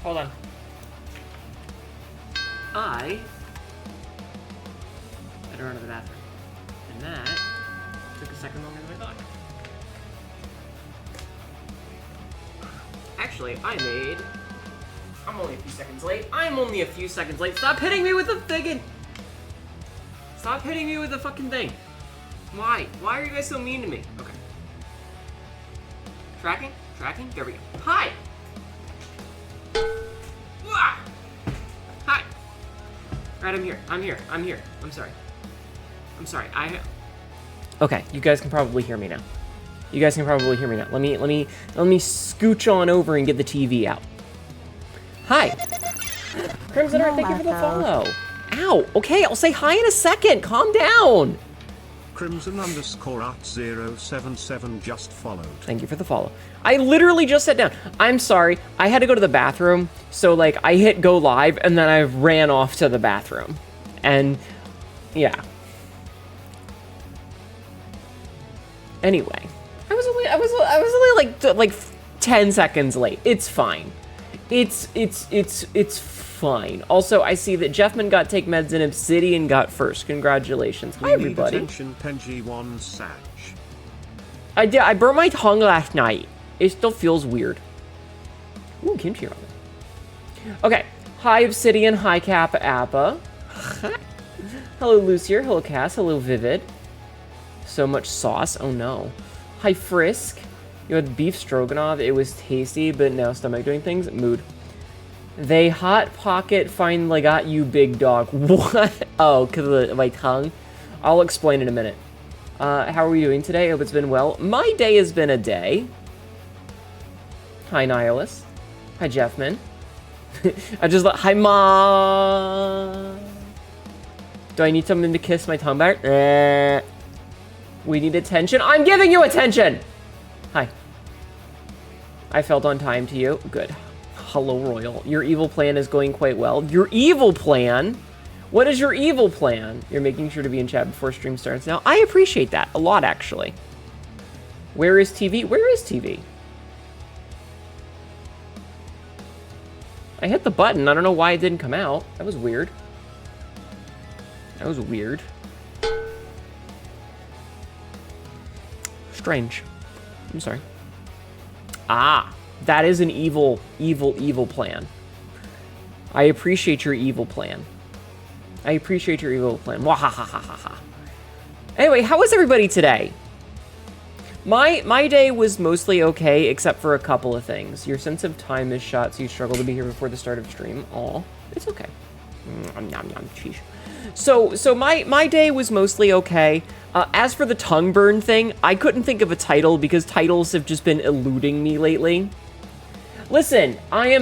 Hold on. I had to run to the bathroom. And that took a second longer than I thought. Actually, I'm only a few seconds late. I'm only a few seconds late. Stop hitting me with the thing. Stop hitting me with the fucking thing. Why? Why are you guys so mean to me? Okay. Tracking? Tracking? There we go. Hi! Wah! Hi! Alright, I'm here. I'm here. I'm here. I'm sorry. I'm sorry. Okay, you guys can probably hear me now. You guys can probably hear me now. Let me scooch on over and get the TV out. Hi! Crimson Heart, thank you for the follow. Ow! Okay, I'll say hi in a second. Calm down. Crimson_Art077 just followed. Thank you for the follow. I literally just sat down. I'm sorry. I had to go to the bathroom, so like I hit go live and then I ran off to the bathroom. And yeah. Anyway, I was only like 10 seconds late. It's fine. It's fine. Also, I see that Jeffman got take meds and Obsidian got first. Congratulations. Hi, everybody. Attention, Penji1 Sag. I did. I burnt my tongue last night. It still feels weird. Ooh, kimchi ramen. Okay. Hi, Obsidian. Hi, Kappa Appa. Hello, Lucier. Hello, Cass. Hello, Vivid. So much sauce. Oh, no. Hi, Frisk. You had beef stroganoff. It was tasty, but now stomach doing things. Mood. They hot pocket finally got you, big dog. What? Oh, because of my tongue? I'll explain in a minute. How are we doing today? I hope it's been well. My day has been a day. Hi, Nihilus. Hi, Jeffman. I just hi, Ma. Do I need something to kiss my tongue back? We need attention. I'm giving you attention! Hi. I felt on time to you. Good. Hello, Royal. Your evil plan is going quite well. Your evil plan? What is your evil plan? You're making sure to be in chat before stream starts now. I appreciate that a lot, actually. Where is TV? Where is TV? I hit the button. I don't know why it didn't come out. That was weird. That was weird. Strange. I'm sorry. Ah. That is an evil, evil, evil plan. I appreciate your evil plan. I appreciate your evil plan. Wahahaha. Anyway, how was everybody today? My day was mostly okay, except for a couple of things. Your sense of time is shot, so you struggle to be here before the start of stream. Aw, it's okay. Nom nom cheese. So my day was mostly okay. As for the tongue burn thing, I couldn't think of a title because titles have just been eluding me lately. Listen, I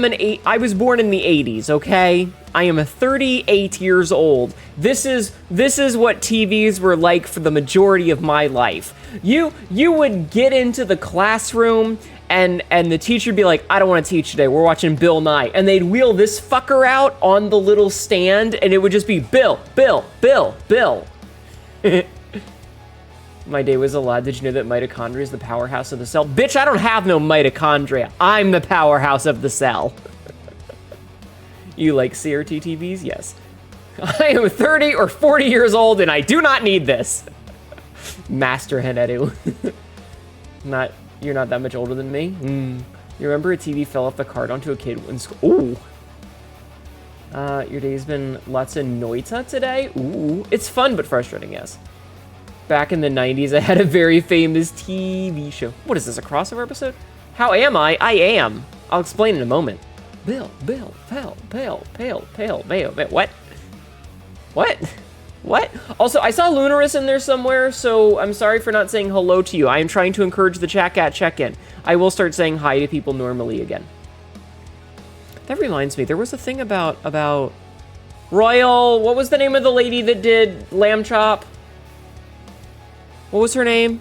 was born in the 80s, okay? I am 38 years old. This is what TVs were like for the majority of my life. You would get into the classroom and the teacher would be like, I don't want to teach today. We're watching Bill Nye. And they'd wheel this fucker out on the little stand and it would just be Bill, Bill, Bill, Bill. My day was a lot. Did you know that mitochondria is the powerhouse of the cell? Bitch, I don't have no mitochondria. I'm the powerhouse of the cell. You like CRT TVs? Yes. I am 30 or 40 years old and I do not need this. Master Hnetu. You're not that much older than me? You remember a TV fell off the cart onto a kid in school? Ooh. Your day's been lots of noita today? Ooh. It's fun but frustrating, yes. Back in the 90s, I had a very famous TV show. What is this, a crossover episode? How am I? I am. I'll explain in a moment. Bill, pale. What? What? Also, I saw Lunaris in there somewhere, so I'm sorry for not saying hello to you. I am trying to encourage the chat cat check-in. I will start saying hi to people normally again. That reminds me, there was a thing about Royal, what was the name of the lady that did Lamb Chop? What was her name?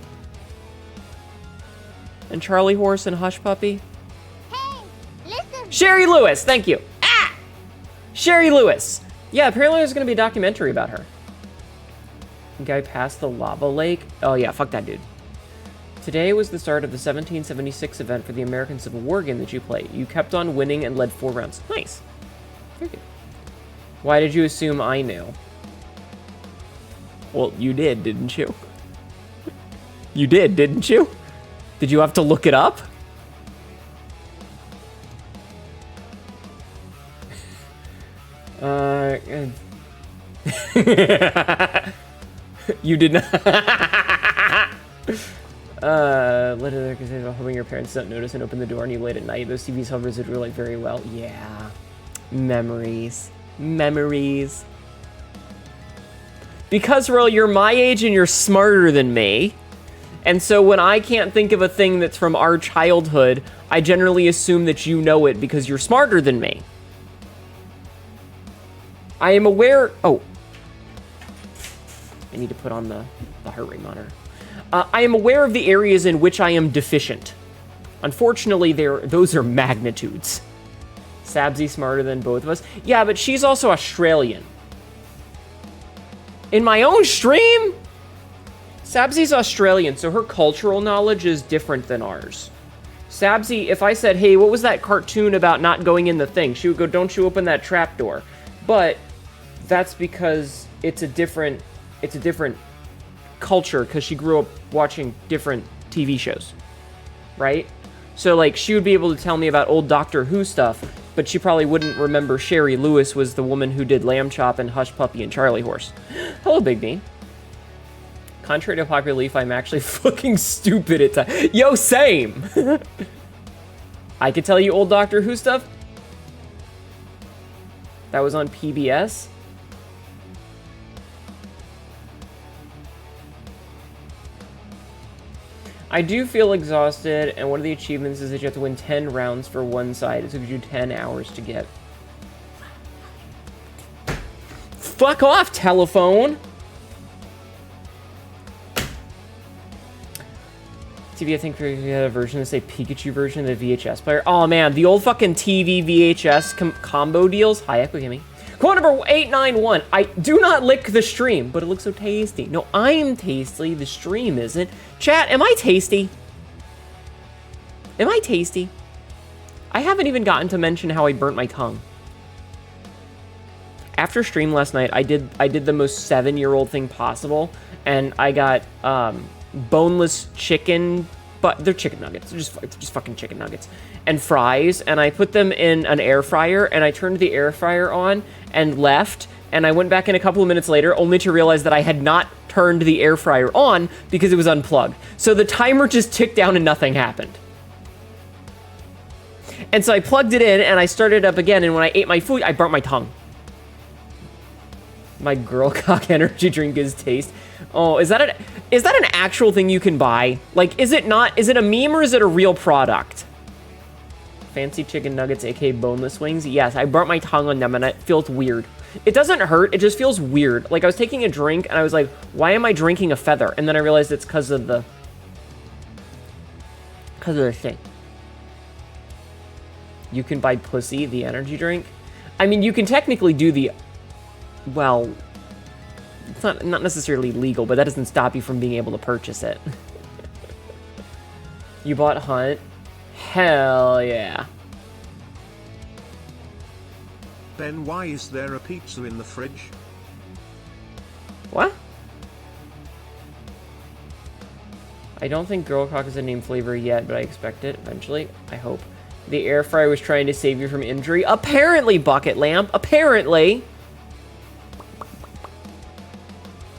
And Charlie Horse and Hush Puppy? Hey, listen. Sherry Lewis, thank you. Ah! Sherry Lewis. Yeah, apparently there's gonna be a documentary about her. The guy passed the lava lake. Oh yeah, fuck that dude. Today was the start of the 1776 event for the American Civil War game that you play. You kept on winning and led 4 rounds. Nice. Very good. Why did you assume I knew? Well, you did, didn't you? You did, didn't you? Did you have to look it up? You did not. Let other consider hoping your parents don't notice and open the door and you late at night. Those TVs held residual light very well. Yeah. Memories. Memories. Because, Ro, you're my age and you're smarter than me. And so when I can't think of a thing that's from our childhood, I generally assume that you know it because you're smarter than me. I am aware... Oh. I need to put on the heart rate monitor. I am aware of the areas in which I am deficient. Unfortunately, those are magnitudes. Sabzi smarter than both of us. Yeah, but she's also Australian. In my own stream? Sabzi's Australian, so her cultural knowledge is different than ours. Sabzi, if I said, hey, what was that cartoon about not going in the thing? She would go, don't you open that trapdoor. But that's because it's a different culture, because she grew up watching different TV shows, right? So, like, she would be able to tell me about old Doctor Who stuff, but she probably wouldn't remember Sherry Lewis was the woman who did Lamb Chop and Hush Puppy and Charlie Horse. Hello, Big Bean. Contrary to popular belief, I'm actually fucking stupid at times. Yo, same! I could tell you old Doctor Who stuff. That was on PBS. I do feel exhausted, and one of the achievements is that you have to win 10 rounds for one side. It took you 10 hours to get. Fuck off, telephone! TV, I think we had a version of, say, Pikachu version of the VHS player. Oh, man, the old fucking TV VHS combo deals. Hi, Echo Gimme. Quote number 891. I do not lick the stream, but it looks so tasty. No, I am tasty. The stream isn't. Chat, am I tasty? Am I tasty? I haven't even gotten to mention how I burnt my tongue. After stream last night, I did the most 7-year-old thing possible, and I got boneless chicken, but they're chicken nuggets. They're just fucking chicken nuggets and fries, and I put them in an air fryer, and I turned the air fryer on and left, and I went back in a couple of minutes later only to realize that I had not turned the air fryer on because it was unplugged. So the timer just ticked down and nothing happened. And so I plugged it in and I started it up again, and when I ate my food, I burnt my tongue. My girl cock energy drink is taste. Oh, is that an actual thing you can buy? Like, is it not? Is it a meme or is it a real product? Fancy chicken nuggets, aka boneless wings. Yes, I burnt my tongue on them and it feels weird. It doesn't hurt, it just feels weird. Like, I was taking a drink and I was like, why am I drinking a feather? And then I realized it's because of the thing. You can buy Pussy, the energy drink. I mean, you can technically do the, well, it's not necessarily legal, but that doesn't stop you from being able to purchase it. You bought Hunt? Hell yeah. Ben, why is there a pizza in the fridge? What? I don't think Girl Cock is a name flavor yet, but I expect it eventually. I hope. The air fryer was trying to save you from injury. Apparently, Bucket Lamp. Apparently.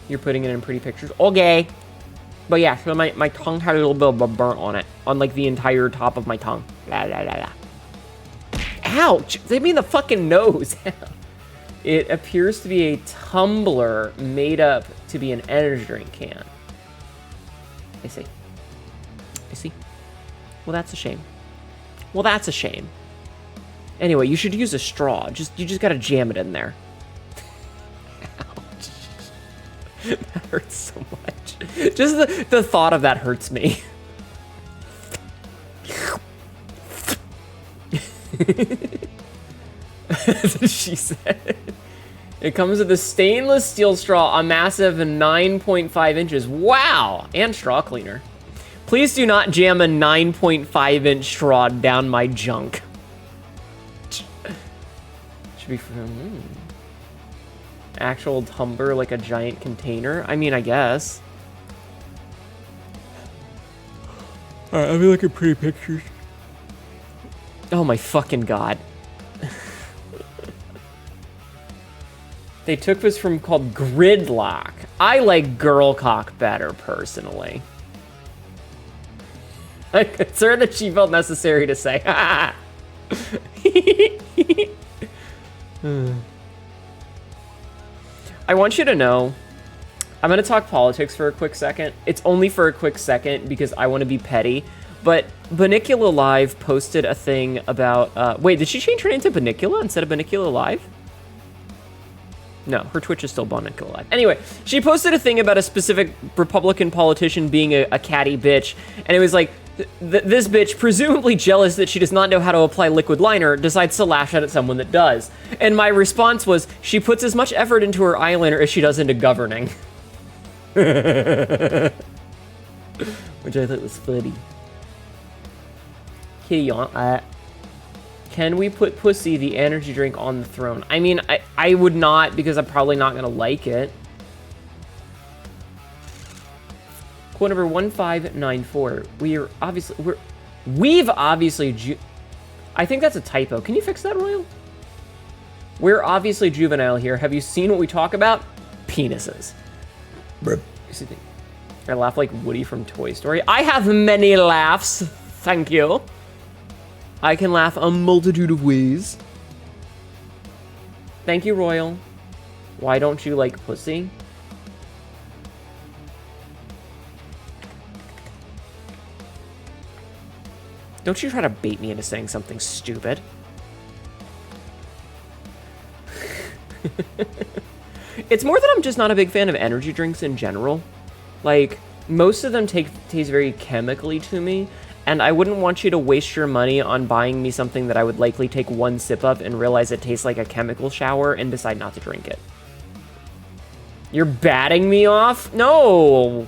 You're putting it in pretty pictures. Okay. But yeah, so my tongue had a little bit of a burnt on it. On like the entire top of my tongue. La, la, la, la. Ouch! They mean the fucking nose. It appears to be a tumbler made up to be an energy drink can. I see. I see. Well, that's a shame. Well, that's a shame. Anyway, you should use a straw. You just gotta jam it in there. Ouch. That hurts so much. Just the thought of that hurts me. She said. It comes with a stainless steel straw, a massive 9.5 inches. Wow! And straw cleaner. Please do not jam a 9.5-inch straw down my junk. Should be from actual tumbler, like a giant container. I mean, I guess. All right, let me look at pretty pictures. Oh my fucking god. They took this from called Gridlock. I like girl cock better, personally. I'm concerned that she felt necessary to say. I want you to know, I'm going to talk politics for a quick second. It's only for a quick second because I want to be petty. But Banicula Live posted a thing about... wait, did she change her name to Banicula instead of Banicula Live? No, her Twitch is still Banicula Live. Anyway, she posted a thing about a specific Republican politician being a catty bitch. And it was like, this bitch, presumably jealous that she does not know how to apply liquid liner, decides to lash out at someone that does. And my response was, she puts as much effort into her eyeliner as she does into governing. Which I thought was funny. Kitty, can we put Pussy, the energy drink, on the throne? I mean, I would not, because I'm probably not gonna like it. Quote number 1594. We've obviously I think that's a typo. Can you fix that, Royal? We're obviously juvenile here. Have you seen what we talk about? Penises. I laugh like Woody from Toy Story. I have many laughs. Thank you. I can laugh a multitude of ways. Thank you, Royal. Why don't you like pussy? Don't you try to bait me into saying something stupid. It's more that I'm just not a big fan of energy drinks in general. Like, most of them taste very chemically to me, and I wouldn't want you to waste your money on buying me something that I would likely take one sip of and realize it tastes like a chemical shower and decide not to drink it. You're batting me off? No!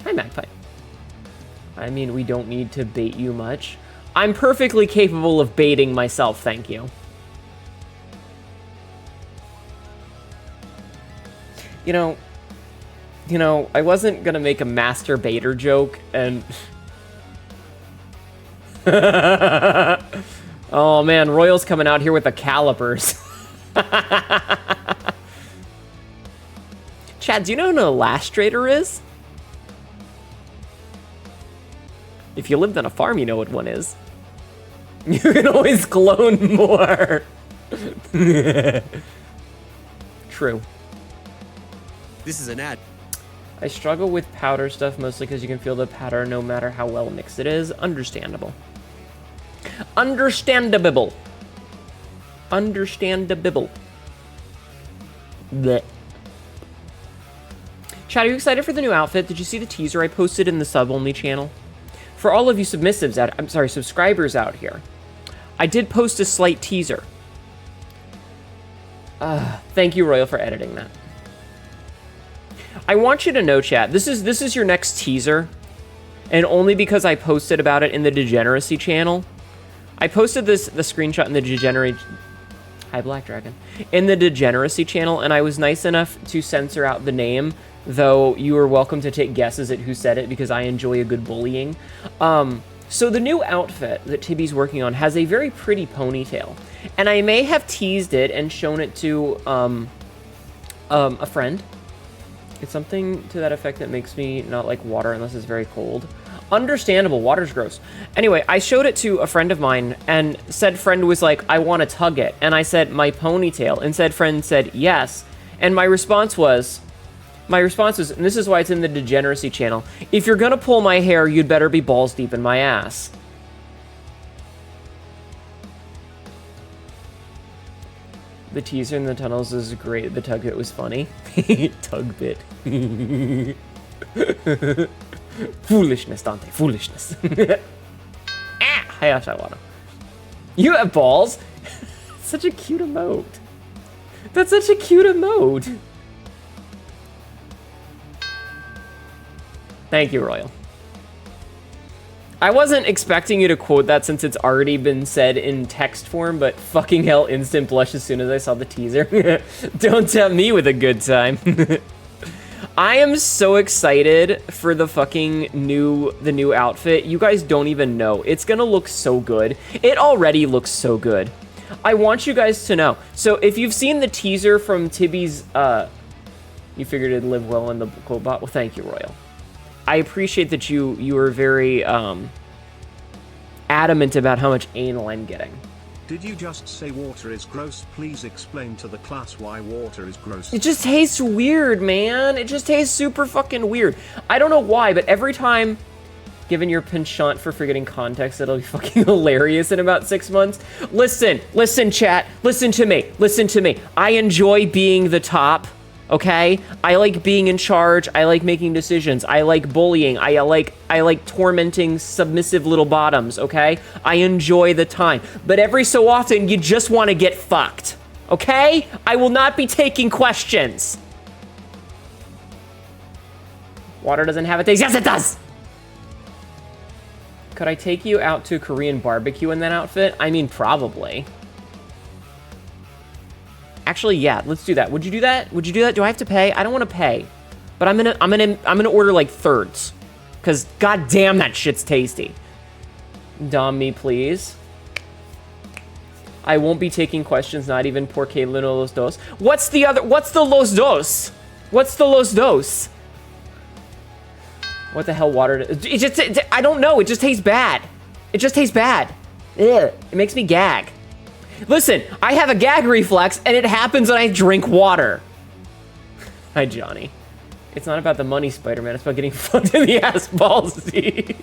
Hi, Magpie. I mean, we don't need to bait you much. I'm perfectly capable of baiting myself, thank you. You know, I wasn't gonna make a masturbator joke, and... Oh man, Royal's coming out here with the calipers. Chad, do you know what an elastrator is? If you lived on a farm, you know what one is. You can always clone more. True. This is an ad. I struggle with powder stuff mostly because you can feel the powder no matter how well mixed it is. Understandable. Understandable. Understandable. Blech. Chad, are you excited for the new outfit? Did you see the teaser I posted in the sub-only channel? For all of you subscribers out here, I did post a slight teaser. Thank you, Royal, for editing that. I want you to know, chat, this is your next teaser, and only because I posted about it in the Degeneracy channel. I posted the screenshot in the Hi, Black Dragon. In the Degeneracy channel, and I was nice enough to censor out the name, though you are welcome to take guesses at who said it, because I enjoy a good bullying. So the new outfit that Tibby's working on has a very pretty ponytail, and I may have teased it and shown it to a friend. It's something to that effect that makes me not like water unless it's very cold. Understandable, water's gross. Anyway, I showed it to a friend of mine, and said friend was like, I want to tug it. And I said, my ponytail. And said friend said, yes. And my response was, and this is why it's in the Degeneracy channel, if you're gonna pull my hair, you'd better be balls deep in my ass. The teaser in the tunnels is great. The tug bit was funny. Tug bit. Foolishness, Dante. Foolishness. Ah! Hayashawada. You have balls? Such a cute emote. That's such a cute emote. Thank you, Royal. I wasn't expecting you to quote that since it's already been said in text form, but fucking hell, instant blush as soon as I saw the teaser. Don't tempt me with a good time. I am so excited for the fucking new outfit. You guys don't even know. It's gonna look so good. It already looks so good. I want you guys to know. So if you've seen the teaser from Tibby's, you figured it'd live well in the quote bot. Well, thank you, Royal. I appreciate that you were very adamant about how much anal I'm getting. Did you just say water is gross? Please explain to the class why water is gross. It just tastes weird, man. It just tastes super fucking weird. I don't know why, but every time, given your penchant for forgetting context, it'll be fucking hilarious in about 6 months. Listen, chat. Listen to me. I enjoy being the top. Okay? I like being in charge. I like making decisions. I like bullying. I like tormenting submissive little bottoms, okay? I enjoy the time. But every so often, you just want to get fucked. Okay? I will not be taking questions. Water doesn't have a taste. Yes, it does! Could I take you out to a Korean barbecue in that outfit? I mean, probably. Actually, yeah, let's do that. Would you do that? Do I have to pay? I don't want to pay. But I'm gonna order like thirds. Cause goddamn that shit's tasty. Dom me, please. I won't be taking questions, not even por qué los dos. What's the los dos? What's the los dos? What the hell water? I don't know, it just tastes bad. Ugh, it makes me gag. Listen, I have a gag reflex, and it happens when I drink water. Hi, Johnny. It's not about the money, Spider-Man. It's about getting fucked in the ass balls. Did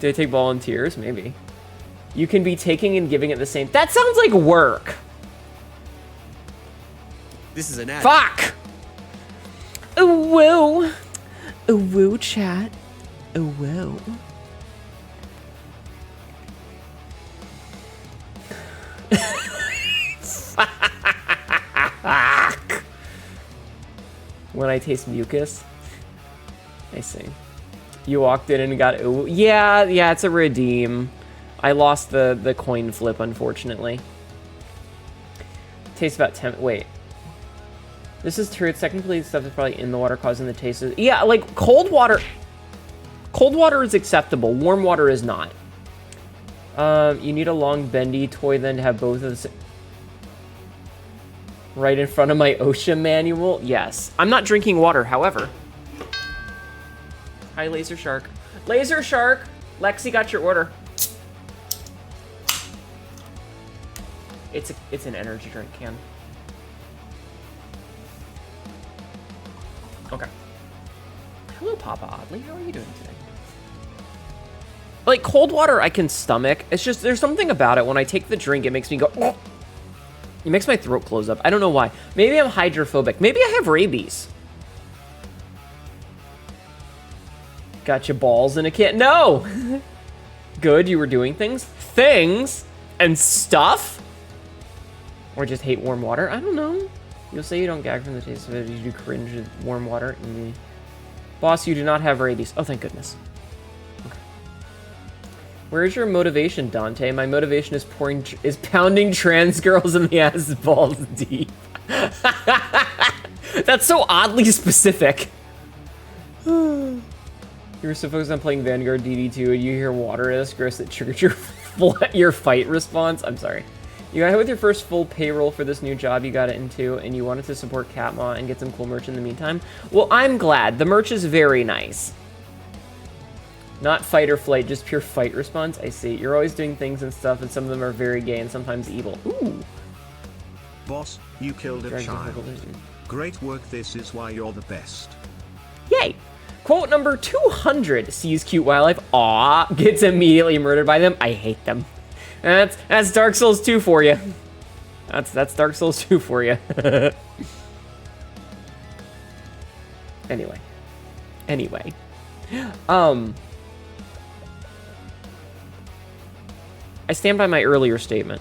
I take volunteers? Maybe. You can be taking and giving at the same... That sounds like work. This is an ad. Fuck! Ooh, woo. Ooh, woo, chat. Ooh, woo. When I taste mucus. I see. You walked in and got ooh. Yeah, it's a redeem. I lost the coin flip, unfortunately. Tastes about 10. Wait. This is true. It's technically stuff that's probably in the water causing the taste. Yeah, like cold water. Cold water is acceptable. Warm water is not. You need a long bendy toy then to have both of the right in front of my OSHA manual. Yes. I'm not drinking water, however. Hi, Laser Shark. Laser Shark! Lexi got your order. It's an energy drink can. Okay. Hello, Papa Oddly. How are you doing today? Like, cold water I can stomach. It's just, there's something about it. When I take the drink, it makes me go... Oh. It makes my throat close up. I don't know why. Maybe I'm hydrophobic. Maybe I have rabies. Got your balls in a can? No! Good, you were doing things? Things? And stuff? Or just hate warm water? I don't know. You'll say you don't gag from the taste of it. You do cringe with warm water. Boss, you do not have rabies. Oh, thank goodness. Okay. Where's your motivation, Dante? My motivation is pounding trans girls in the ass balls deep. That's so oddly specific. You were so focused on playing Vanguard DD2 and you hear water as gross that triggered your fight response. I'm sorry. You got hit with your first full payroll for this new job you got into, and you wanted to support Catma and get some cool merch in the meantime. Well, I'm glad. The merch is very nice. Not fight or flight, just pure fight response. I see. You're always doing things and stuff, and some of them are very gay and sometimes evil. Ooh. Boss, you killed a child. Great work. This is why you're the best. Yay. Quote number 200. Sees cute wildlife. Aw. Gets immediately murdered by them. I hate them. That's Dark Souls 2 for you. That's Dark Souls 2 for you. Anyway. I stand by my earlier statement.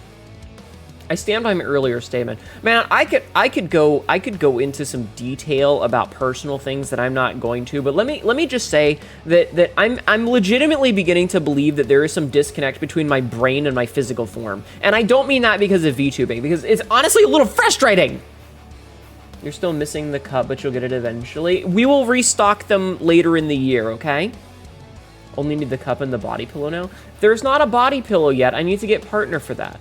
I stand by my earlier statement. Man, I could go into some detail about personal things that I'm not going to, but let me just say that I'm legitimately beginning to believe that there is some disconnect between my brain and my physical form. And I don't mean that because of VTubing, because it's honestly a little frustrating. You're still missing the cup, but you'll get it eventually. We will restock them later in the year, okay? Only need the cup and the body pillow now. There's not a body pillow yet. I need to get partner for that.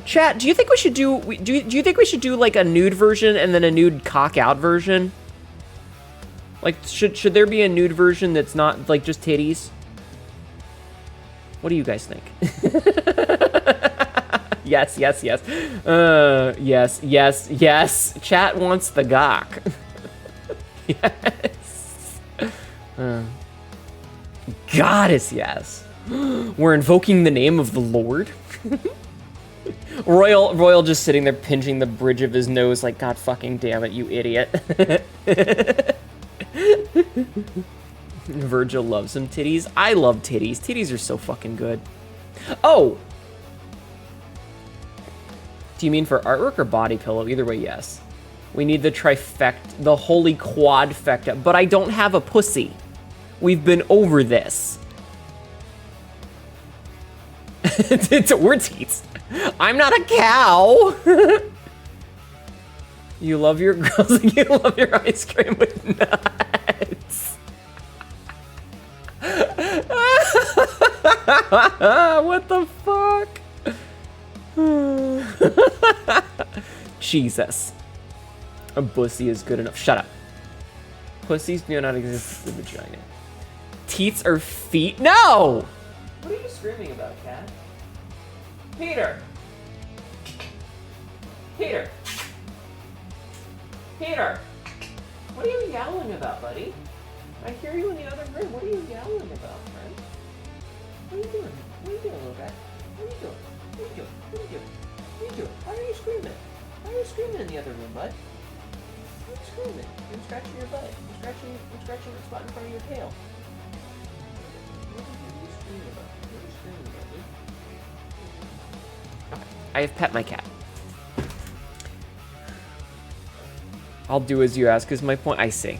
Chat, do you think we should do you think we should do like a nude version and then a nude cock out version? Like should there be a nude version that's not like just titties? What do you guys think? Yes. Yes. Chat wants the gawk. Yes. Goddess, yes. We're invoking the name of the Lord. Royal just sitting there pinching the bridge of his nose like, God fucking damn it, you idiot. Virgil loves some titties. I love titties. Titties are so fucking good. Oh! Do you mean for artwork or body pillow? Either way, yes. We need the trifecta, the holy quadfecta, but I don't have a pussy. We've been over this. We're teats. I'm not a cow. You love your girls like you love your ice cream with nuts. What the fuck? Jesus. A pussy is good enough. Shut up. Pussies do not exist in the vagina. Teats are feet? No! What are you screaming about, cat? Peter! Peter! Peter! What are you yelling about, buddy? I hear you in the other room. What are you yelling about, friend? What are you doing? What are you doing, little guy? What are you doing? What are you doing? What are you doing? What are you doing? Why are you screaming? Why are you screaming in the other room, bud? Why are you screaming? You're scratching your butt. You're scratching the spot in front of your tail. What are you screaming about? What are you screaming about, dude? Okay. I have pet my cat. I'll do as you ask is my point. I see.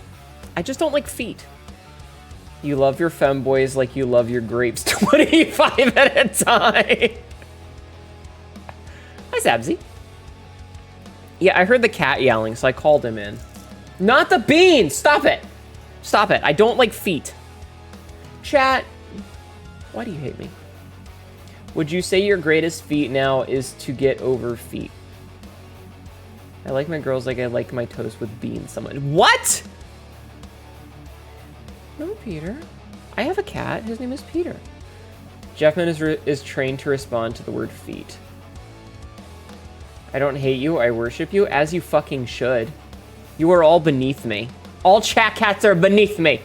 I just don't like feet. You love your femboys like you love your grapes 25 at a time. Hi, Zabsy. Yeah, I heard the cat yelling, so I called him in. Not the bean! Stop it! Stop it. I don't like feet. Chat. Why do you hate me? Would you say your greatest feat now is to get over feet? I like my girls like I like my toast with beans so much. What? No, Peter. I have a cat. His name is Peter. Jeffman is trained to respond to the word feet. I don't hate you. I worship you, as you fucking should. You are all beneath me. All chat cats are beneath me.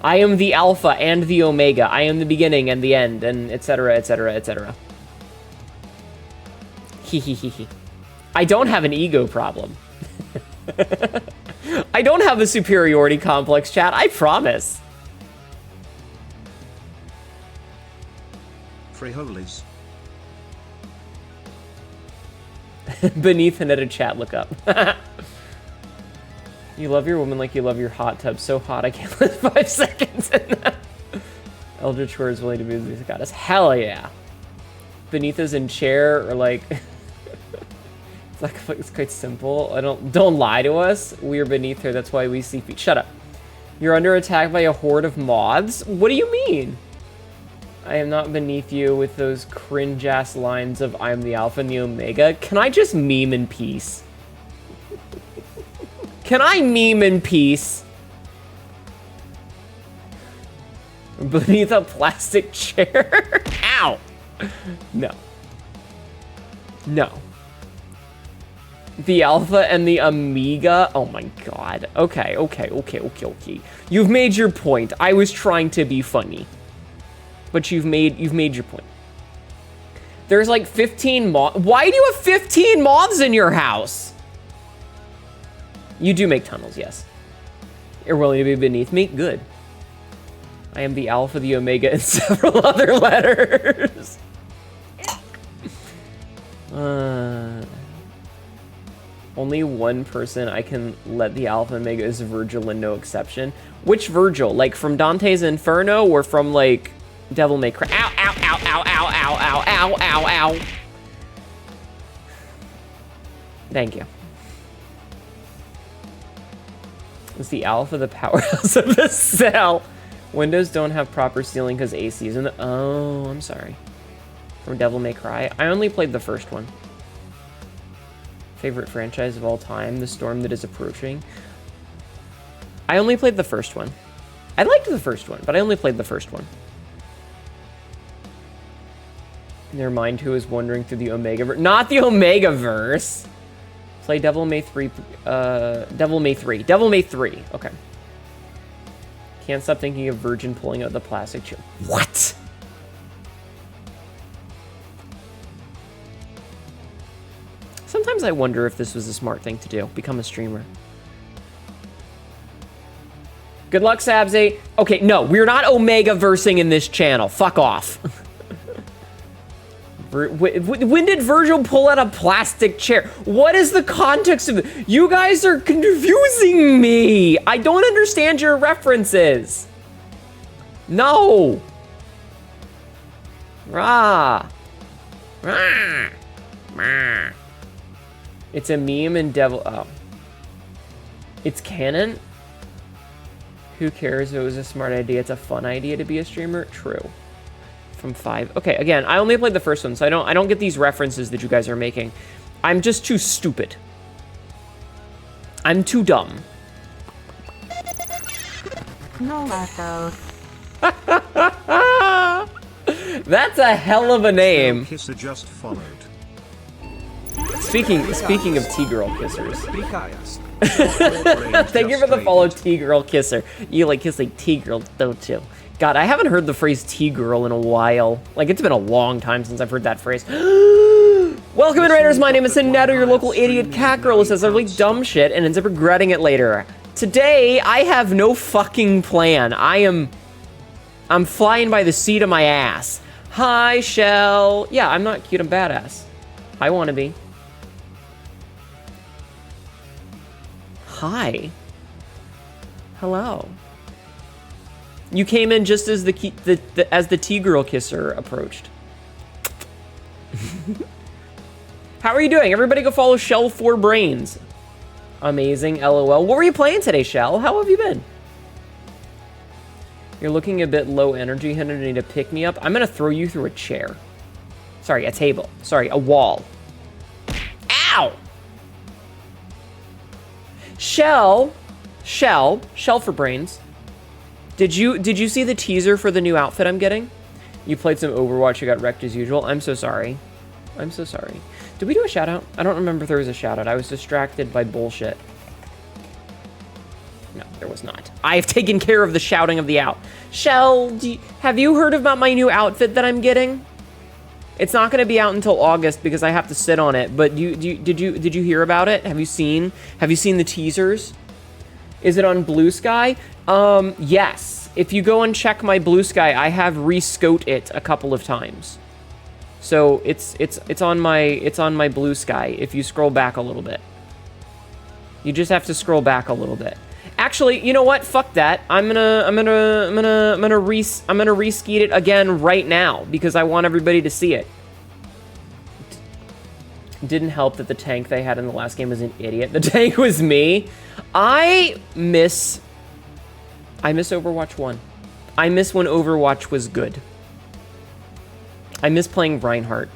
I am the alpha and the omega. I am the beginning and the end, and etc., etc., etc. Hee. I don't have an ego problem. I don't have a superiority complex, chat. I promise. Frijoles. Beneath Hnetu chat, look up. You love your woman like you love your hot tub. So hot I can't live 5 seconds in that. Eldritch words willing to be the goddess. Hell yeah. Beneath is in chair or like... It's quite simple. Don't lie to us. We're beneath her. That's why we see feet. Shut up. You're under attack by a horde of moths? What do you mean? I am not beneath you with those cringe-ass lines of I'm the alpha and the omega. Can I just meme in peace? Can I meme in peace? Beneath a plastic chair? Ow! No. No. The alpha and the omega? Oh my god. Okay. You've made your point. I was trying to be funny. But you've made your point. There's like 15 moths. Why do you have 15 moths in your house? You do make tunnels, yes. You're willing to be beneath me? Good. I am the alpha, the omega, and several other letters. Only one person I can let the alpha mega is Virgil and no exception. Which Virgil? Like from Dante's Inferno or from like Devil May Cry? Ow, ow, ow, ow, ow, ow, ow, ow, ow, ow. Thank you. Is the alpha the powerhouse of the cell? Windows don't have proper ceiling because AC is in the... Oh, I'm sorry. From Devil May Cry. I only played the first one. Favorite franchise of all time, The Storm That Is Approaching. I only played the first one. I liked the first one, but I only played the first one. Never mind who is wandering through the Omega-verse. Not the Omega-verse! Play Devil May 3, Devil May 3. Devil May 3, okay. Can't stop thinking of Virgin pulling out the plastic chair. What? Sometimes I wonder if this was a smart thing to do. Become a streamer. Good luck, Sabsy. Okay, no, we're not Omega-versing in this channel. Fuck off. When did Virgil pull out a plastic chair? What is the context of it? You guys are confusing me. I don't understand your references. No. Rah. Rah. Rah. It's a meme and devil. Oh. It's canon? Who cares if it was a smart idea? It's a fun idea to be a streamer? True. From 5. Okay, again, I only played the first one, so I don't get these references that you guys are making. I'm just too stupid. I'm too dumb. No echo. That's a hell of a name. Kisser just followed. Speaking of T-girl kissers. Thank you for the follow, T-girl kisser. You like kiss like T-girl, don't you? God, I haven't heard the phrase T-girl in a while. Like, it's been a long time since I've heard that phrase. Welcome in, Raiders. My name is Hnetu, your local idiot cat girl who says really dumb shit and ends up regretting it later. Today, I have no fucking plan. I'm flying by the seat of my ass. Hi, Shell. Yeah, I'm not cute, I'm badass. I wanna be. Hi. Hello. You came in just as the T-girl kisser approached. How are you doing? Everybody go follow Shell 4 Brains. Amazing, LOL. What were you playing today, Shell? How have you been? You're looking a bit low energy, Hnetu. Need to pick me up. I'm gonna throw you through a chair. Sorry, a table. Sorry, a wall. Ow! Shell for Brains. Did you see the teaser for the new outfit I'm getting? You played some Overwatch, you got wrecked as usual. I'm so sorry. I'm so sorry. Did we do a shout out? I don't remember if there was a shout out. I was distracted by bullshit. No, there was not. I have taken care of the shouting of the out. Shell, have you heard about my new outfit that I'm getting? It's not going to be out until August because I have to sit on it. But did you hear about it? Have you seen the teasers? Is it on Blue Sky? Yes. If you go and check my Blue Sky, I have rescote it a couple of times. So it's on my Blue Sky. If you scroll back a little bit, you just have to scroll back a little bit. Actually, you know what? Fuck that. I'm gonna reskeet it again right now because I want everybody to see it. Didn't help that the tank they had in the last game was an idiot. The tank was me. I miss Overwatch 1. I miss when Overwatch was good. I miss playing Reinhardt.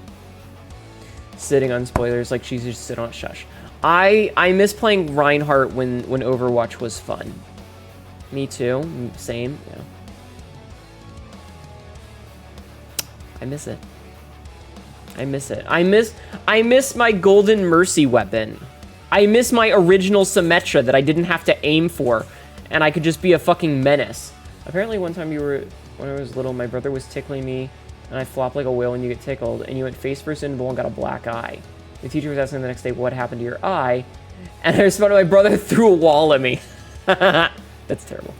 Sitting on spoilers like she's just sit on shush. I miss playing Reinhardt when Overwatch was fun. Me too. Same. Yeah. I miss it. I miss it. I miss my Golden Mercy weapon. I miss my original Symmetra that I didn't have to aim for, and I could just be a fucking menace. Apparently one time when I was little, my brother was tickling me, and I flopped like a whale when you get tickled, and you went face first into the bowl and got a black eye. The teacher was asking the next day, what happened to your eye? And I responded, my brother threw a wall at me. That's terrible.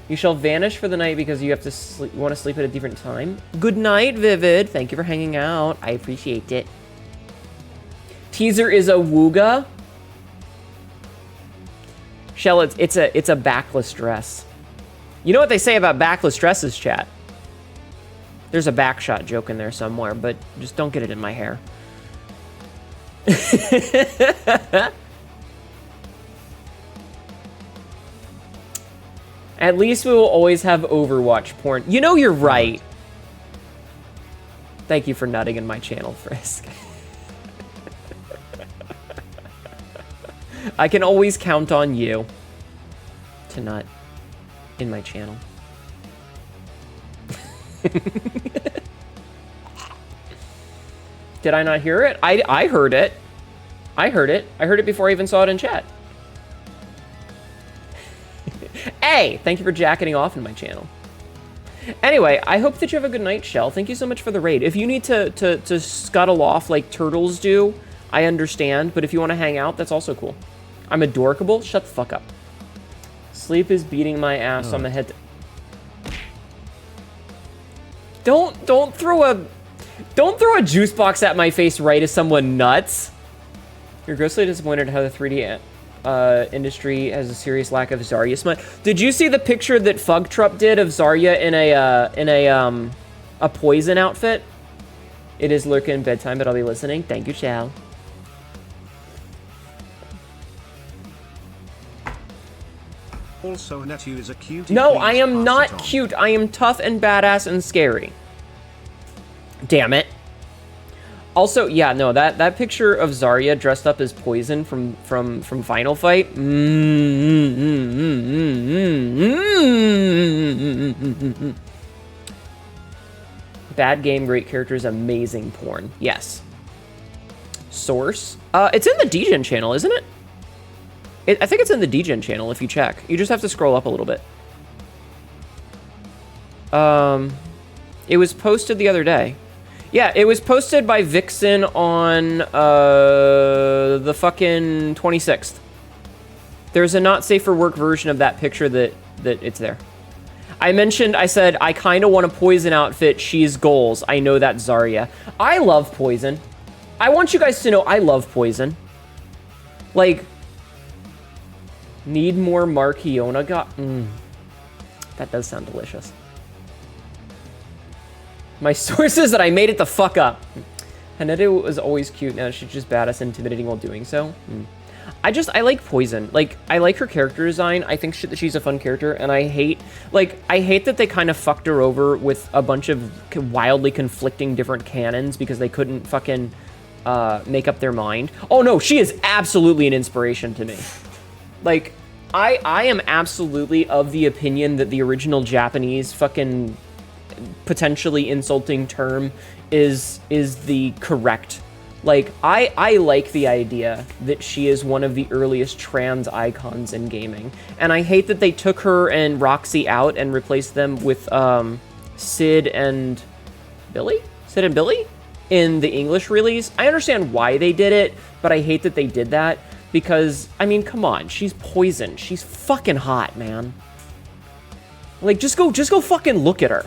You shall vanish for the night because you have to sleep, you want to sleep at a different time. Good night, Vivid. Thank you for hanging out. I appreciate it. Teaser is a wooga. Shell, it's a backless dress. You know what they say about backless dresses, chat? There's a backshot joke in there somewhere, but just don't get it in my hair. At least we will always have Overwatch porn. You know you're right. Thank you for nutting in my channel, Frisk. I can always count on you to nut in my channel. Did I not hear it? I heard it. I heard it. I heard it before I even saw it in chat. Hey, thank you for jacketing off in my channel. Anyway, I hope that you have a good night, Shell. Thank you so much for the raid. If you need to scuttle off like turtles do, I understand. But if you want to hang out, that's also cool. I'm adorkable. Shut the fuck up. Sleep is beating my ass on the head. Don't throw a juice box at my face right as someone nuts. You're grossly disappointed how the 3D industry has a serious lack of Zarya smut. Did you see the picture that Fugtrup did of Zarya in a poison outfit? It is lurking bedtime, but I'll be listening. Thank you, Chow. Also, Hnetu is a cutie. No, I am pass not it on. cute. I am tough and badass and scary. Damn it. Also, yeah, no, that picture of Zarya dressed up as Poison from Final Fight. Bad game, great characters, amazing porn. Yes. Source? It's in the DGen channel, isn't it? I think it's in the DGen channel if you check. You just have to scroll up a little bit. It was posted the other day. Yeah, it was posted by Vixen on the fucking 26th. There's a not safe for work version of that picture that it's there. I said, I kind of want a Poison outfit. She's goals. I know that's Zarya. I love Poison. I want you guys to know I love Poison. Like, need more Markiona that does sound delicious. My source is that I made it the fuck up. Hnetu was always cute. Now she's just badass and intimidating while doing so. I like Poison. Like, I like her character design. I think that she's a fun character, and I hate that they kind of fucked her over with a bunch of wildly conflicting different canons because they couldn't fucking make up their mind. Oh no, she is absolutely an inspiration to me. Like, I am absolutely of the opinion that the original Japanese fucking potentially insulting term is the correct. Like, I like the idea that she is one of the earliest trans icons in gaming. And I hate that they took her and Roxy out and replaced them with Sid and Billy? Sid and Billy? In the English release. I understand why they did it, but I hate that they did that. Because, I mean, come on. She's Poison. She's fucking hot, man. Like, just go fucking look at her.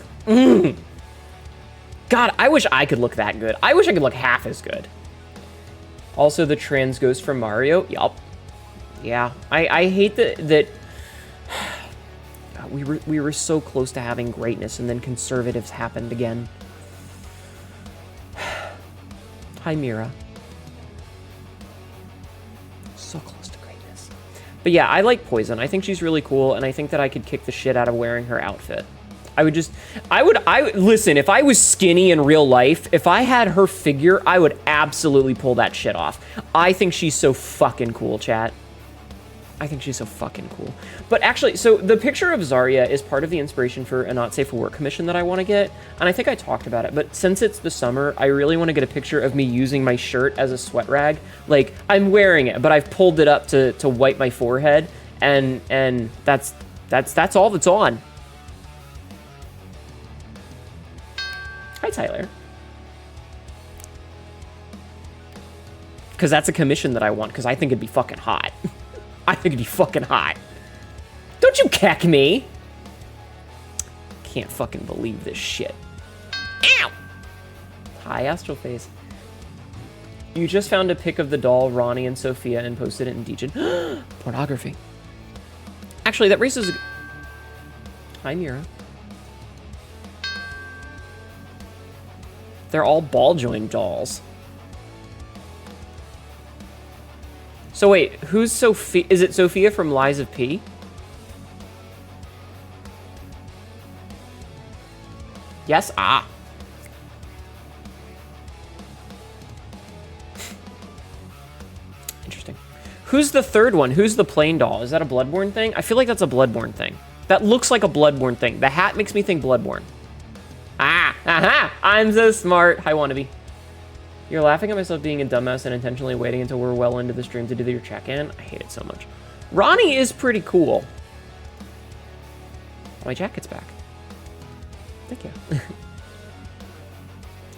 God, I wish I could look that good. I wish I could look half as good. Also, the trans ghost from Mario. Yup. Yeah. I hate that God, we were so close to having greatness, and then conservatives happened again. Hi, Mira. So close to greatness. But yeah, I like Poison. I think she's really cool, and I think that I could kick the shit out of wearing her outfit. Listen, if I was skinny in real life, if I had her figure, I would absolutely pull that shit off. I think she's so fucking cool, chat. I think she's so fucking cool. But actually, so the picture of Zarya is part of the inspiration for a Not Safe for Work commission that I want to get. And I think I talked about it. But since it's the summer, I really want to get a picture of me using my shirt as a sweat rag. Like, I'm wearing it, but I've pulled it up to wipe my forehead. And that's all that's on. Hi, Tyler. Because that's a commission that I want, because I think it'd be fucking hot. I think it'd be fucking hot. Don't you keck me. Can't fucking believe this shit. Ow! Hi, Astral Face. You just found a pic of the doll, Ronnie and Sophia, and posted it in Degen. Pornography. Actually, that raises... Hi, Mira. They're all ball joint dolls. So wait, who's Sophia? Is it Sophia from Lies of P? Yes? Ah. Interesting. Who's the third one? Who's the plain doll? Is that a Bloodborne thing? I feel like that's a Bloodborne thing. That looks like a Bloodborne thing. The hat makes me think Bloodborne. Ah! Aha! I'm so smart. Hi, wannabe. You're laughing at myself being a dumbass and intentionally waiting until we're well into the stream to do your check-in? I hate it so much. Ronnie is pretty cool. My jacket's back. Thank you.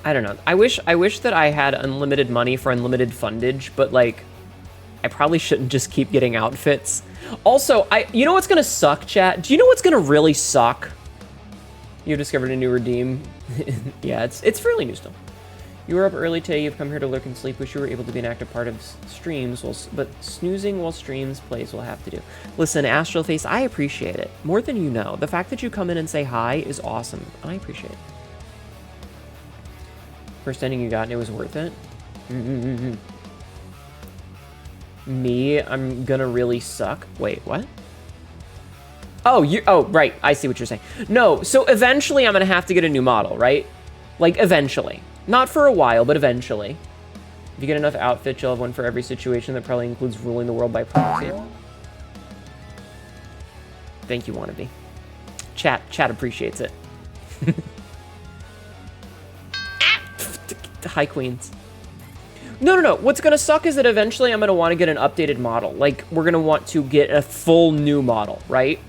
I don't know. I wish that I had unlimited money for unlimited fundage, but like, I probably shouldn't just keep getting outfits. Also, you know what's gonna suck, chat? Do you know what's gonna really suck? You've discovered a new redeem. Yeah, it's fairly new still. You were up early today, you've come here to lurk and sleep. Wish you were able to be an active part of streams, but snoozing while streams plays will have to do. Listen, Astral Face, I appreciate it. More than you know. The fact that you come in and say hi is awesome. I appreciate it. First ending you got and it was worth it? Me, I'm gonna really suck. Wait, what? Oh, right, I see what you're saying. No, so eventually I'm gonna have to get a new model, right? Like, eventually. Not for a while, but eventually. If you get enough outfits, you'll have one for every situation. That probably includes ruling the world by proxy. Thank you, wannabe. Chat appreciates it. Hi, queens. No. What's gonna suck is that eventually I'm gonna want to get an updated model. Like, we're gonna want to get a full new model, right?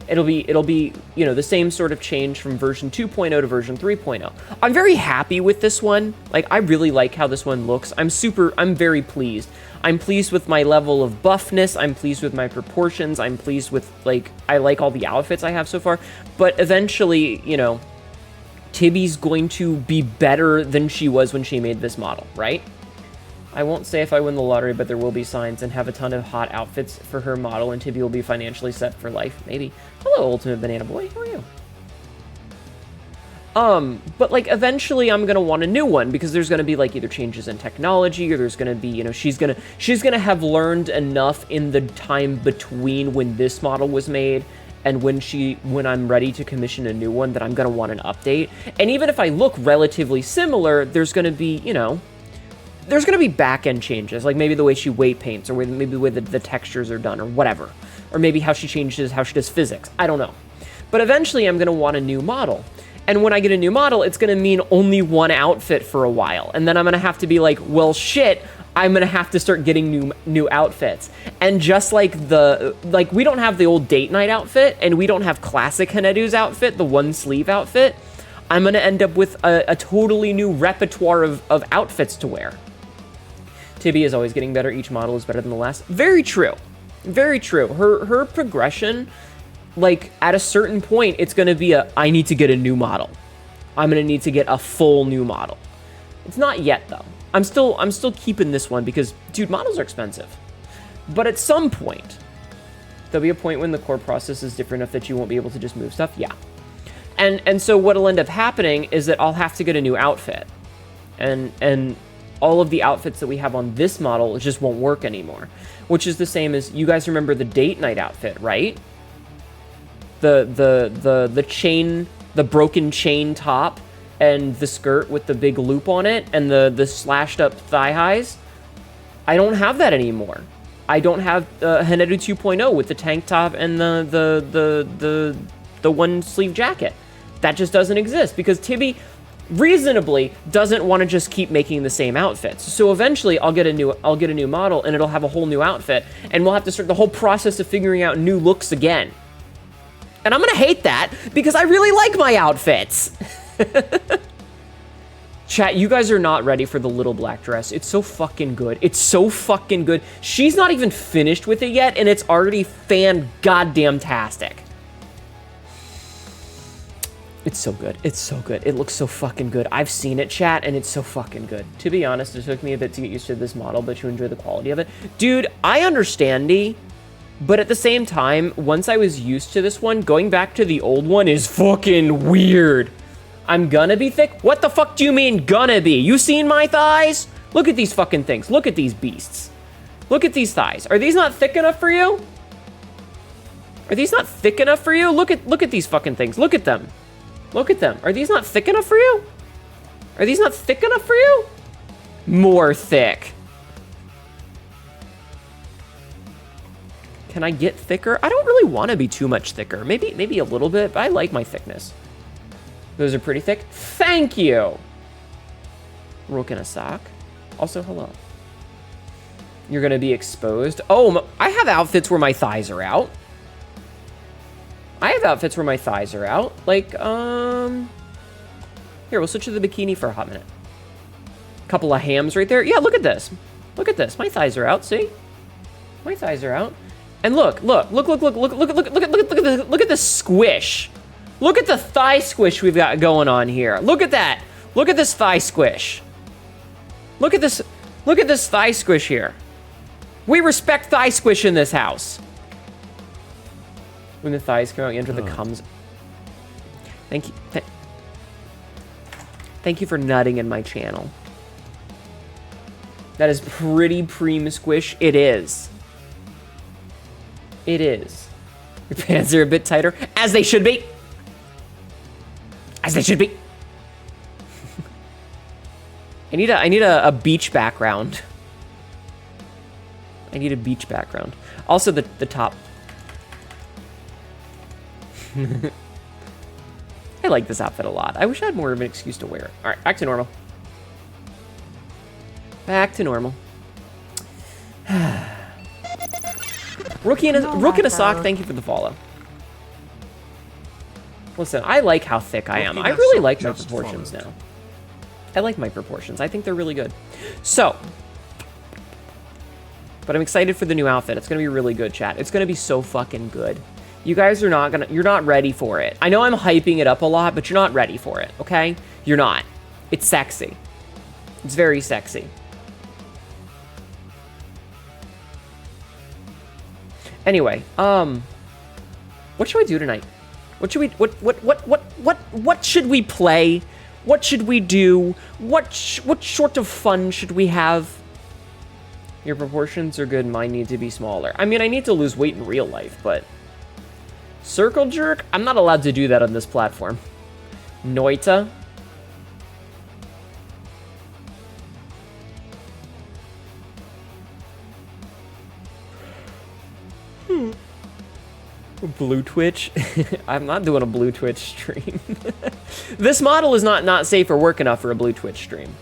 It'll be, you know, the same sort of change from version 2.0 to version 3.0. I'm very happy with this one. Like, I really like how this one looks. I'm very pleased. I'm pleased with my level of buffness. I'm pleased with my proportions. I'm pleased with, like, I like all the outfits I have so far. But eventually, you know, Tibby's going to be better than she was when she made this model, right? I won't say if I win the lottery, but there will be signs and have a ton of hot outfits for her model, and Tibby will be financially set for life. Maybe. Hello, Ultimate Banana Boy. How are you? But like eventually I'm gonna want a new one because there's gonna be like either changes in technology or there's gonna be, you know, she's gonna have learned enough in the time between when this model was made and when I'm ready to commission a new one that I'm gonna want an update. And even if I look relatively similar, there's gonna be, you know, there's going to be back-end changes, like maybe the way she weight paints, or maybe the way the textures are done, or whatever. Or maybe how she changes, how she does physics. I don't know. But eventually I'm going to want a new model. And when I get a new model, it's going to mean only one outfit for a while. And then I'm going to have to be like, well, shit, I'm going to have to start getting new outfits. And just like we don't have the old date night outfit, and we don't have classic Hnetu's outfit, the one-sleeve outfit, I'm going to end up with a totally new repertoire of outfits to wear. Tibby is always getting better. Each model is better than the last. Very true. Very true. Her progression, like, at a certain point, it's going to be I need to get a new model. I'm going to need to get a full new model. It's not yet, though. I'm still keeping this one because, dude, models are expensive. But at some point, there'll be a point when the core process is different enough that you won't be able to just move stuff. Yeah. And so what'll end up happening is that I'll have to get a new outfit. And all of the outfits that we have on this model just won't work anymore. Which is the same as, you guys remember the date night outfit, right? The chain, the broken chain top and the skirt with the big loop on it and the slashed up thigh highs. I don't have that anymore. I don't have Hnetu 2.0 with the tank top and the one sleeve jacket. That just doesn't exist because Tibby reasonably doesn't want to just keep making the same outfits. So eventually I'll get a new model and it'll have a whole new outfit and we'll have to start the whole process of figuring out new looks again. And I'm gonna hate that because I really like my outfits. Chat, you guys are not ready for the little black dress. It's so fucking good. It's so fucking good. She's not even finished with it yet and it's already fan-goddamn-tastic. It's so good. It's so good. It looks so fucking good. I've seen it, chat, and it's so fucking good. To be honest, it took me a bit to get used to this model, but to enjoy the quality of it. Dude, I understand, D, but at the same time, once I was used to this one, going back to the old one is fucking weird. I'm gonna be thick? What the fuck do you mean gonna be? You seen my thighs? Look at these fucking things. Look at these beasts. Look at these thighs. Are these not thick enough for you? Are these not thick enough for you? Look at these fucking things. Look at them. Look at them. Are these not thick enough for you? Are these not thick enough for you? More thick. Can I get thicker? I don't really want to be too much thicker. Maybe a little bit, but I like my thickness. Those are pretty thick. Thank you. Rook in a sock. Also, hello. You're gonna be exposed. Oh, I have outfits where my thighs are out. I have outfits where my thighs are out. Like, here, we'll switch to the bikini for a hot minute. Couple of hams right there. Yeah, look at this. Look at this. My thighs are out, see? My thighs are out. And look at the squish. Look at the thigh squish we've got going on here. Look at that. Look at this thigh squish. Look at this thigh squish here. We respect thigh squish in this house. When the thighs come out, you enter the comes. Thank you. Thank you for nutting in my channel. That is pretty preem squish. It is. It is. Your pants are a bit tighter, as they should be. As they should be. I need a beach background. I need a beach background. Also, the top. I like this outfit a lot. I wish I had more of an excuse to wear it. All right, back to normal. Back to normal. Rook in a sock, thank you for the follow. Listen, I like how thick I am. I really like my proportions now. I like my proportions. I think they're really good. So, but I'm excited for the new outfit. It's gonna be really good, chat. It's gonna be so fucking good. You guys are you're not ready for it. I know I'm hyping it up a lot, but you're not ready for it, okay? You're not. It's sexy. It's very sexy. Anyway, what should we do tonight? What should we, what should we play? What should we do? What sort of fun should we have? Your proportions are good, mine need to be smaller. I mean, I need to lose weight in real life, but... Circle jerk? I'm not allowed to do that on this platform. Noita? Blue Twitch? I'm not doing a Blue Twitch stream. This model is not safe or work enough for a Blue Twitch stream.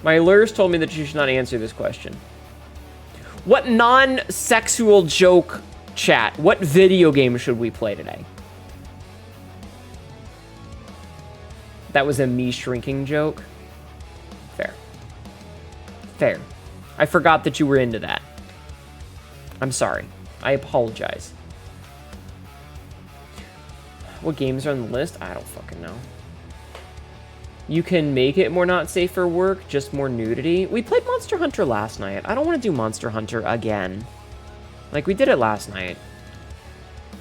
My lawyers told me that you should not answer this question. What non-sexual joke, chat, what video game should we play today? That was a me shrinking joke? Fair. Fair. I forgot that you were into that. I'm sorry. I apologize. What games are on the list? I don't fucking know. You can make it more not safe for work, just more nudity. We played Monster Hunter last night. I don't want to do Monster Hunter again. Like, we did it last night.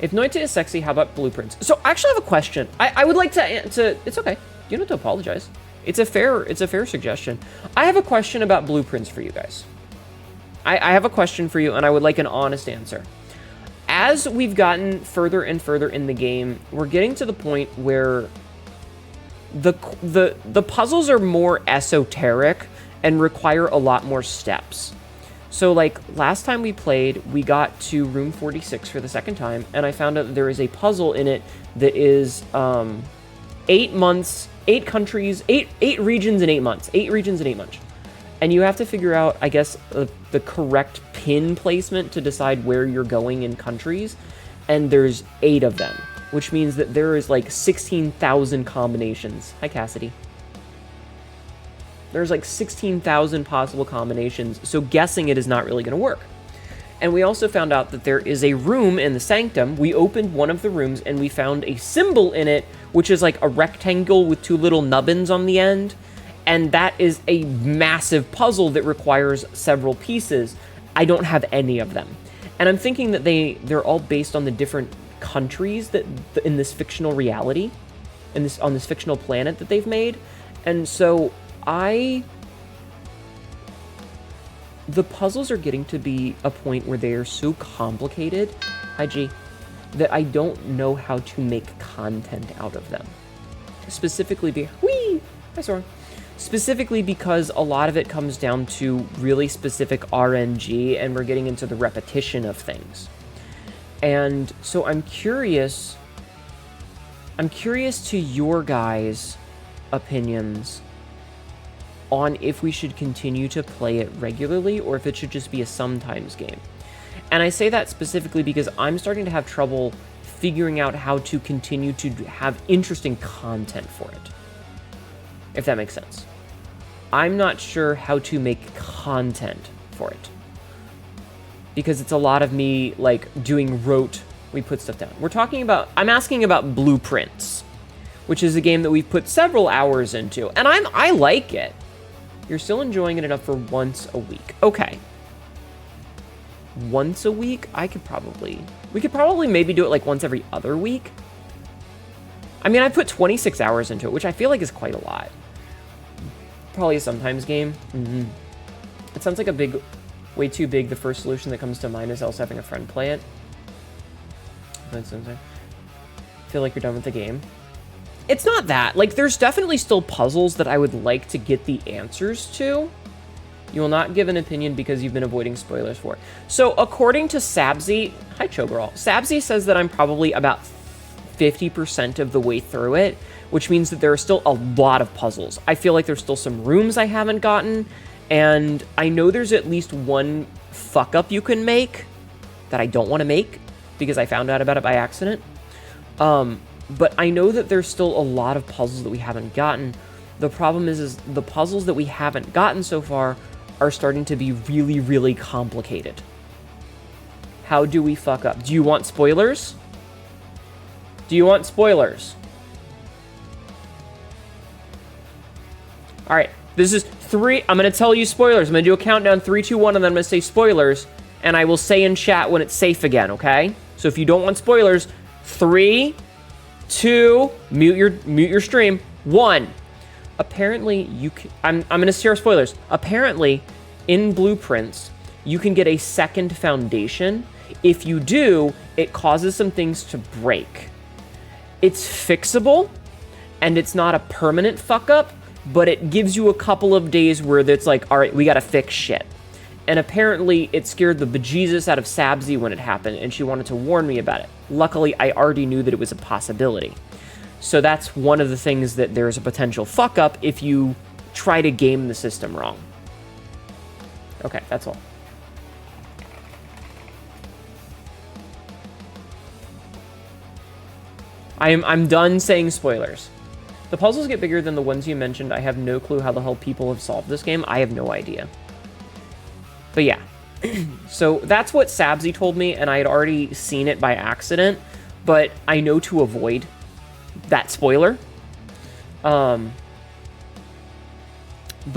If Noita is sexy, how about blueprints? So, I actually have a question. I would like to... It's okay. You don't have to apologize. It's a fair suggestion. I have a question about blueprints for you guys. I have a question for you, and I would like an honest answer. As we've gotten further and further in the game, we're getting to the point where the puzzles are more esoteric and require a lot more steps. So, like, last time we played, we got to room 46 for the second time, and I found out that there is a puzzle in it that is 8 months, 8 countries, 8 regions in 8 months. 8 regions in 8 months. And you have to figure out, I guess, the correct pin placement to decide where you're going in countries. And there's 8 of them, which means that there is like 16,000 combinations. Hi, Cassidy. There's like 16,000 possible combinations, so guessing it is not really going to work. And we also found out that there is a room in the sanctum. We opened one of the rooms and we found a symbol in it, which is like a rectangle with 2 little nubbins on the end. And that is a massive puzzle that requires several pieces. I don't have any of them. And I'm thinking that they're all based on the different countries that in this fictional reality, on this fictional planet that they've made. And so the puzzles are getting to be a point where they are so complicated, IG, that I don't know how to make content out of them. Specifically Specifically because a lot of it comes down to really specific RNG, and we're getting into the repetition of things. And so I'm curious to your guys' opinions on if we should continue to play it regularly or if it should just be a sometimes game. And I say that specifically because I'm starting to have trouble figuring out how to continue to have interesting content for it, if that makes sense. I'm not sure how to make content for it, because it's a lot of me like doing rote, we put stuff down. I'm asking about Blueprints, which is a game that we've put several hours into, and I like it. You're still enjoying it enough for once a week. Okay. Once a week? We could probably maybe do it like once every other week. I mean, I put 26 hours into it, which I feel like is quite a lot. Probably a sometimes game. It sounds like way too big. The first solution that comes to mind is also having a friend play it. I feel like you're done with the game. It's not that. Like, there's definitely still puzzles that I would like to get the answers to. You will not give an opinion because you've been avoiding spoilers for it. So, according to Sabzi... Hi, Chogirl. Sabzi says that I'm probably about 50% of the way through it, which means that there are still a lot of puzzles. I feel like there's still some rooms I haven't gotten, and I know there's at least one fuck-up you can make that I don't want to make because I found out about it by accident. But I know that there's still a lot of puzzles that we haven't gotten. The problem is the puzzles that we haven't gotten so far are starting to be really, really complicated. How do we fuck up? Do you want spoilers? Do you want spoilers? All right, this is 3. I'm going to tell you spoilers. I'm going to do a countdown, 3, 2, 1, and then I'm going to say spoilers. And I will say in chat when it's safe again, okay? So if you don't want spoilers, 3, 2, mute your stream. 1. Apparently, I'm going to share spoilers. Apparently, in Blueprints, you can get a second foundation. If you do, it causes some things to break. It's fixable, and it's not a permanent fuck-up, but it gives you a couple of days where it's like, all right, we got to fix shit. And apparently, it scared the bejesus out of Sabzi when it happened, and she wanted to warn me about it. Luckily, I already knew that it was a possibility. So that's one of the things that there's a potential fuck-up if you try to game the system wrong. Okay, that's all. I'm done saying spoilers. The puzzles get bigger than the ones you mentioned. I have no clue how the hell people have solved this game. I have no idea. But yeah. So that's what Sabzi told me, and I had already seen it by accident, but I know to avoid that spoiler. But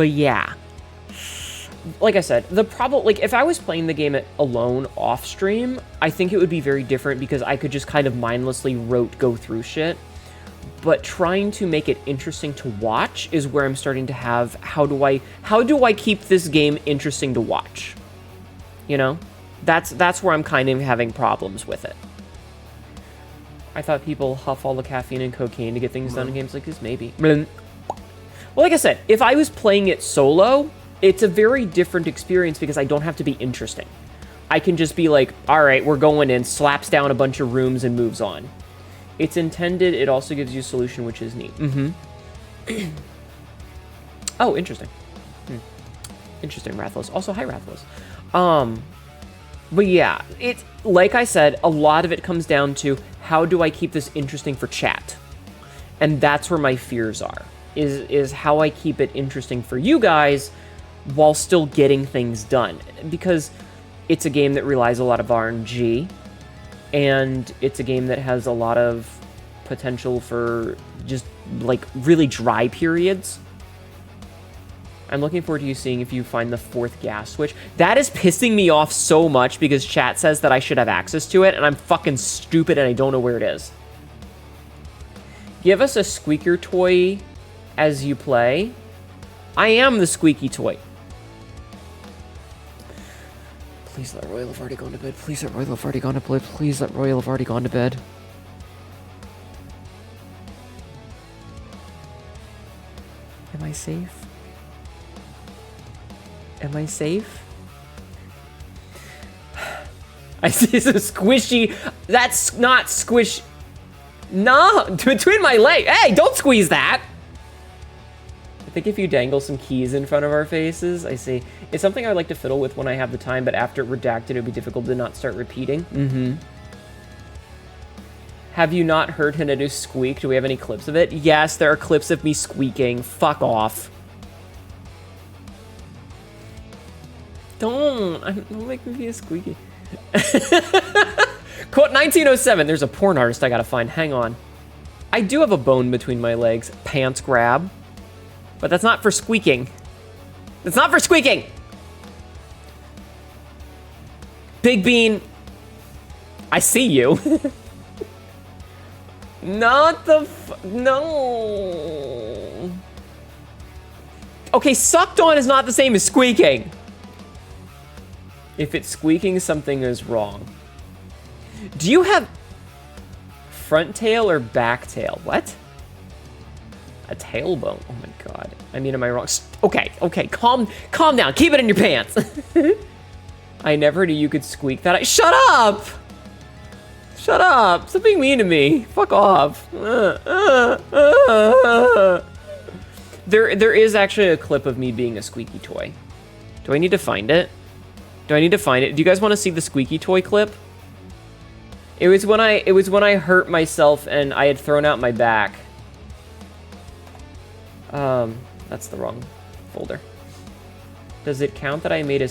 yeah. Like I said, the problem, like, if I was playing the game alone off stream, I think it would be very different because I could just kind of mindlessly go through shit. But trying to make it interesting to watch is where I'm starting to have, how do I keep this game interesting to watch? You know? That's where I'm kind of having problems with it. I thought people huff all the caffeine and cocaine to get things done in games like this, maybe. Well, like I said, if I was playing it solo, it's a very different experience because I don't have to be interesting. I can just be like, all right, we're going in, slaps down a bunch of rooms and moves on. It's intended, it also gives you a solution, which is neat. Oh, interesting. Interesting, Rathless. Also, hi, Rathless. But yeah, it's, like I said, a lot of it comes down to how do I keep this interesting for chat? And that's where my fears are, is how I keep it interesting for you guys while still getting things done. Because it's a game that relies a lot of RNG, and it's a game that has a lot of potential for just, like, really dry periods. I'm looking forward to you seeing if you find the 4th gas switch. That is pissing me off so much because chat says that I should have access to it, and I'm fucking stupid and I don't know where it is. Give us a squeaker toy as you play. I am the squeaky toy. Please let Royal have already gone to bed. Please let Royal have already gone to bed. Please let Royal have already gone to bed. Am I safe? Am I safe? I see some squishy. That's not squish. No, between my leg. Hey, don't squeeze that. I think if you dangle some keys in front of our faces, I see. It's something I like to fiddle with when I have the time, but after redacted, it would be difficult to not start repeating. Mm-hmm. Have you not heard Hnetu squeak? Do we have any clips of it? Yes, there are clips of me squeaking. Fuck off. Don't make me be squeaky. Quote 1907. There's a porn artist I gotta find. Hang on. I do have a bone between my legs. Pants grab. But that's not for squeaking. That's not for squeaking! Big Bean. I see you. Not the no. Okay, sucked on is not the same as squeaking. If it's squeaking, something is wrong. Do you have front tail or back tail? What? A tailbone. Oh my god. I mean, am I wrong? Okay, calm down. Keep it in your pants. I never knew you could squeak that. Shut up! Shut up. Stop being mean to me. Fuck off. There is actually a clip of me being a squeaky toy. Do I need to find it? Do you guys want to see the squeaky toy clip? It was when I hurt myself and I had thrown out my back. That's the wrong folder. Does it count that I made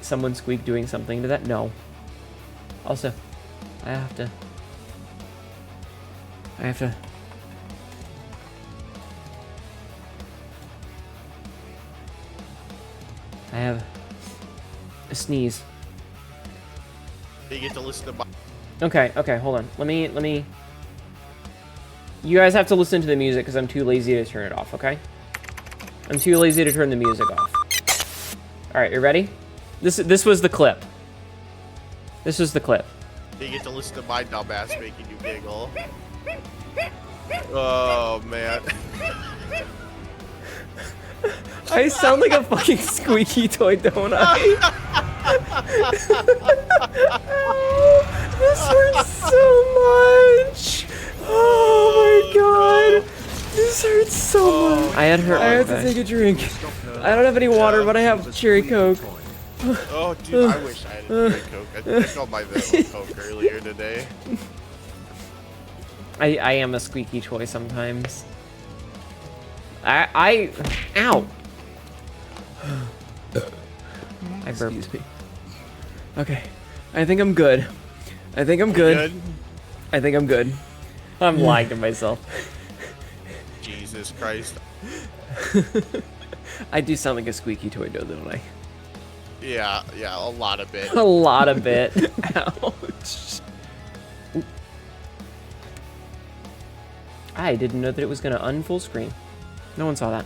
someone squeak doing something to that? No. Also, I have to I have a sneeze. You get to listen to my... Okay, hold on. Let me... You guys have to listen to the music because I'm too lazy to turn it off, okay? I'm too lazy to turn the music off. Alright, you ready? This was the clip. This was the clip. You get to listen to my dumbass making you giggle. Oh, man. I sound like a fucking squeaky toy, don't I? This hurts so much. Oh my god. This hurts so much. I had to take a drink. I don't have any water, but I have cherry coke. Oh, dude, I wish I had a cherry coke. I drank all my vanilla coke earlier today. I am a squeaky toy sometimes. Ow. I burped. Excuse me. Okay. I think I'm good. I'm lying to myself. Jesus Christ. I do sound like a squeaky toy, don't I? Yeah, a lot of it. A lot of it. Ouch. Ooh. I didn't know that it was going to unfull screen. No one saw that.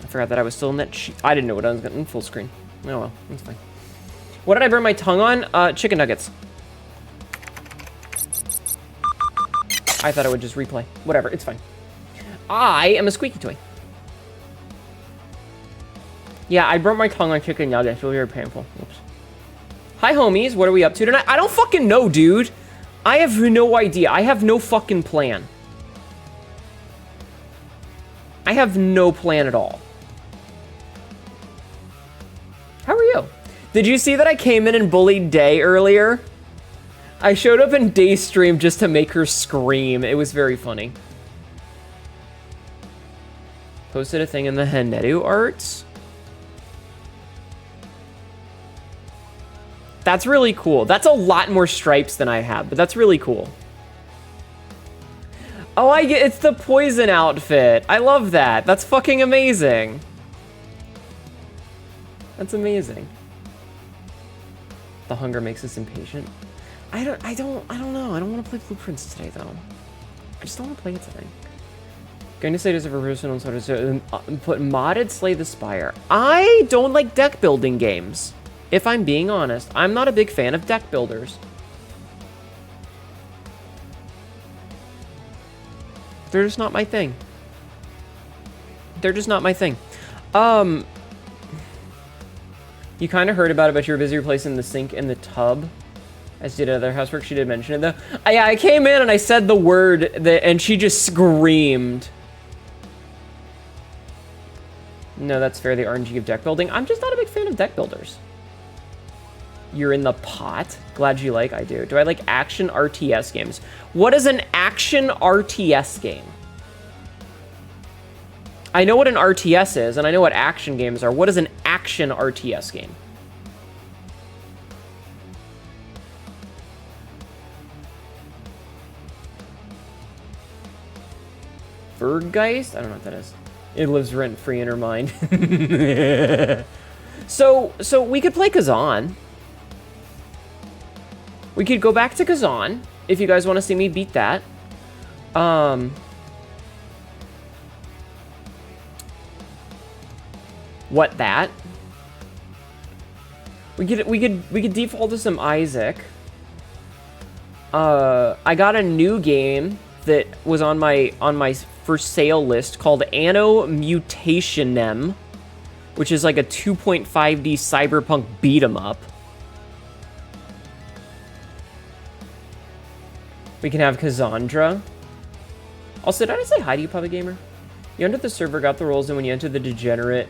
I forgot that I was still in that I didn't know what I was going to full screen. Oh well, that's fine. What did I burn my tongue on? Chicken nuggets. I thought I would just replay. Whatever, it's fine. I am a squeaky toy. Yeah, I burnt my tongue on chicken nuggets. Really very painful. Oops. Hi, homies. What are we up to tonight? I don't fucking know, dude. I have no idea. I have no fucking plan. I have no plan at all. How are you? Did you see that I came in and bullied Day earlier? I showed up in Day's stream just to make her scream. It was very funny. Posted a thing in the Hnetu arts. That's really cool. That's a lot more stripes than I have, but that's really cool. Oh, it's the poison outfit. I love that. That's fucking amazing. That's amazing. The hunger makes us impatient. I don't know. I don't want to play Blueprints today, though. I just don't want to play it today. Going to say this for personal sort of put modded Slay the Spire. I don't like deck building games. If I'm being honest, I'm not a big fan of deck builders. They're just not my thing. They're just not my thing. You kind of heard about it, but you were busy replacing the sink and the tub. As did other housework. She did mention it, though. Yeah, I came in and I said the word, and she just screamed. No, that's fair. The RNG of deck building. I'm just not a big fan of deck builders. You're in the pot. Glad you like. I do. Do I like action RTS games? What is an action RTS game? I know what an RTS is, and I know what action games are. What is an action RTS game? Berggeist? I don't know what that is. It lives rent-free in her mind. So we could play Kazan. We could go back to Kazan, if you guys want to see me beat that. What that? We could default to some Isaac. I got a new game that was on my for sale list called Anno Mutationem, which is like a 2.5D cyberpunk beat 'em up. We can have Cassandra. Also, did I say hi to you, Puppet Gamer? You entered the server, got the roles, and when you entered the degenerate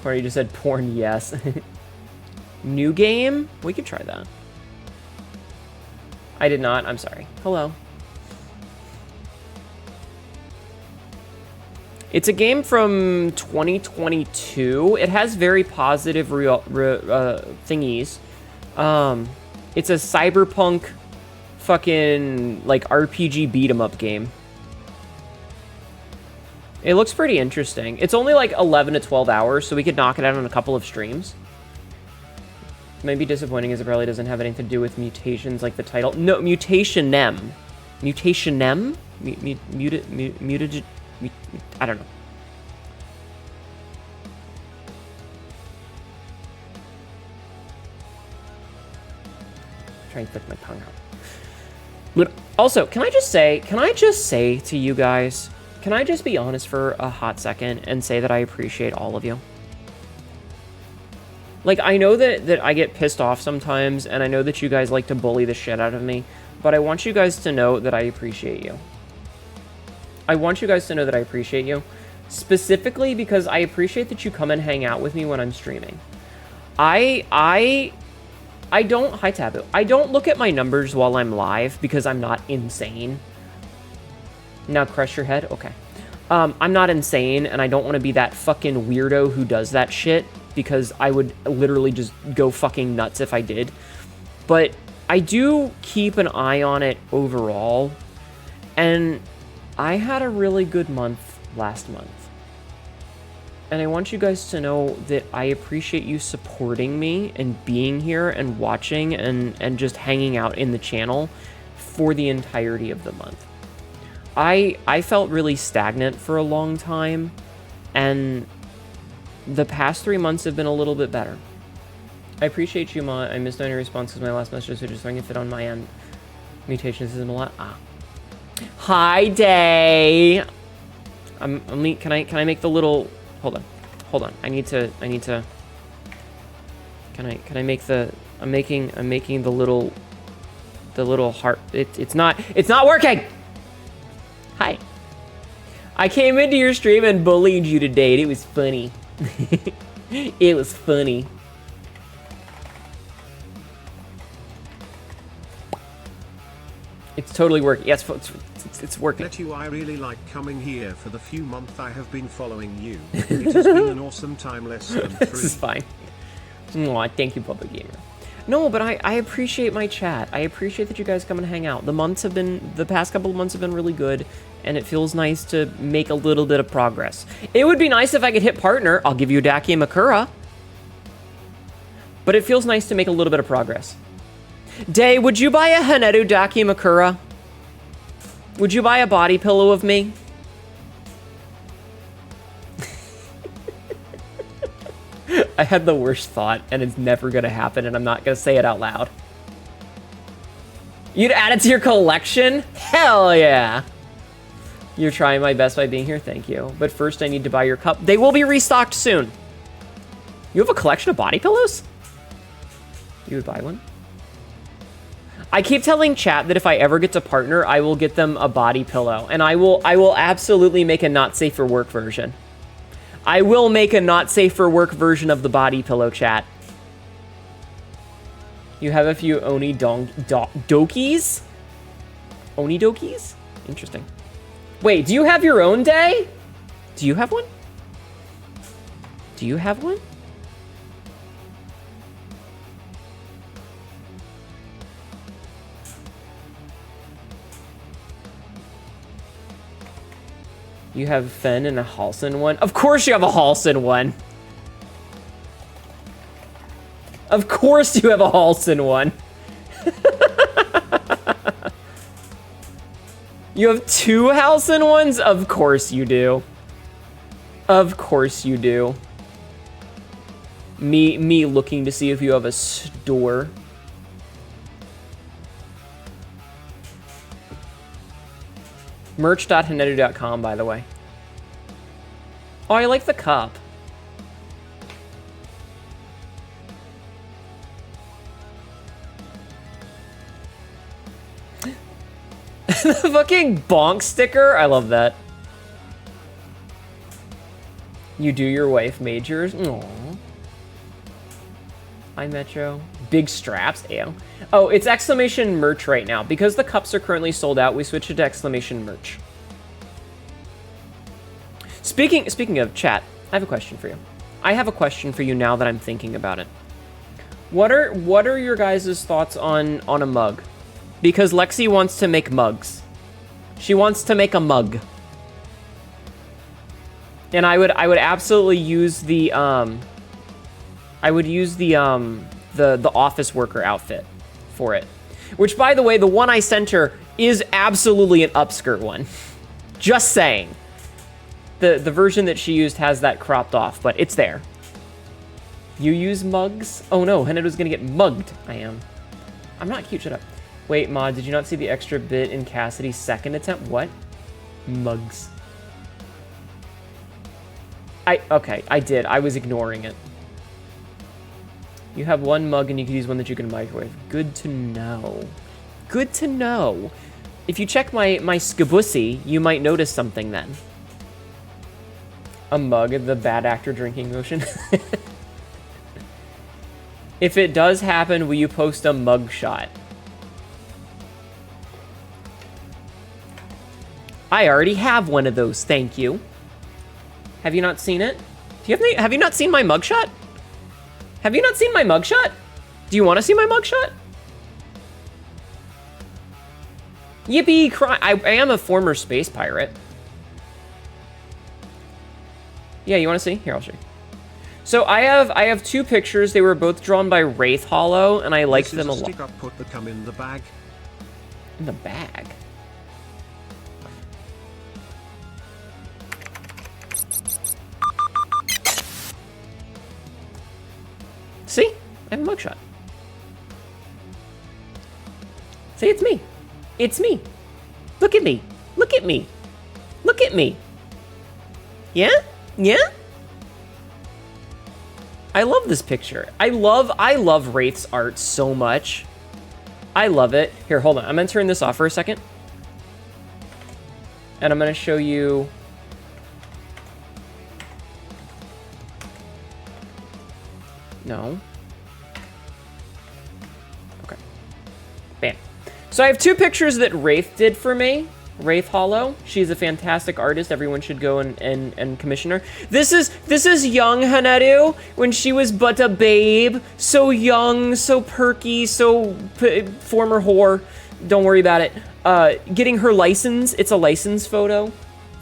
corner, you just said porn, yes. New game? We could try that. I did not. I'm sorry. Hello. It's a game from 2022. It has very positive thingies. It's a cyberpunk fucking like RPG beat 'em up game. It looks pretty interesting. It's only like 11 to 12 hours, so we could knock it out on a couple of streams. Maybe disappointing as it probably doesn't have anything to do with mutations like the title. No, Mutationem. Mutationem? Muted. I don't know. Try and flick my tongue out. But also, can I just say to you guys, can I just be honest for a hot second and say that I appreciate all of you? Like, I know that I get pissed off sometimes, and I know that you guys like to bully the shit out of me, but I want you guys to know that I appreciate you. I want you guys to know that I appreciate you, specifically because I appreciate that you come and hang out with me when I'm streaming. I don't, hi Taboo, I don't look at my numbers while I'm live because I'm not insane. Now crush your head? Okay. I'm not insane, and I don't want to be that fucking weirdo who does that shit, because I would literally just go fucking nuts if I did. But I do keep an eye on it overall, and I had a really good month last month. And I want you guys to know that I appreciate you supporting me and being here and watching and just hanging out in the channel for the entirety of the month. I felt really stagnant for a long time, and the past 3 months have been a little bit better. I appreciate you, Ma. I missed on your responses to my last message, so just throwing it fit on my end. Mutations isn't a lot. Hi, Day. Can I make the little? Hold on. I need to. Can I make the? I'm making the little heart. It's not working. Hi. I came into your stream and bullied you to date. It was funny. It was funny. It's totally working. Yes, it's working. Hnetu, I really like coming here for the few months I have been following you. It has been an awesome time, less than 3. This is fine. Aw, thank you, Public Gamer. No, but I appreciate my chat. I appreciate that you guys come and hang out. The past couple of months have been really good, and it feels nice to make a little bit of progress. It would be nice if I could hit partner. I'll give you Daki and Makura. But it feels nice to make a little bit of progress. Day, would you buy a Hnetu Daki Makura? Would you buy a body pillow of me? I had the worst thought, and it's never gonna happen, and I'm not gonna say it out loud. You'd add it to your collection? Hell yeah! You're trying my best by being here, thank you. But first I need to buy your cup. They will be restocked soon. You have a collection of body pillows? You would buy one? I keep telling chat that if I ever get to partner, I will get them a body pillow. And I will absolutely make a not safe for work version. I will make a not safe for work version of the body pillow, chat. You have a few Oni Dokis? Oni Dokis? Interesting. Wait, do you have your own day? Do you have one? Do you have one? You have Fen and a Halcyon one? Of course you have a Halcyon one. Of course you have a Halcyon one. You have 2 Halcyon ones? Of course you do. Of course you do. Me looking to see if you have a store. Merch.hnetu.com, by the way. Oh, I like the cup. The fucking bonk sticker? I love that. You do your wife majors? Aww. Hi, Metro. Big straps? Ew. Oh, it's exclamation merch right now. Because the cups are currently sold out, we switched it to exclamation merch. Speaking of chat, I have a question for you. I have a question for you now that I'm thinking about it. What are your guys' thoughts on a mug? Because Lexi wants to make mugs. She wants to make a mug. And I would absolutely use the the office worker outfit for it. Which, by the way, the one I sent her is absolutely an upskirt one. Just saying. The version that she used has that cropped off, but it's there. You use mugs? Oh no, Hnetu's gonna get mugged. I am. I'm not cute, shut up. Wait, Mod, did you not see the extra bit in Cassidy's second attempt? What? Mugs. Okay, I did. I was ignoring it. You have one mug and you can use one that you can microwave. Good to know. Good to know. If you check my Skabussy, you might notice something then. A mug of the bad actor drinking motion. If it does happen, will you post a mug shot? I already have one of those, thank you. Have you not seen it? Have you not seen my mugshot? Have you not seen my mugshot? Do you want to see my mugshot? Yippee! I am a former space pirate. Yeah, you want to see? Here, I'll show you. So I have 2 pictures. They were both drawn by Wraith Hollow, and I liked them a lot. Stick up, put the cum in the bag. In the bag. See? I have a mugshot. See, it's me. It's me. Look at me. Look at me. Look at me. Yeah? Yeah? I love this picture. I love Wraith's art so much. I love it. Here, hold on. I'm gonna turn this off for a second. And I'm gonna show you. No. Okay. Bam. So I have 2 pictures that Wraith did for me. Wraith Hollow. She's a fantastic artist. Everyone should go and commission her. This is young Hnetu when she was but a babe. So young, so perky, so former whore. Don't worry about it. Getting her license. It's a license photo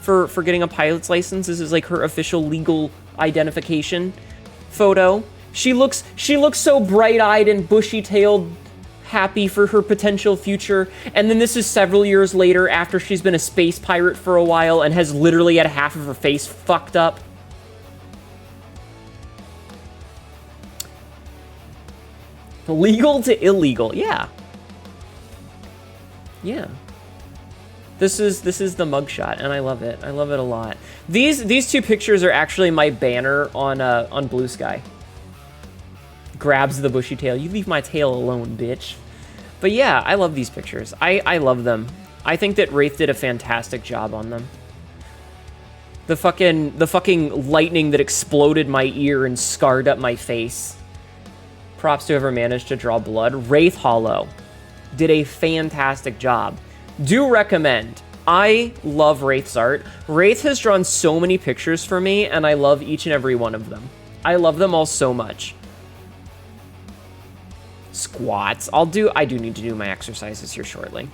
for getting a pilot's license. This is like her official legal identification photo. She looks so bright-eyed and bushy-tailed, happy for her potential future. And then this is several years later after she's been a space pirate for a while and has literally had half of her face fucked up. Legal to illegal, yeah. Yeah. This is the mugshot, and I love it. I love it a lot. These two pictures are actually my banner on Blue Sky. Grabs the bushy tail. You leave my tail alone, bitch. But yeah, I love these pictures. I love them. I think that Wraith did a fantastic job on them. The fucking lightning that exploded my ear and scarred up my face. Props to whoever managed to draw blood. Wraith Hollow did a fantastic job. Do recommend. I love Wraith's art. Wraith has drawn so many pictures for me, and I love each and every one of them. I love them all so much. Squats. I do need to do my exercises here shortly.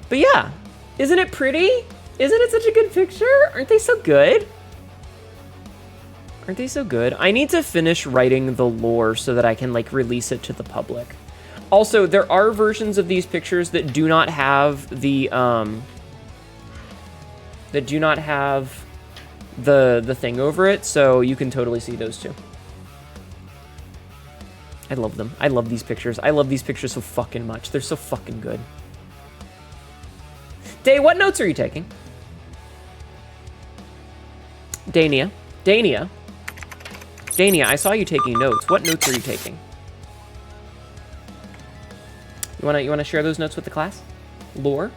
But yeah, isn't it pretty? Isn't it such a good picture? Aren't they so good? Aren't they so good? I need to finish writing the lore so that I can like release it to the public. Also, there are versions of these pictures that do not have the the thing over it, so you can totally see those too. I love them. I love these pictures. I love these pictures so fucking much. They're so fucking good. Day, what notes are you taking? Dania, I saw you taking notes. What notes are you taking? You wanna share those notes with the class? Lore?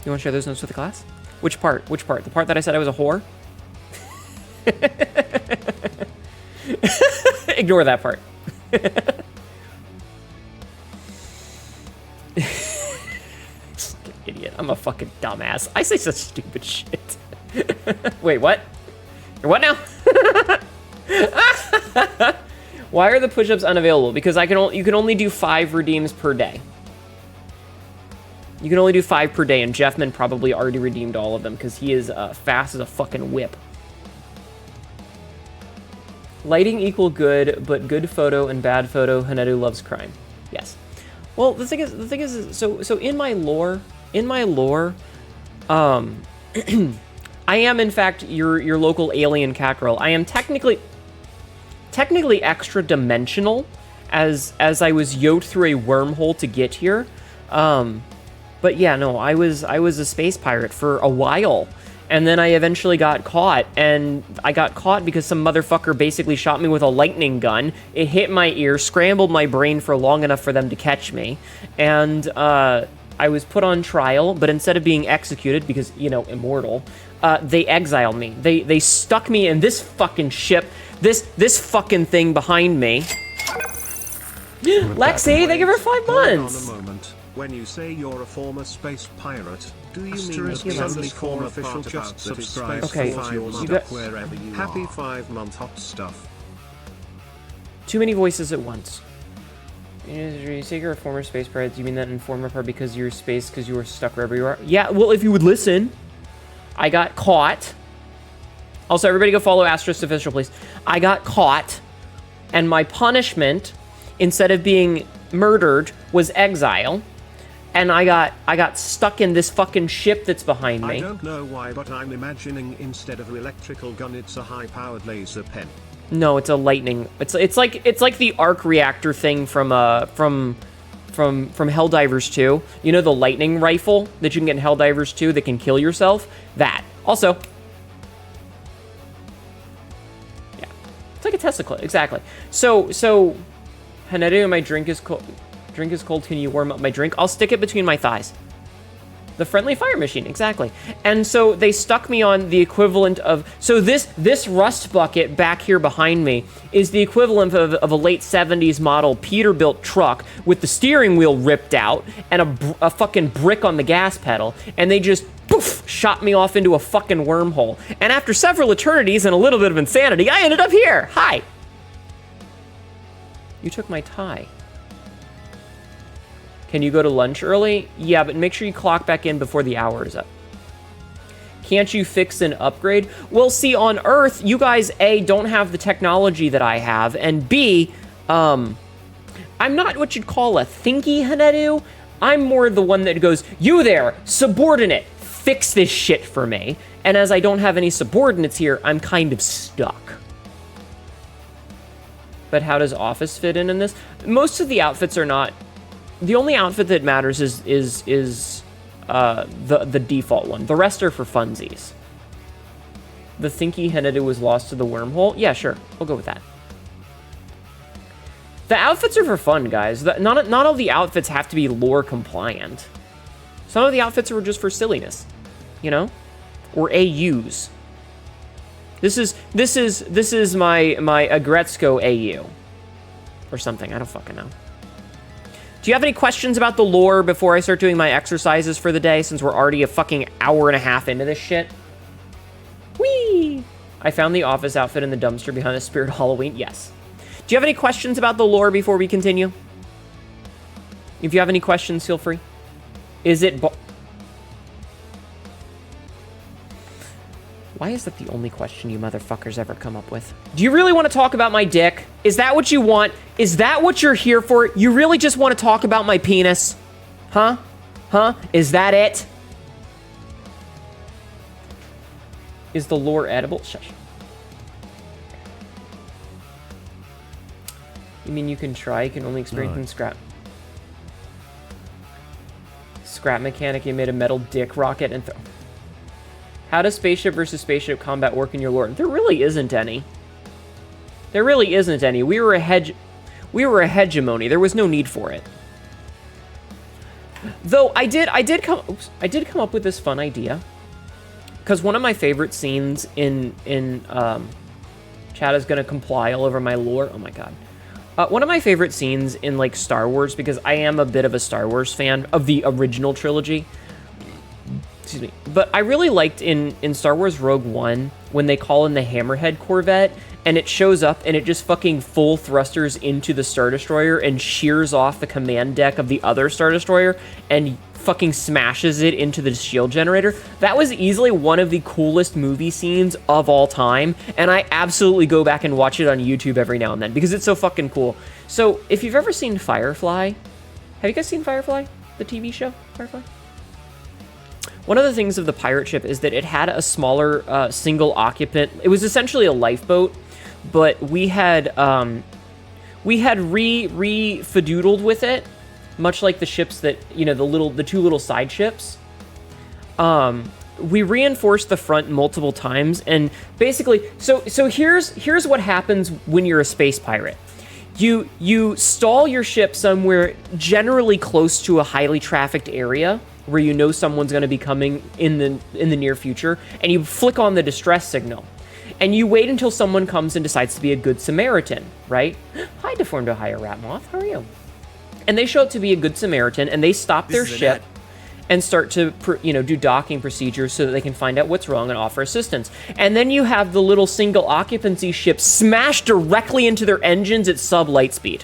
You wanna share those notes with the class? Which part? Which part? The part that I said I was a whore? Ignore that part. Fucking idiot. I'm a fucking dumbass. I say such stupid shit. Wait, what? You're what now? Why are the push-ups unavailable? Because you can only do 5 redeems per day. You can only do 5 per day, and Jeffman probably already redeemed all of them because he is fast as a fucking whip. Lighting equal good, but good photo and bad photo. Hnetu loves crime. Yes. Well, the thing is, so in my lore, I am in fact your local alien cat girl. I am technically extra dimensional, as I was yoked through a wormhole to get here. But yeah, no, I was a space pirate for a while, and then I eventually got caught, and I got caught because some motherfucker basically shot me with a lightning gun. It hit my ear, scrambled my brain for long enough for them to catch me, and I was put on trial, but instead of being executed, because, you know, immortal, they exiled me. They stuck me in this fucking ship, this fucking thing behind me. Lexi, they give her 5 months. Hold on a moment. When you say you're a former space pirate, do you mean that you the must only former official just subscribe Okay, for you 5 got- months wherever you Happy 5-month hot stuff. Too many voices at once. You say you're a former space pirate, do you mean that in former part because you're space, because you were stuck wherever you are? Yeah, well, if you would listen. I got caught. Also, everybody go follow Astro's official, please. I got caught, and my punishment, instead of being murdered, was exile. And I got stuck in this fucking ship that's behind me. I don't know why, but I'm imagining instead of an electrical gun, it's a high-powered laser pen. No, it's a lightning. It's like the arc reactor thing from Helldivers 2. You know the lightning rifle that you can get in Helldivers 2 that can kill yourself? That. Also, yeah. It's like a Tesla clip, exactly. So Hnetu, my drink is cold. Drink is cold, can you warm up my drink? I'll stick it between my thighs. The friendly fire machine, exactly. And so they stuck me on the equivalent of... So this rust bucket back here behind me is the equivalent of a late 70s model Peterbilt truck with the steering wheel ripped out and a fucking brick on the gas pedal. And they just, poof, shot me off into a fucking wormhole. And after several eternities and a little bit of insanity, I ended up here. Hi. You took my tie. Can you go to lunch early? Yeah, but make sure you clock back in before the hour is up. Can't you fix an upgrade? Well, see, on Earth, you guys, A, don't have the technology that I have, and B, I'm not what you'd call a thinky Hnetu. I'm more the one that goes, you there, subordinate, fix this shit for me. And as I don't have any subordinates here, I'm kind of stuck. But how does Office fit in this? Most of the outfits are not... The only outfit that matters is the default one. The rest are for funsies. The thinky Hnetu was lost to the wormhole? Yeah, sure. We'll go with that. The outfits are for fun, guys. Not all the outfits have to be lore compliant. Some of the outfits are just for silliness, you know? Or AUs. This is my Agretzko AU. Or something. I don't fucking know. Do you have any questions about the lore before I start doing my exercises for the day, since we're already a fucking hour and a half into this shit? Whee! I found the office outfit in the dumpster behind the Spirit Halloween. Yes. Do you have any questions about the lore before we continue? If you have any questions, feel free. Is it... Why is that the only question you motherfuckers ever come up with? Do you really want to talk about my dick? Is that what you want? Is that what you're here for? You really just want to talk about my penis? Huh? Huh? Is that it? Is the lore edible? Shush. You mean you can try? You can only experience in scrap. Scrap mechanic, you made a metal dick rocket and throw... How does spaceship versus spaceship combat work in your lore? There really isn't any. There really isn't any. We were a hegemony. There was no need for it. Though I did come up with this fun idea. Because one of my favorite scenes in Chad is gonna comply all over my lore. Oh my god. One of my favorite scenes in like Star Wars, because I am a bit of a Star Wars fan of the original trilogy. Excuse me. But I really liked in Star Wars Rogue One when they call in the Hammerhead Corvette and it shows up and it just fucking full thrusters into the Star Destroyer and shears off the command deck of the other Star Destroyer and fucking smashes it into the shield generator. That was easily one of the coolest movie scenes of all time, and I absolutely go back and watch it on YouTube every now and then because it's so fucking cool. So if you've ever seen Firefly, have you guys seen Firefly? The TV show, Firefly? One of the things of the pirate ship is that it had a smaller single occupant. It was essentially a lifeboat, but we had re-fadoodled with it, much like the ships that, you know, the two little side ships. We reinforced the front multiple times, and basically, so here's what happens when you're a space pirate. You stall your ship somewhere generally close to a highly trafficked area where you know someone's going to be coming in the near future, and you flick on the distress signal. And you wait until someone comes and decides to be a good Samaritan, right? Hi, Deformed Ohio Rat Moth, how are you? And they show up to be a good Samaritan, and they stop their ship and start to, do docking procedures so that they can find out what's wrong and offer assistance. And then you have the little single occupancy ship smash directly into their engines at sub-light speed.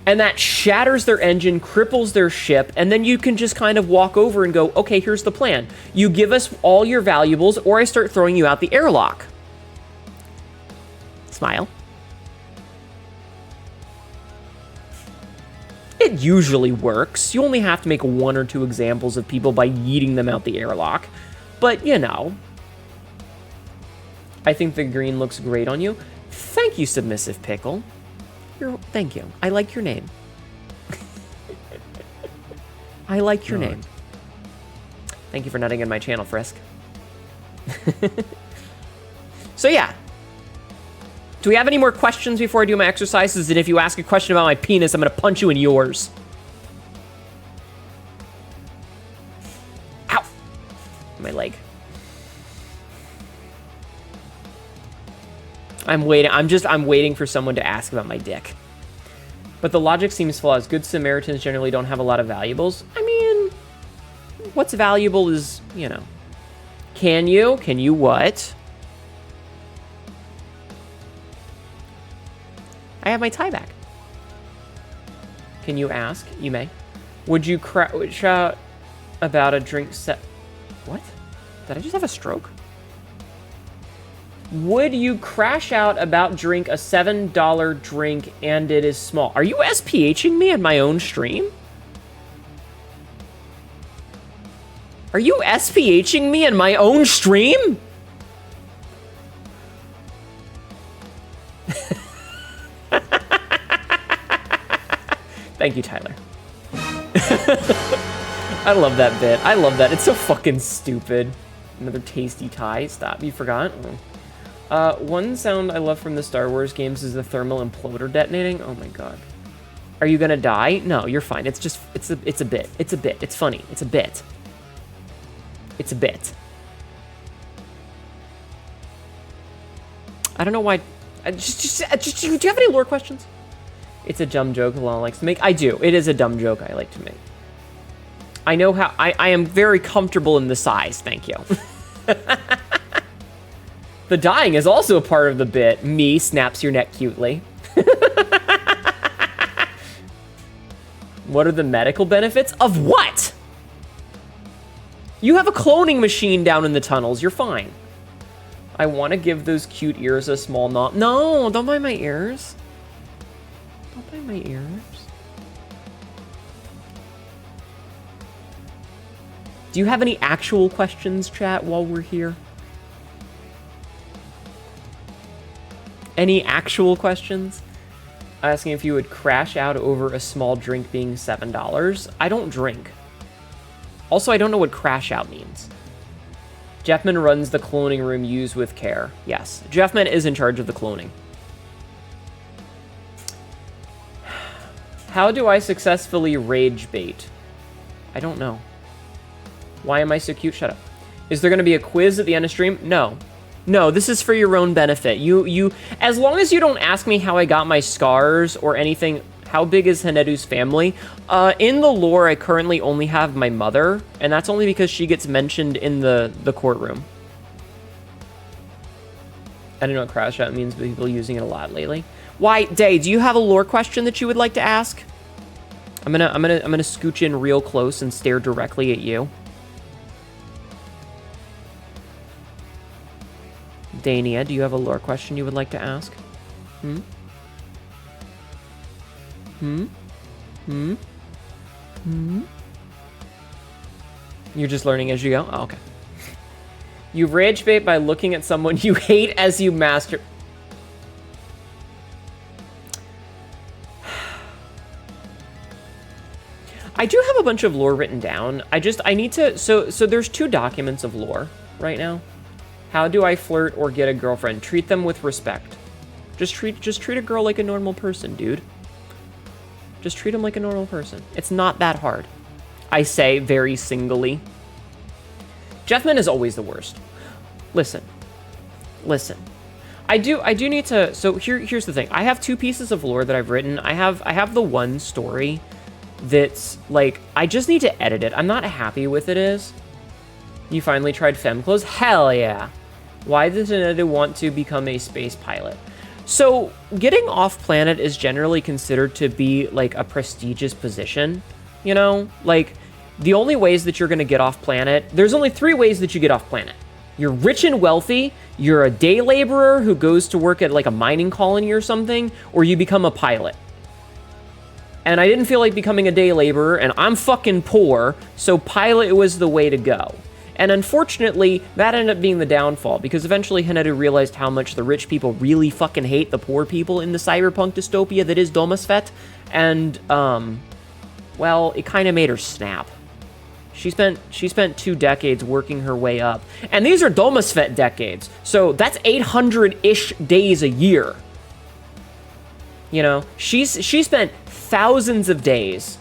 And that shatters their engine, cripples their ship, and then you can just kind of walk over and go, okay, here's the plan. You give us all your valuables, or I start throwing you out the airlock. Smile. It usually works. You only have to make 1 or 2 examples of people by yeeting them out the airlock. But, you know. I think the green looks great on you. Thank you, Submissive Pickle. Thank you. I like your name. I like your name. Thank you for nutting in my channel, Frisk. So yeah. Do we have any more questions before I do my exercises? And if you ask a question about my penis, I'm going to punch you in yours. my leg. I'm waiting. I'm waiting for someone to ask about my dick. But the logic seems flawed. Good Samaritans generally don't have a lot of valuables. I mean, what's valuable is, you know. Can you? Can you what? I have my tie back. Can you ask? You may. Would you crash out about a drink set? What? Did I just have a stroke? Would you crash out about drink a $7 drink and it is small? Are you SPHing me in my own stream? Are you SPHing me in my own stream? Thank you, Tyler. I love that bit. I love that. It's so fucking stupid. Another tasty tie. Stop. You forgot? Oh. One sound I love from the Star Wars games is the thermal imploder detonating. Oh my god. Are you gonna die? No, you're fine. It's just, it's a bit. It's a bit. It's funny. It's a bit. It's a bit. I don't know why. Just do you have any lore questions? It's a dumb joke Alana likes to make. I do. It is a dumb joke I like to make. I know how. I am very comfortable in the size. Thank you. The dying is also a part of the bit. Me snaps your neck cutely. What are the medical benefits? Of what? You have a cloning machine down in the tunnels. You're fine. I want to give those cute ears a small knot. No, don't buy my ears. Don't buy my ears. Do you have any actual questions, chat, while we're here? Any actual questions? Asking if you would crash out over a small drink being $7. I don't drink. Also, I don't know what crash out means. Jeffman runs the cloning room used with care. Yes, Jeffman is in charge of the cloning. How do I successfully rage bait? I don't know. Why am I so cute? Shut up. Is there going to be a quiz at the end of stream? No. No, this is for your own benefit. As long as you don't ask me how I got my scars or anything. How big is Hnetu's family? In the lore, I currently only have my mother, and that's only because she gets mentioned in the courtroom. I don't know what crash out means, but people are using it a lot lately. Why, Day, do you have a lore question that you would like to ask? I'm gonna scooch in real close and stare directly at you. Dania, do you have a lore question you would like to ask? You're just learning as you go? Oh, okay. You rage bait by looking at someone you hate as you master... I do have a bunch of lore written down. I need to... So there's 2 documents of lore right now. How do I flirt or get a girlfriend? Treat them with respect. Just treat a girl like a normal person, dude. Just treat them like a normal person. It's not that hard. I say very singly. Jeffman is always the worst. Listen. I do need to. So here's the thing. I have 2 pieces of lore that I've written. I have the one story that's like I just need to edit it. I'm not happy with it. You finally tried femclothes? Hell yeah. Why does Hnetu want to become a space pilot? So, getting off planet is generally considered to be, like, a prestigious position, you know? Like, the only ways that you're going to get off planet, there's only 3 ways that you get off planet. You're rich and wealthy, you're a day laborer who goes to work at, like, a mining colony or something, or you become a pilot. And I didn't feel like becoming a day laborer, and I'm fucking poor, so pilot was the way to go. And unfortunately, that ended up being the downfall, because eventually Hnetu realized how much the rich people really fucking hate the poor people in the cyberpunk dystopia that is Domusfet, and, well, it kind of made her snap. She spent 2 decades working her way up, and these are Domusfet decades, so that's 800-ish days a year. You know, she spent thousands of days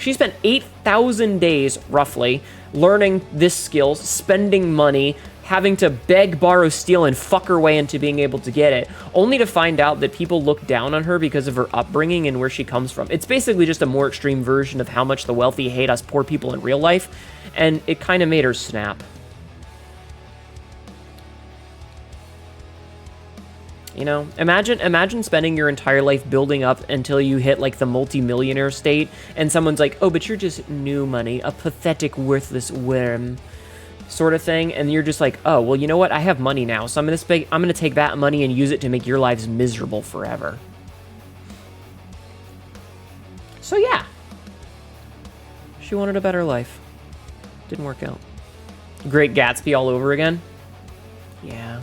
She spent 8,000 days, roughly, learning this skill, spending money, having to beg, borrow, steal, and fuck her way into being able to get it, only to find out that people look down on her because of her upbringing and where she comes from. It's basically just a more extreme version of how much the wealthy hate us poor people in real life, and it kind of made her snap. You know, imagine spending your entire life building up until you hit like the multi-millionaire state, and someone's like, "Oh, but you're just new money, a pathetic, worthless worm," sort of thing, and you're just like, "Oh, well, you know what? I have money now, so I'm gonna take that money and use it to make your lives miserable forever." So yeah, she wanted a better life. Didn't work out. Great Gatsby all over again. Yeah.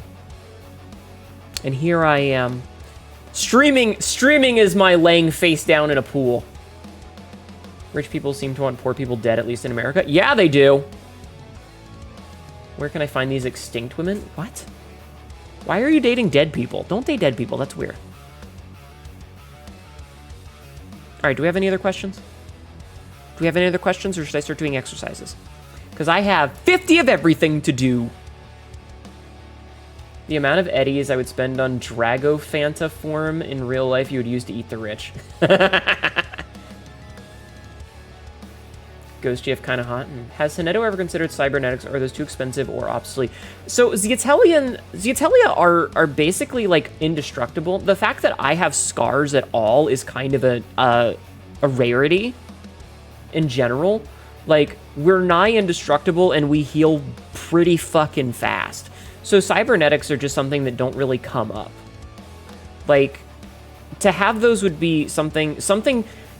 And here I am. Streaming is my laying face down in a pool. Rich people seem to want poor people dead, at least in America. Yeah, they do. Where can I find these extinct women? What? Why are you dating dead people? Don't date dead people. That's weird. All right, do we have any other questions? Do we have any other questions, or should I start doing exercises? Because I have 50 of everything to do. The amount of eddies I would spend on Drago Fanta form in real life you would use to eat the rich. Ghost GF kind of hot. Has Hnetu ever considered cybernetics, or are those too expensive or obsolete? So Zeatelia are basically like indestructible. The fact that I have scars at all is kind of a rarity in general. Like, we're nigh indestructible and we heal pretty fucking fast. So cybernetics are just something that don't really come up. Like, to have those would be something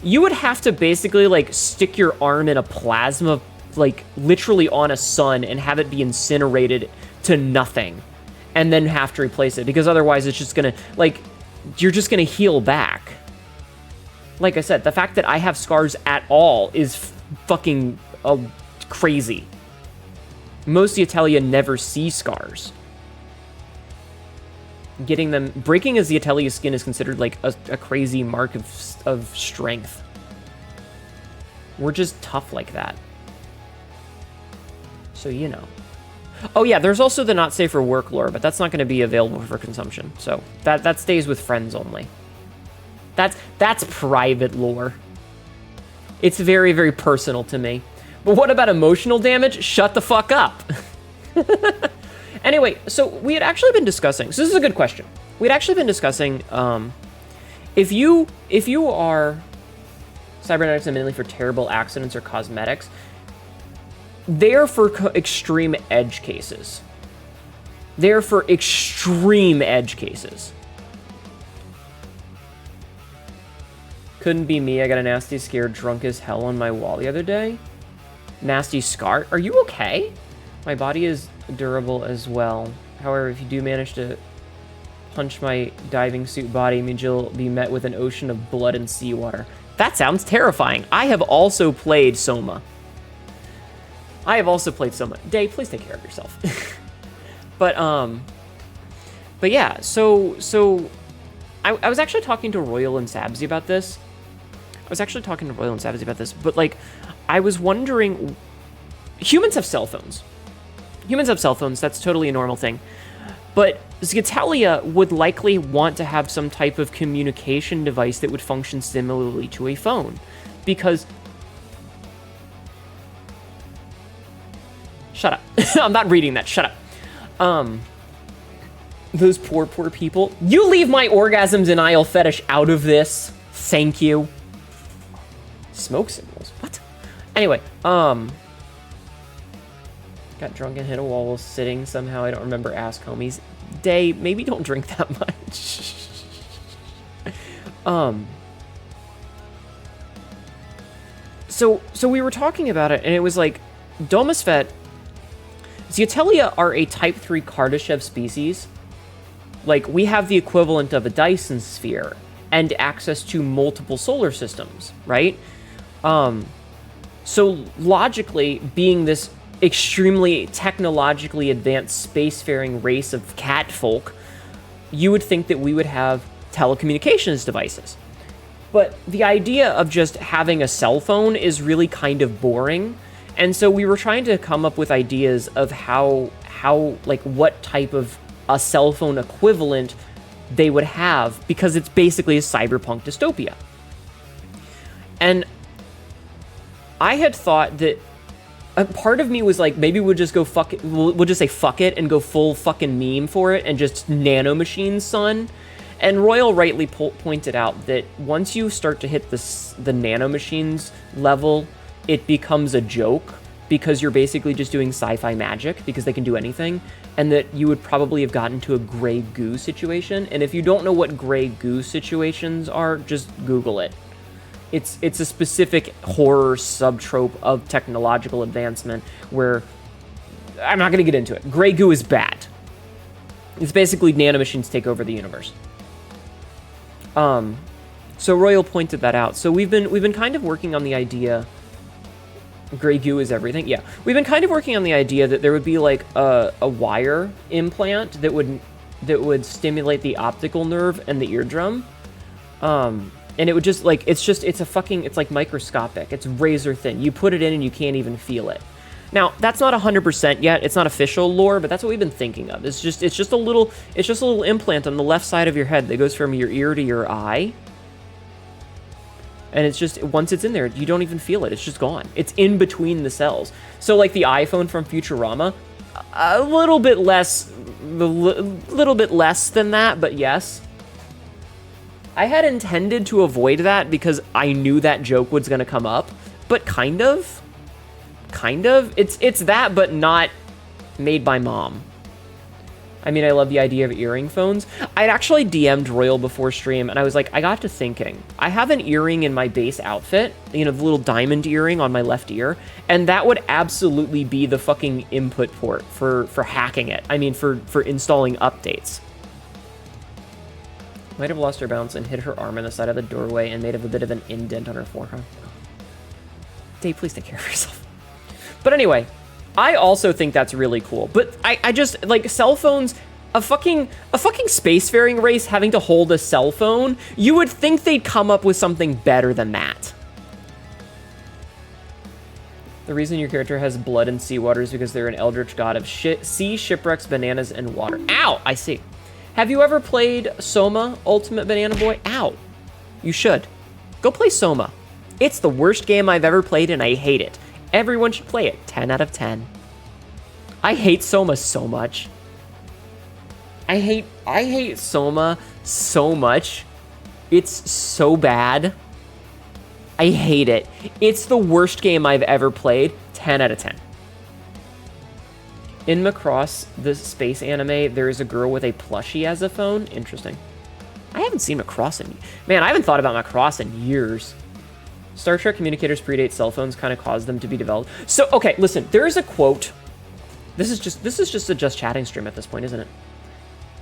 you would have to basically like stick your arm in a plasma, like literally on a sun, and have it be incinerated to nothing, and then have to replace it, because otherwise it's just gonna, like, you're just gonna heal back. Like I said, the fact that I have scars at all is fucking crazy. Most Zeatelia never see scars. Breaking a Zeatelia skin is considered like a crazy mark of strength. We're just tough like that. So, you know. Oh yeah, there's also the not safe for work lore, but that's not going to be available for consumption. So that stays with friends only. That's private lore. It's very, very personal to me. But what about emotional damage? Shut the fuck up. Anyway, so we had actually been discussing, so this is a good question. We'd actually been discussing, if you are cybernetics and mainly for terrible accidents or cosmetics, they're for extreme edge cases. They're for extreme edge cases. Couldn't be me. I got a nasty scare drunk as hell on my wall the other day. Nasty scar. Are you okay? My body is durable as well. However, if you do manage to punch my diving suit body, it means you'll be met with an ocean of blood and seawater. That sounds terrifying. I have also played Soma. Day, please take care of yourself. But yeah, so I was actually talking to Royal and Sabsy about this. But like, I was wondering, humans have cell phones. That's totally a normal thing. But Zeatelia would likely want to have some type of communication device that would function similarly to a phone. Because... Shut up. I'm not reading that. Shut up. Those poor people. You leave my orgasm denial fetish out of this. Thank you. Smoke signals. What? Anyway, got drunk and hit a wall while sitting. Somehow I don't remember. Ask homies. Day, maybe don't drink that much. So we were talking about it, and it was like, Domusfet, Zeatelia are a Type 3 Kardashev species. Like, we have the equivalent of a Dyson sphere and access to multiple solar systems, right? So logically, being this extremely technologically advanced spacefaring race of cat folk, you would think that we would have telecommunications devices. But the idea of just having a cell phone is really kind of boring. And so we were trying to come up with ideas of how like what type of a cell phone equivalent they would have, because it's basically a cyberpunk dystopia. And I had thought that a part of me was like, maybe we'll just go fuck it. We'll just say fuck it and go full fucking meme for it and just nanomachines, son. And Royal rightly pointed out that once you start to hit the nanomachines level, it becomes a joke, because you're basically just doing sci-fi magic because they can do anything, and that you would probably have gotten to a gray goo situation. And if you don't know what gray goo situations are, just Google it. It's a specific horror subtrope of technological advancement where I'm not going to get into it. Gray goo is bad. It's basically nanomachines take over the universe. So Royal pointed that out. So we've been kind of working on the idea. Gray goo is everything. Yeah, we've been kind of working on the idea that there would be like a wire implant that would stimulate the optical nerve and the eardrum. And it would just like, it's like microscopic. It's razor thin. You put it in and you can't even feel it. Now, that's not 100% yet. It's not official lore, but that's what we've been thinking of. It's just a little implant on the left side of your head that goes from your ear to your eye. And it's just, once it's in there, you don't even feel it. It's just gone. It's in between the cells. So like the iPhone from Futurama, a little bit less than that, but yes. I had intended to avoid that because I knew that joke was going to come up, but kind of. It's that, but not made by mom. I mean, I love the idea of earring phones. I'd actually DM'd Royal before stream, and I was like, I got to thinking. I have an earring in my base outfit, the little diamond earring on my left ear, and that would absolutely be the fucking input port for hacking it. I mean, for installing updates. Might have lost her balance and hit her arm on the side of the doorway and made a bit of an indent on her forearm. Dave, please take care of yourself. But anyway, I also think that's really cool. But I just, like, cell phones, a fucking spacefaring race having to hold a cell phone, you would think they'd come up with something better than that. The reason your character has blood and seawater is because they're an eldritch god of sea, shipwrecks, bananas, and water. Ow! I see. Have you ever played Soma, Ultimate Banana Boy? Ow. You should. Go play Soma. It's the worst game I've ever played, and I hate it. Everyone should play it. 10 out of 10. I hate Soma so much. I hate Soma so much. It's so bad. I hate it. It's the worst game I've ever played. 10 out of 10. In Macross, the space anime, there is a girl with a plushie as a phone. Interesting. I haven't seen Macross in... Man, I haven't thought about Macross in years. Star Trek communicators predate cell phones, kind of caused them to be developed. So, okay, listen. There is a quote. This is just a just chatting stream at this point, isn't it?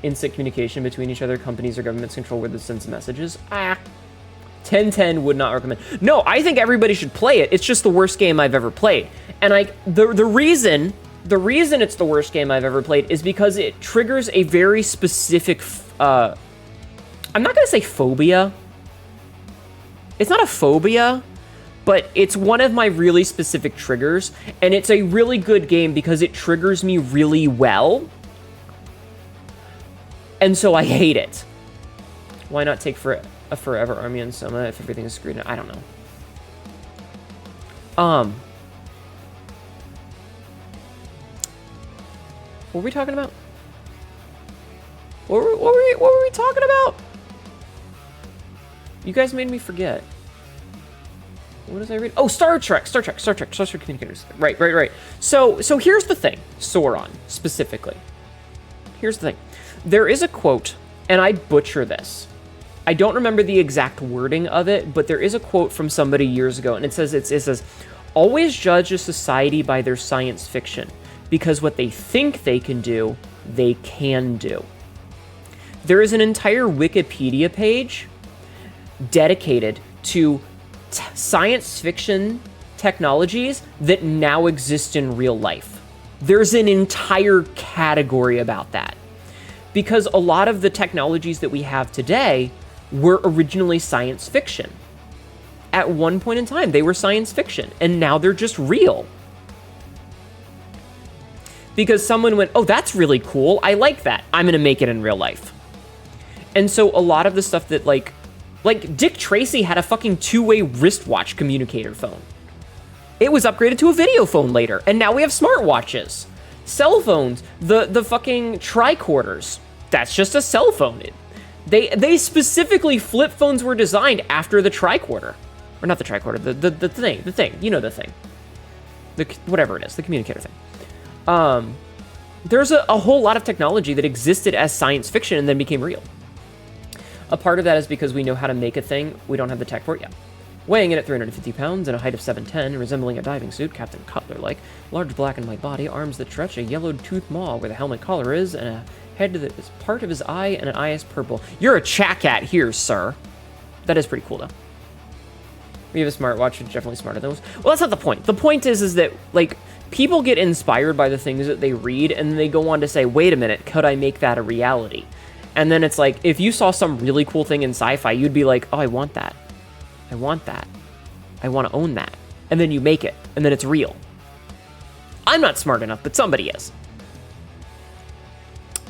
Instant communication between each other. Companies or governments control where this sends messages. 1010 would not recommend. No, I think everybody should play it. It's just the worst game I've ever played. And the reason it's the worst game I've ever played is because it triggers a very specific, I'm not going to say phobia. It's not a phobia, but it's one of my really specific triggers, and it's a really good game because it triggers me really well, and so I hate it. Why not take for a forever army in Soma if everything is screwed? I don't know. What were we talking about? What were we talking about? You guys made me forget. What did I read? Oh, Star Trek communicators. Right. So here's the thing, Sauron, specifically. Here's the thing. There is a quote, and I butcher this. I don't remember the exact wording of it, but there is a quote from somebody years ago, and it says, always judge a society by their science fiction, because what they think they can do, they can do. There is an entire Wikipedia page dedicated to science fiction technologies that now exist in real life. There's an entire category about that. Because a lot of the technologies that we have today were originally science fiction. At one point in time, they were science fiction, and now they're just real. Because someone went, oh, that's really cool. I like that. I'm going to make it in real life. And so a lot of the stuff that, like Dick Tracy had a fucking two-way wristwatch communicator phone. It was upgraded to a video phone later, and now we have smartwatches. Cell phones, the fucking tricorders. That's just a cell phone. They specifically, flip phones were designed after the tricorder. Or not the tricorder, the thing. You know the thing. Whatever it is, the communicator thing. There's a whole lot of technology that existed as science fiction and then became real. A part of that is because we know how to make a thing, we don't have the tech for it yet. Weighing in at 350 pounds and a height of 7'10", resembling a diving suit, Captain Cutler-like, large black and white body, arms that stretch, a yellowed tooth maw where the helmet collar is, and a head that is part of his eye, and an eye is purple. You're a chat-cat here, sir. That is pretty cool, though. We have a smartwatch, which is definitely smarter than those. Well, that's not the point. The point is that, like, people get inspired by the things that they read, and then they go on to say, wait a minute, could I make that a reality? And then it's like, if you saw some really cool thing in sci-fi, you'd be like, oh, I want that. I want that. I want to own that. And then you make it, and then it's real. I'm not smart enough, but somebody is.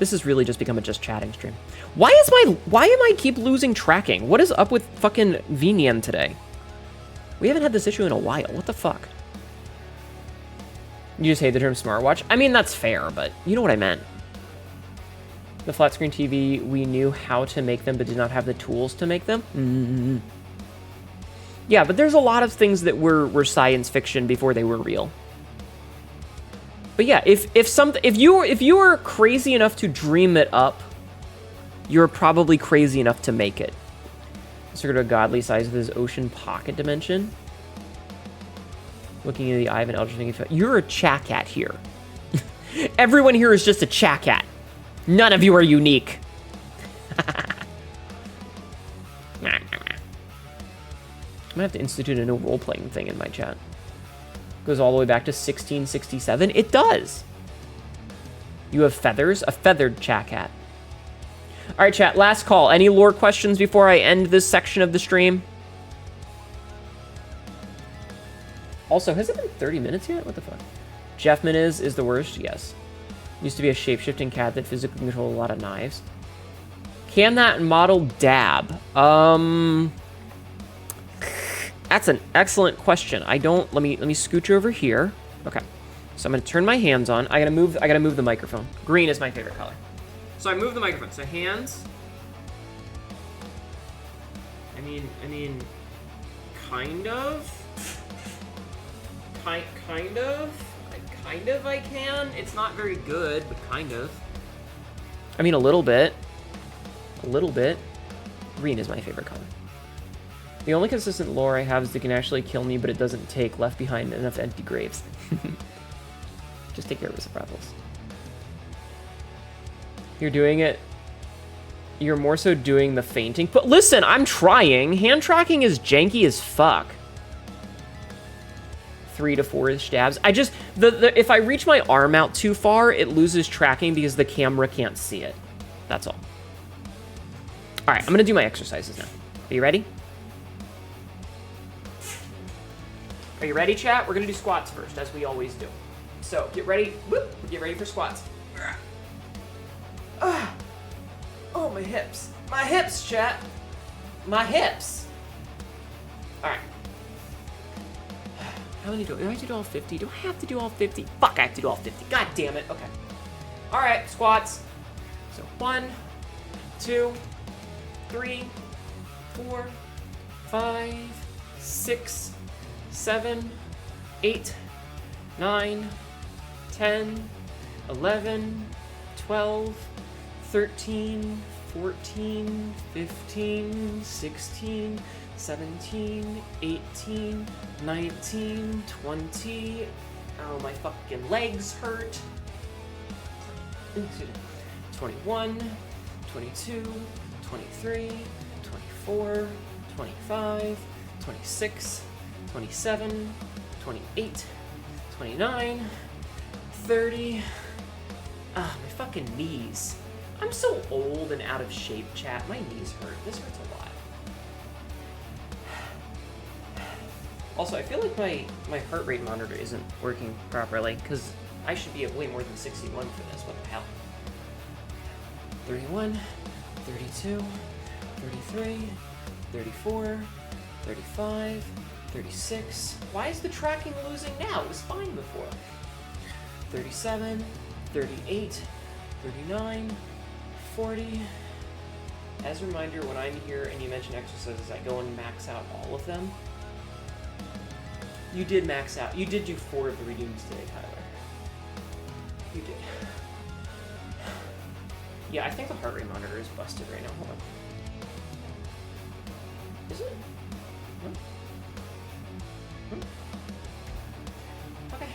This has really just become a just chatting stream. Why am I keep losing tracking? What is up with fucking VNian today? We haven't had this issue in a while. What the fuck? You just hate the term smartwatch? I mean, that's fair, but you know what I meant. The flat screen TV, we knew how to make them, but did not have the tools to make them? Mm-hmm. Yeah, but there's a lot of things that were science fiction before they were real. But yeah, if you were crazy enough to dream it up, you're probably crazy enough to make it. Sort of a godly size with his ocean pocket dimension. Looking into the eye of an eldritch, you're a chat-cat here. Everyone here is just a chat-cat. None of you are unique. I'm gonna have to institute a new role-playing thing in my chat. Goes all the way back to 1667. It does. You have feathers, a feathered chat-cat. All right, chat, last call. Any lore questions before I end this section of the stream? Also, has it been 30 minutes yet? What the fuck? Jeffman is the worst? Yes. Used to be a shape-shifting cat that physically controlled a lot of knives. Can that model dab? That's an excellent question. I don't, let me scooch over here. Okay. So I'm gonna turn my hands on. I gotta move the microphone. Green is my favorite color. So I move the microphone. So hands. I mean, kind of. Kind of I can. It's not very good, but kind of. I mean, a little bit. A little bit. Green is my favorite color. The only consistent lore I have is they can actually kill me, but it doesn't take left behind enough empty graves. Just take care of his brothels. You're doing it. You're more so doing the fainting. But listen, I'm trying. Hand tracking is janky as fuck. 3 to 4-ish stabs. I just, if I reach my arm out too far, it loses tracking because the camera can't see it. That's all. All right, I'm gonna do my exercises now. Are you ready? Are you ready, chat? We're gonna do squats first, as we always do. So get ready. Whoop, get ready for squats. Oh, my hips. My hips, chat. My hips. All right. How many do I have to do all 50? Do I have to do all 50? Fuck, I have to do all 50. God damn it. Okay. All right, squats. So 1, 2, 3, 4, 5, 6, 7, 8, 9, 10, 11, 12, 13, 14, 15, 16, 17, 18, 19, 20. Oh, my fucking legs hurt. 21, 22, 23, 24, 25, 26, 27, 28, 29, 30. Ah, my fucking knees. I'm so old and out of shape, chat. My knees hurt. This hurts a lot. Also, I feel like my heart rate monitor isn't working properly, because I should be at way more than 61 for this. What the hell? 31, 32, 33, 34, 35, 36. Why is the tracking losing now? It was fine before. 37, 38, 39, 40. As a reminder, when I'm here and you mention exercises, I go and max out all of them. You did max out. You did do 4 of the redeems today, Tyler. You did. Yeah, I think the heart rate monitor is busted right now. Hold on. Is it? Okay.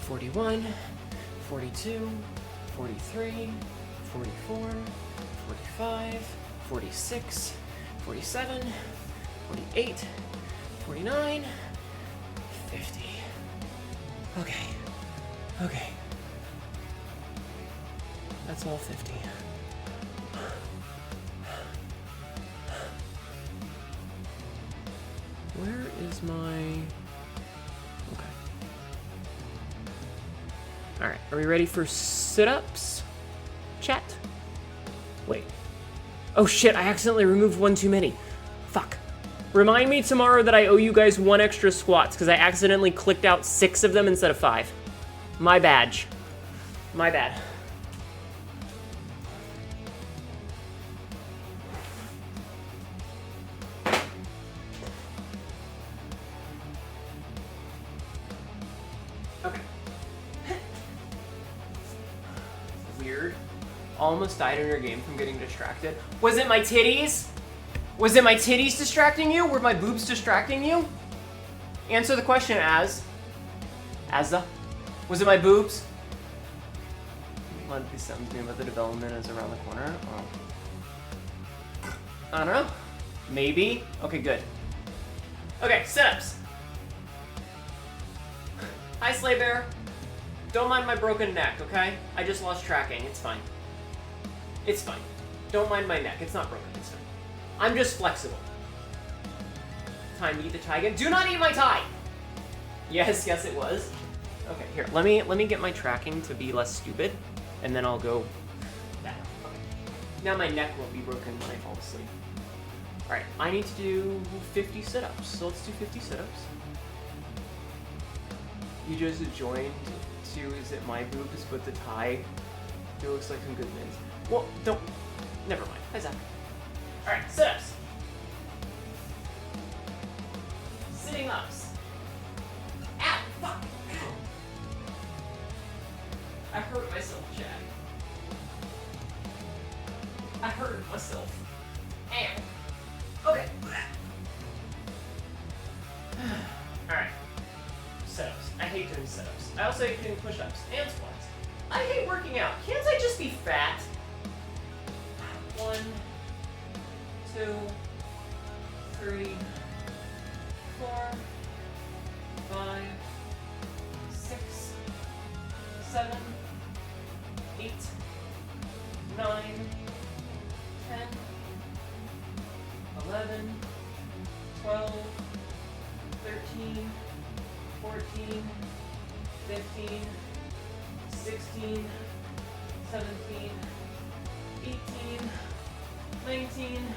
41, 42, 43, 44, 45, 46, 47, 48, 49, 50. Okay. Okay. That's all 50. Where is my... Okay. Alright, are we ready for sit-ups? Chat? Wait. Oh shit, I accidentally removed one too many. Fuck. Remind me tomorrow that I owe you guys 1 extra squats, because I accidentally clicked out 6 of them instead of 5. My badge. My bad. Okay. Weird. Almost died in your game from getting distracted. Was it my titties? Was it my titties distracting you? Were my boobs distracting you? Answer the question as the. Was it my boobs? One of these sounds me about the development is around the corner. Oh. I don't know. Maybe. Okay, good. Okay, sit-ups. Hi, Slay Bear. Don't mind my broken neck, okay? I just lost tracking. It's fine. It's fine. Don't mind my neck. It's not broken. It's fine. I'm just flexible. Time to eat the tie again. Do not eat my tie! Yes, yes it was. Okay, here. Let me get my tracking to be less stupid, and then I'll go back. Okay. Now my neck won't be broken when I fall asleep. Alright, I need to do 50 sit-ups. So let's do 50 sit-ups. You just joined to Is It My Boobs, but the tie, it looks like some good mins. Well, don't, never mind. Hi, Zach. Alright, sit-ups. Sitting ups. Ow, fuck. Ow. I hurt myself, Chad. I hurt myself. Ow. Okay. Alright. Sit-ups. I hate doing sit-ups. I also hate doing push-ups and squats. I hate working out. Can't I just be fat? 1, 2, 3, 4, 5, 6, 7, 8, 9, 10, 11, 12, 13, 14, 15, 16, 17, 18, 19,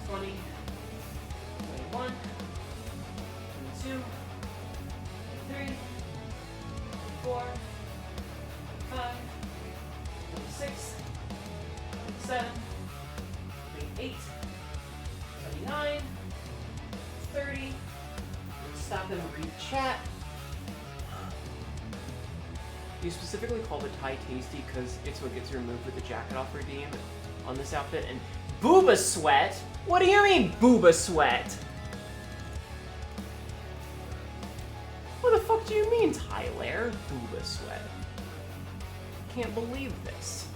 20, 21, 22, 23, 24, 25, 26, 27, 28, 29, 30. Stop and read chat. You specifically called the tie tasty because it's what gets removed with the jacket off redeem on this outfit. And booba sweat? What do you mean booba sweat? What the fuck do you mean, Tyler? Booba sweat. Can't believe this.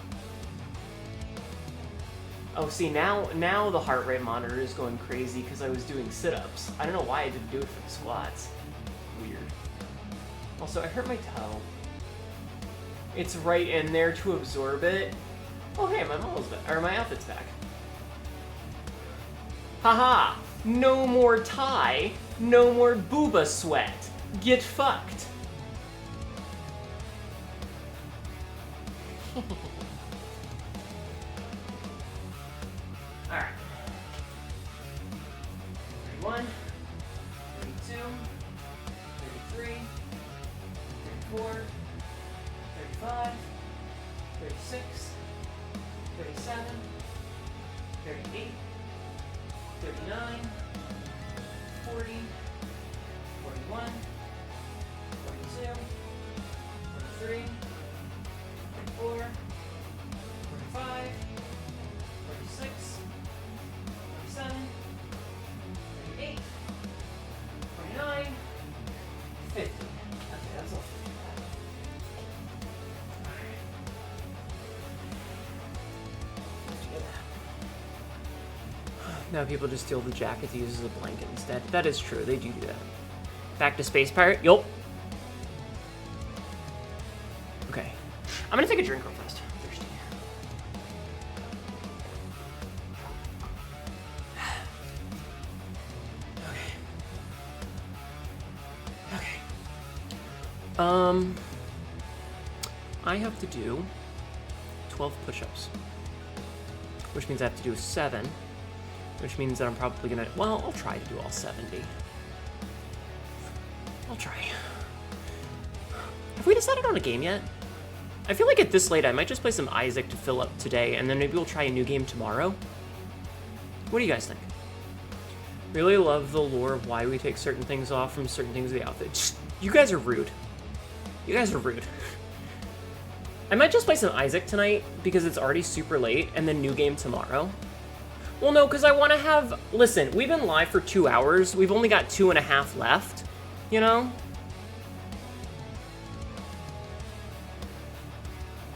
Oh, see, now the heart rate monitor is going crazy because I was doing sit-ups. I don't know why I didn't do it for the squats. Weird. Also, I hurt my toe. It's right in there to absorb it. Oh, hey, my model's back, or my outfit's back. Haha! No more tie. No more booba sweat. Get fucked. Alright. 31, 32, 33, 34, 35, 36, 37, 38, 39, 40, 41, 42, 43, 44, 45, 46, 47, 48, 49, 50. Okay, that's all. Now people just steal the jacket to use as a blanket instead. That is true, they do that. Back to Space Pirate, yup. Okay, I'm gonna take a drink real fast. I'm thirsty. Okay. I have to do 12 push-ups, which means I have to do 7. Which means that I'm probably gonna, well, I'll try to do all 70. I'll try. Have we decided on a game yet? I feel like at this late, I might just play some Isaac to fill up today, and then maybe we'll try a new game tomorrow. What do you guys think? Really love the lore of why we take certain things off from certain things of the outfit. Just, you guys are rude. You guys are rude. I might just play some Isaac tonight, because it's already super late, and then new game tomorrow. Well, no, because I want to have... Listen, we've been live for 2 hours. We've only got 2.5 left, you know?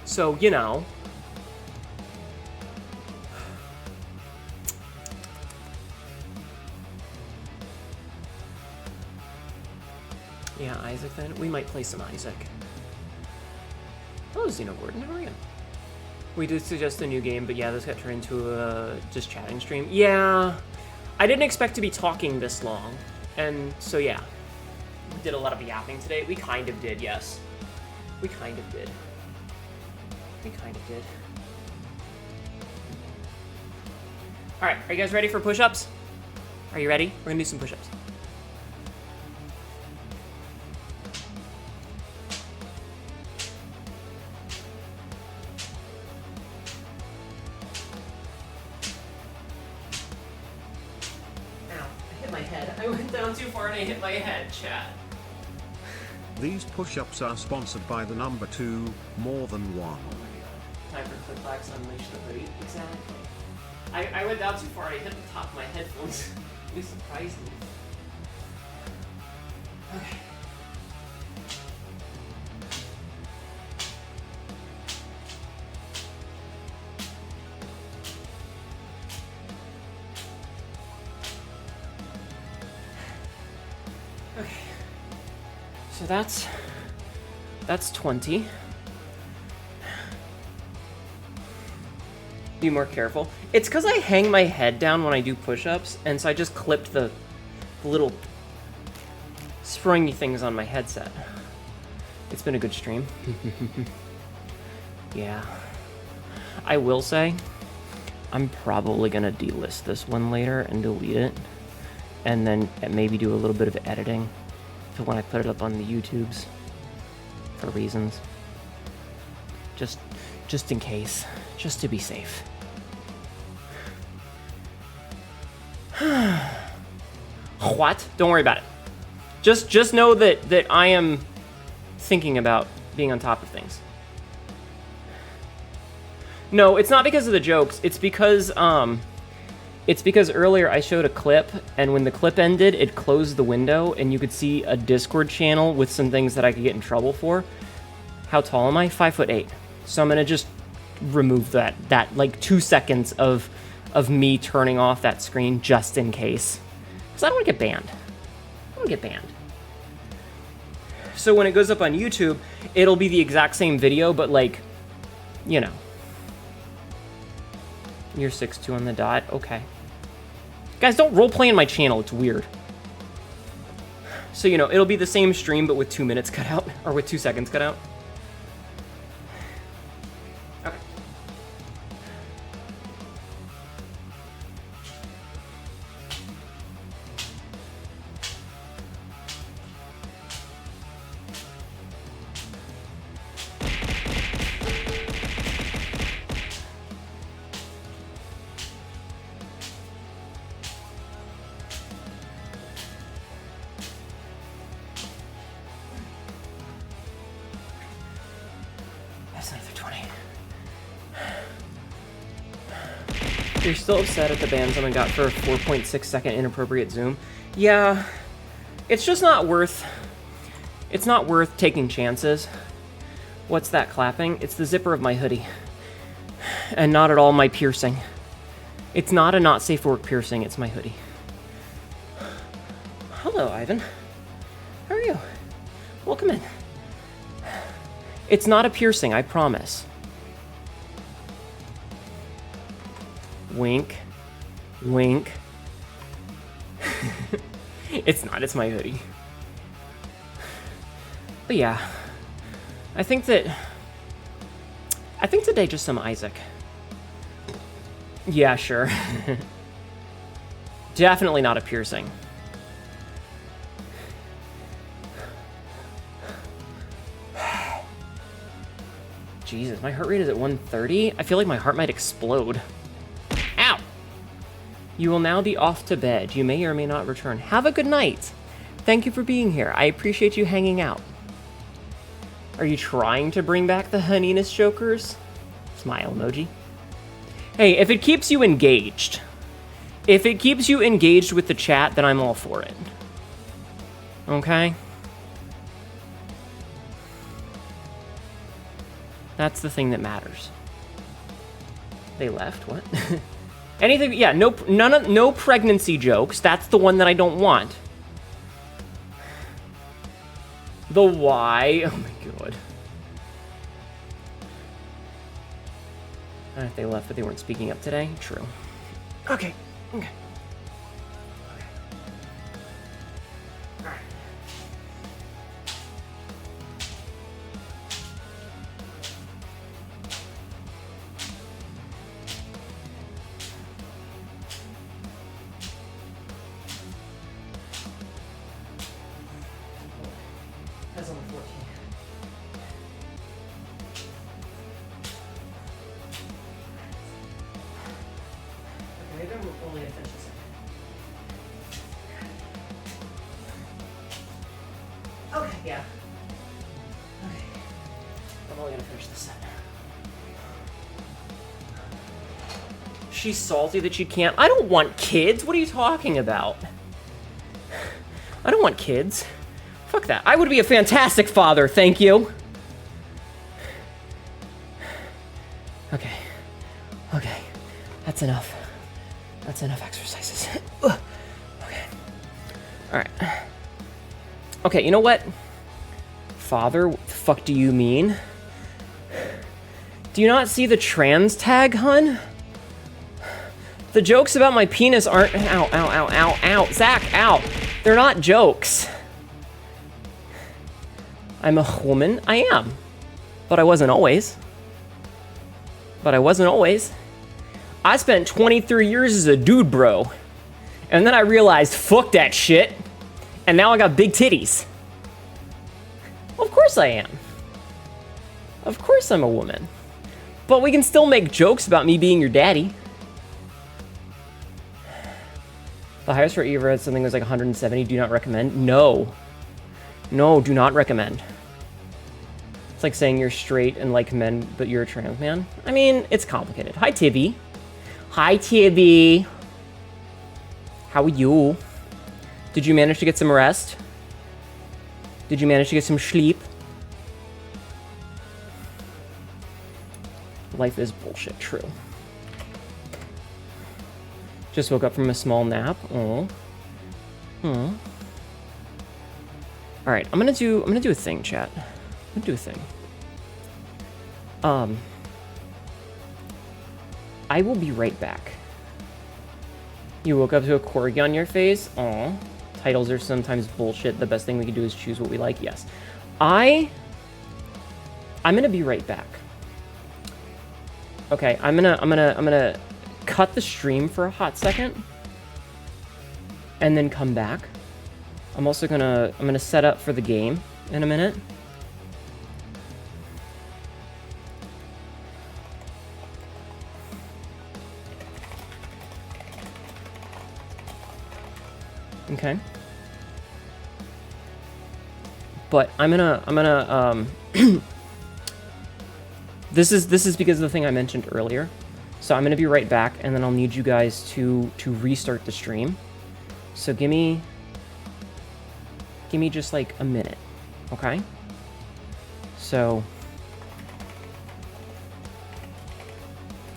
So, you know. Yeah, Isaac then. We might play some Isaac. Oh, Xeno Gordon, how are you? We did suggest a new game, but yeah, this got turned into a just chatting stream. Yeah, I didn't expect to be talking this long, and so yeah, we did a lot of yapping today. We kind of did, yes. We kind of did. We kind of did. All right, are you guys ready for push-ups? Are you ready? We're gonna do some push-ups. I went down too far and I hit my head, chat. These push-ups are sponsored by the number 2, more than 1. Oh my god. Time for clickbacks, unleash the hoodie. Exactly. I went down too far and I hit the top of my headphones. You surprised me. Okay. Okay, so that's 20. Be more careful. It's because I hang my head down when I do push-ups, and so I just clipped the little springy things on my headset. It's been a good stream. Yeah. I will say, I'm probably gonna delist this one later and delete it. And then maybe do a little bit of editing for when I put it up on the YouTubes for reasons. Just in case, just to be safe. What? Don't worry about it. Just know that I am thinking about being on top of things. No, it's not because of the jokes. It's because earlier I showed a clip, and when the clip ended, it closed the window, and you could see a Discord channel with some things that I could get in trouble for. How tall am I? 5'8". So I'm gonna just remove that like 2 seconds of me turning off that screen just in case, because I don't want to get banned. I don't want to get banned. So when it goes up on YouTube, it'll be the exact same video, but like, you know. You're 6'2" on the dot. Okay. Guys, don't roleplay in my channel. It's weird. So, you know, it'll be the same stream, but with 2 minutes cut out. Or with 2 seconds cut out. Okay. That's another 20. You're still upset at the ban someone got for a 4.6 second inappropriate zoom? Yeah, it's just not worth... It's not worth taking chances. What's that clapping? It's the zipper of my hoodie. And not at all my piercing. It's not a not safe for work piercing, it's my hoodie. Hello, Ivan. How are you? Welcome in. It's not a piercing, I promise. Wink. Wink. It's not, it's my hoodie. But yeah. I think today just some Isaac. Yeah, sure. Definitely not a piercing. Jesus, my heart rate is at 130. I feel like my heart might explode. Ow! You will now be off to bed. You may or may not return. Have a good night. Thank you for being here. I appreciate you hanging out. Are you trying to bring back the honeyness jokers? Smile emoji. Hey, if it keeps you engaged, with the chat, then I'm all for it. Okay? That's the thing that matters. They left? What? Anything? Yeah, no pregnancy jokes. That's the one that I don't want. The why? Oh my god. They left, but they weren't speaking up today. True. Okay. Okay. That's only 14. Okay, maybe I'm only gonna finish this. Okay, yeah. Okay. I'm only gonna finish this set. She's salty that she can't. I don't want kids. What are you talking about? I don't want kids. Fuck that. I would be a fantastic father, thank you. Okay. Okay. That's enough. That's enough exercises. Okay. Alright. Okay, you know what? Father, what the fuck do you mean? Do you not see the trans tag, hun? The jokes about my penis aren't... Ow, ow, ow, ow, ow. Zach, ow. They're not jokes. I'm a woman. I am. But I wasn't always. I spent 23 years as a dude, bro. And then I realized, fuck that shit. And now I got big titties. Of course I am. Of course I'm a woman. But we can still make jokes about me being your daddy. The highest for Eva had something that was like 170. Do not recommend? No. No, do not recommend. It's like saying you're straight and like men, but you're a trans man. I mean, it's complicated. Hi, Tibby. Hi, Tibby. How are you? Did you manage to get some rest? Did you manage to get some sleep? Life is bullshit, true. Just woke up from a small nap. Oh. Hmm. All right, I'm gonna do a thing, chat. I'm gonna do a thing. I will be right back. You woke up to a corgi on your face? Aw. Titles are sometimes bullshit. The best thing we can do is choose what we like. Yes. I'm gonna be right back. Okay, I'm gonna cut the stream for a hot second and then come back. I'm also gonna set up for the game in a minute. Okay. But I'm gonna this is because of the thing I mentioned earlier. So I'm gonna be right back, and then I'll need you guys to restart the stream. So give me just like a minute, okay? So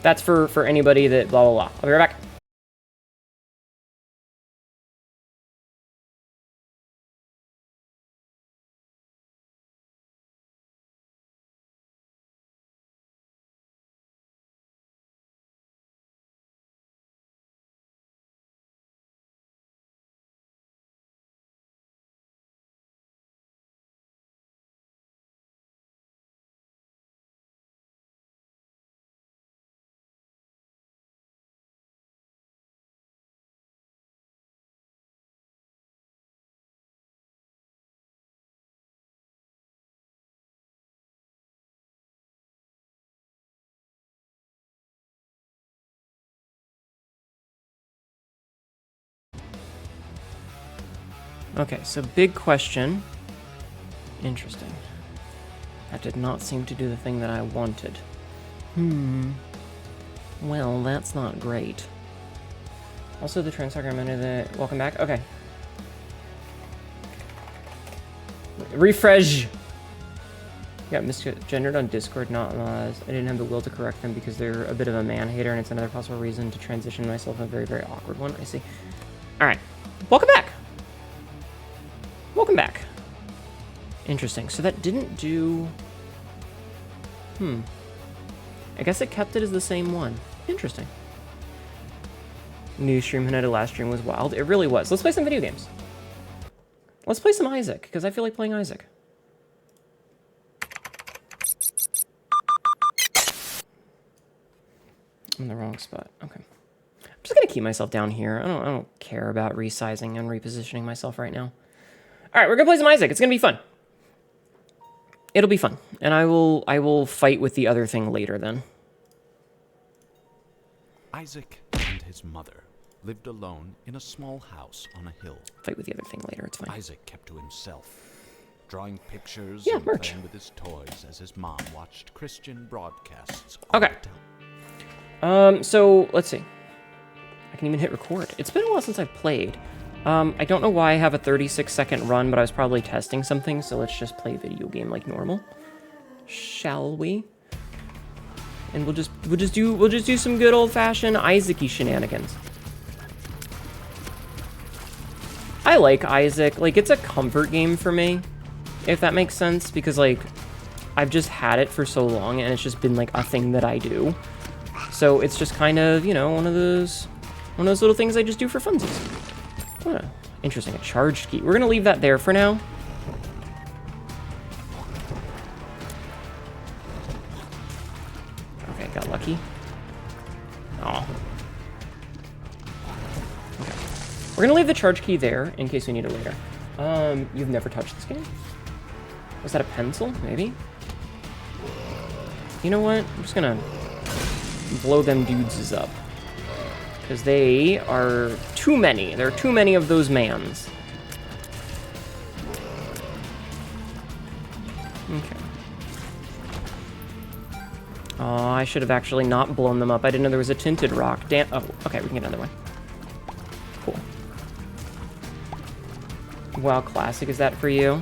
that's for anybody that blah blah blah. I'll be right back. Okay, so big question. Interesting. That did not seem to do the thing that I wanted. Well, that's not great. Also, the Transogre under the... Welcome back. Okay. Refresh! Got misgendered on Discord, not I didn't have the will to correct them because they're a bit of a man-hater, and it's another possible reason to transition myself in a very, very awkward one. I see. Alright. Welcome back! Welcome back. Interesting. So that didn't do... I guess it kept it as the same one. Interesting. New stream Hnetu last stream was wild. It really was. Let's play some video games. Let's play some Isaac, because I feel like playing Isaac. I'm in the wrong spot. Okay. I'm just gonna keep myself down here. I don't care about resizing and repositioning myself right now. Alright, we're gonna play some Isaac. It's gonna be fun. It'll be fun. And I will fight with the other thing later then. Isaac and his mother lived alone in a small house on a hill. Fight with the other thing later, it's fine. Isaac kept to himself, drawing pictures Yeah, and merch. playing with his toys as his mom watched Christian broadcasts. Okay. So let's see. I can even hit record. It's been a while since I've played. I don't know why I have a 36-second run, but I was probably testing something, so let's just play a video game like normal. Shall we? And we'll just do some good old-fashioned Isaac-y shenanigans. I like Isaac. Like, it's a comfort game for me, if that makes sense, because like I've just had it for so long and it's just been like a thing that I do. So it's just kind of, you know, one of those little things I just do for funsies. Oh, interesting, a charged key. We're gonna leave that there for now. Okay, got lucky. Oh. Okay. We're gonna leave the charge key there in case we need it later. You've never touched this game? Was that a pencil? Maybe? You know what? I'm just gonna blow them dudes up. Because they are too many. There are too many of those mans. Okay. Oh, I should have actually not blown them up. I didn't know there was a tinted rock. Damn. Oh, okay, we can get another one. Cool. Wow, classic. Is that for you?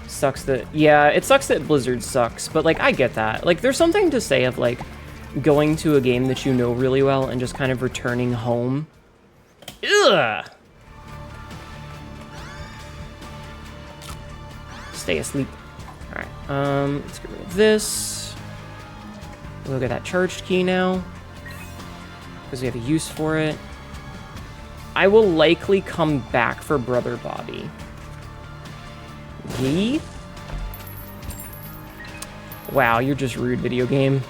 Sucks that... Yeah, it sucks that Blizzard sucks, but, like, I get that. Like, there's something to say of, like, going to a game that you know really well and just kind of returning home. Ugh! Stay asleep. Alright, let's get rid of this. Look at that charged key now. Because we have a use for it. I will likely come back for Brother Bobby. Yee? Wow, you're just rude, video game.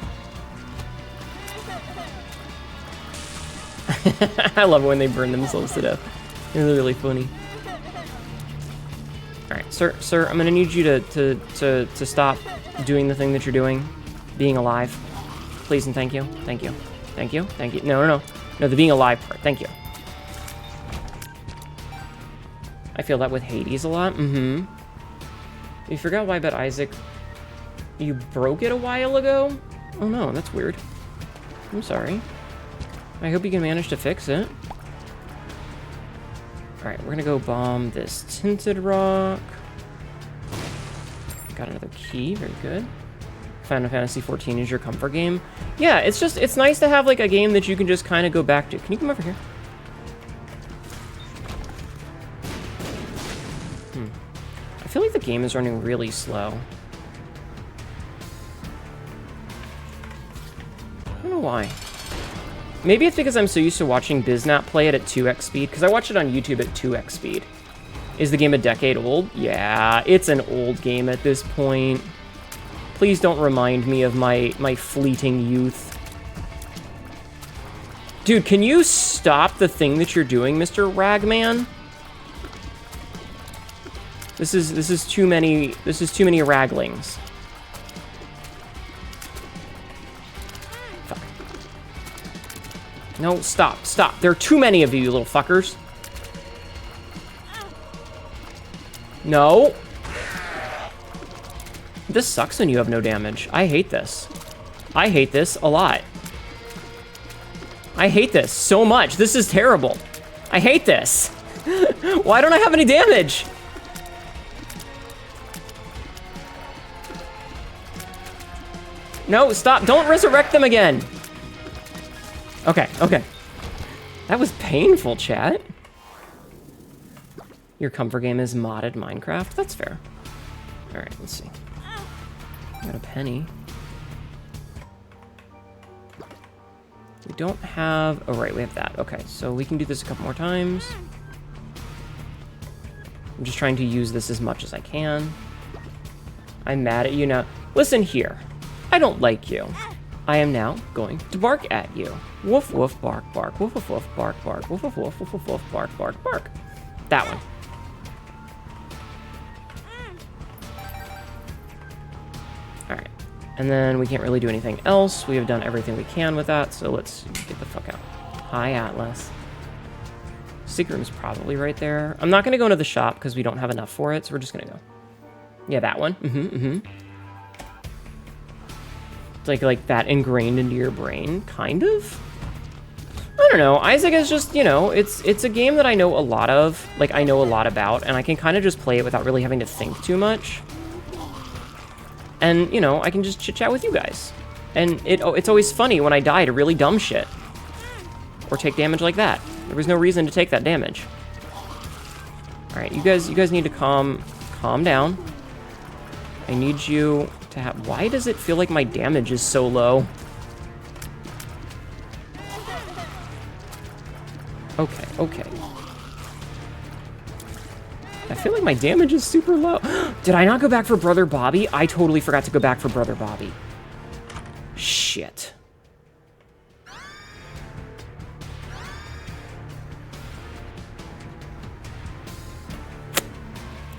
I love it when they burn themselves to death. It's really funny. Alright, sir, I'm gonna need you to stop doing the thing that you're doing. Being alive. Please and thank you. Thank you. Thank you. Thank you. No, the being alive part. Thank you. I feel that with Hades a lot. Mm-hmm. You forgot why I bet Isaac... You broke it a while ago? Oh no, that's weird. I'm sorry. I hope you can manage to fix it. Alright, we're gonna go bomb this Tinted Rock. Got another key, very good. Final Fantasy XIV is your comfort game. Yeah, it's nice to have like a game that you can just kind of go back to. Can you come over here? I feel like the game is running really slow. I don't know why. Maybe it's because I'm so used to watching Biznat play it at 2x speed, because I watch it on YouTube at 2x speed. Is the game a decade old? Yeah, it's an old game at this point. Please don't remind me of my fleeting youth. Dude, can you stop the thing that you're doing, Mr. Ragman? This is too many raglings. Fuck. No, stop. There are too many of you little fuckers. No. This sucks when you have no damage. I hate this. I hate this a lot. I hate this so much. This is terrible. I hate this. Why don't I have any damage? No, stop. Don't resurrect them again. Okay. That was painful, chat. Your comfort game is modded Minecraft? That's fair. Alright, let's see. Got a penny. We don't have... Oh, right, we have that. Okay, so we can do this a couple more times. I'm just trying to use this as much as I can. I'm mad at you now. Listen here. I don't like you. I am now going to bark at you. Woof, woof, bark, bark. Woof, woof, woof, bark, bark. Woof, woof, woof, woof, woof, woof, bark, bark, bark. That one. Alright. And then we can't really do anything else. We have done everything we can with that, so let's get the fuck out. Hi, Atlas. Secret room's probably right there. I'm not going to go into the shop because we don't have enough for it, so we're just going to go. Yeah, that one. It's like that ingrained into your brain, kind of? I don't know. Isaac is just, you know, it's a game that I know a lot of, like I know a lot about, and I can kind of just play it without really having to think too much. And, you know, I can just chit-chat with you guys. And it's always funny when I die to really dumb shit. Or take damage like that. There was no reason to take that damage. Alright, you guys need to calm down. I need you to have... Why does it feel like my damage is so low? Okay. I feel like my damage is super low. Did I not go back for Brother Bobby? I totally forgot to go back for Brother Bobby. Shit.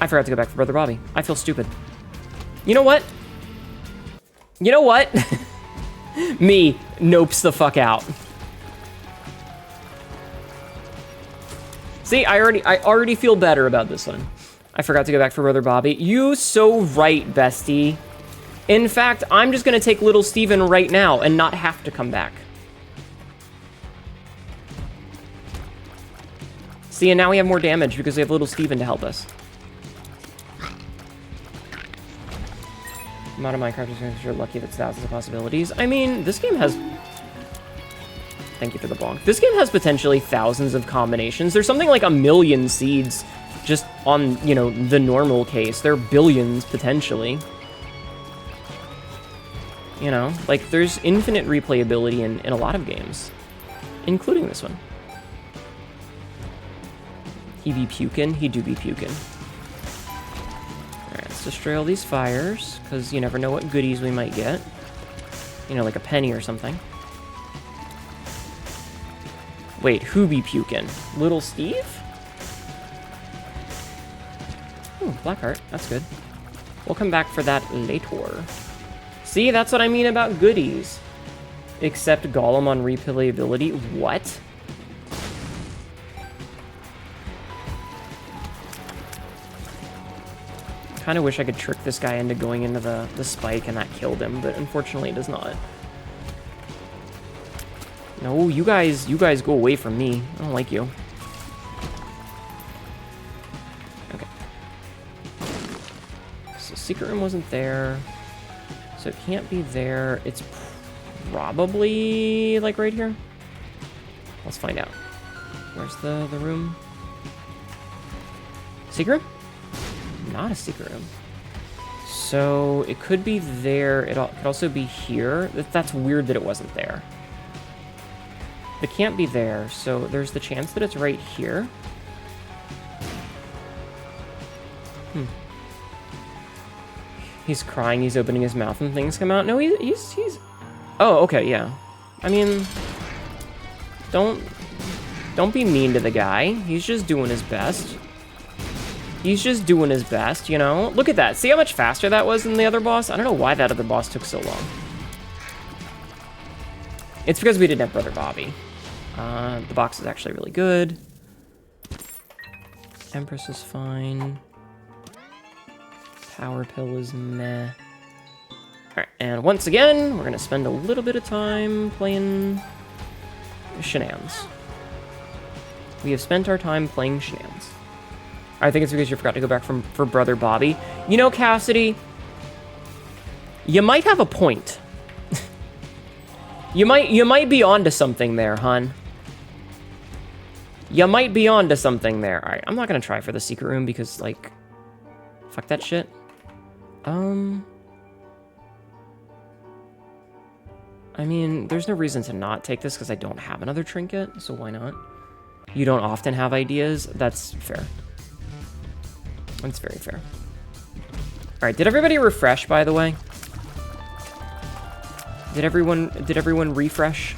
I forgot to go back for Brother Bobby. I feel stupid. You know what? Me nopes the fuck out. See, I already feel better about this one. I forgot to go back for Brother Bobby. You so right, bestie. In fact, I'm just gonna take little Steven right now and not have to come back. See, and now we have more damage because we have little Steven to help us. Modern Minecraft is because you're lucky that's thousands of possibilities. I mean, this game has... Thank you for the bonk. This game has potentially thousands of combinations. There's something like 1 million seeds just on, you know, the normal case. There are billions, potentially. You know, like, there's infinite replayability in a lot of games, including this one. He be pukin', he do be pukin'. Alright, let's destroy all these fires, because you never know what goodies we might get. You know, like a penny or something. Wait, who be pukin'? Little Steve? Ooh, black heart, that's good. We'll come back for that later. See, that's what I mean about goodies. Except Golem on replayability. What? Kind of wish I could trick this guy into going into the spike and that killed him, but unfortunately it does not. No, you guys go away from me. I don't like you. Okay. So secret room wasn't there. So it can't be there. It's probably like right here. Let's find out. Where's the room? Secret room? Not a secret room. So it could be there. It could also be here. That's weird that it wasn't there. It can't be there, so there's the chance that it's right here. He's crying, he's opening his mouth and things come out. No, he's... Oh, okay, yeah. I mean... Don't be mean to the guy. He's just doing his best. He's just doing his best, you know? Look at that. See how much faster that was than the other boss? I don't know why that other boss took so long. It's because we didn't have Brother Bobby. The box is actually really good. Empress is fine. Power pill is meh. Alright, and once again, we're gonna spend a little bit of time playing shenanigans. We have spent our time playing shenanigans. I think it's because you forgot to go back for Brother Bobby. You know, Cassidy, you might have a point. You might be onto something there, hon. You might be onto something there. Alright, I'm not gonna try for the secret room because, like, fuck that shit. I mean, there's no reason to not take this because I don't have another trinket, so why not? You don't often have ideas. That's fair. That's very fair. Alright, did everybody refresh, by the way? Did everyone refresh?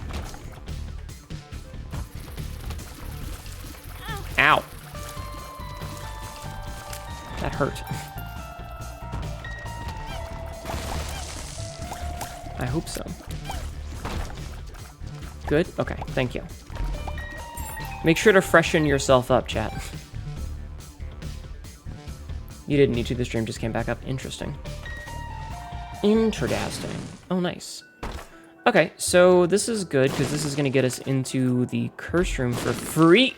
Ow. That hurt. I hope so. Good? Okay, thank you. Make sure to freshen yourself up, chat. You didn't need to, the stream just came back up. Interesting. Interesting. Oh, nice. Okay, so this is good, because this is going to get us into the curse room for free.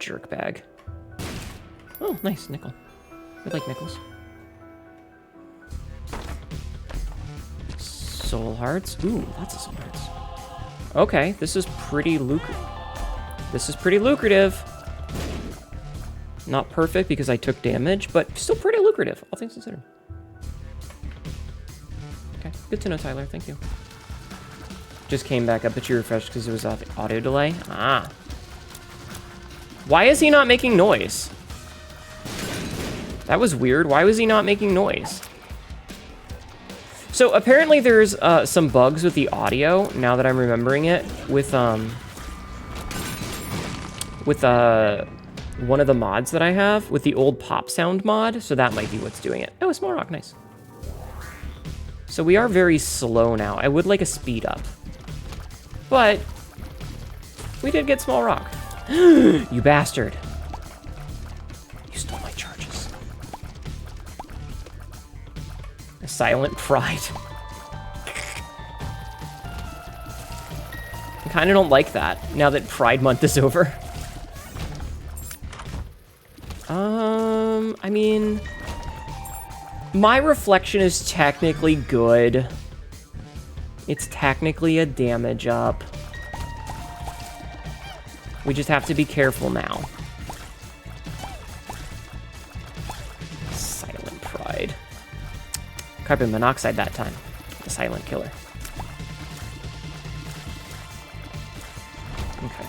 Jerk bag. Oh, nice, nickel. I like nickels. Soul hearts. Ooh, lots of soul hearts. Okay, this is pretty lucrative. This is pretty lucrative. Not perfect because I took damage, but still pretty lucrative, all things considered. Okay, good to know, Tyler. Thank you. Just came back up, but you refreshed because it was audio delay. Ah. Why is he not making noise? That was weird. Why was he not making noise? So apparently there's some bugs with the audio, now that I'm remembering it, with one of the mods that I have, with the old pop sound mod, so that might be what's doing it. Oh, a small rock, nice. So we are very slow now. I would like a speed up. But we did get small rock. You bastard. You stole my charges. A silent pride. I kind of don't like that, now that Pride Month is over. I mean, my reflection is technically good. It's technically a damage up. We just have to be careful now. Silent pride. Carbon monoxide that time. The silent killer. Okay.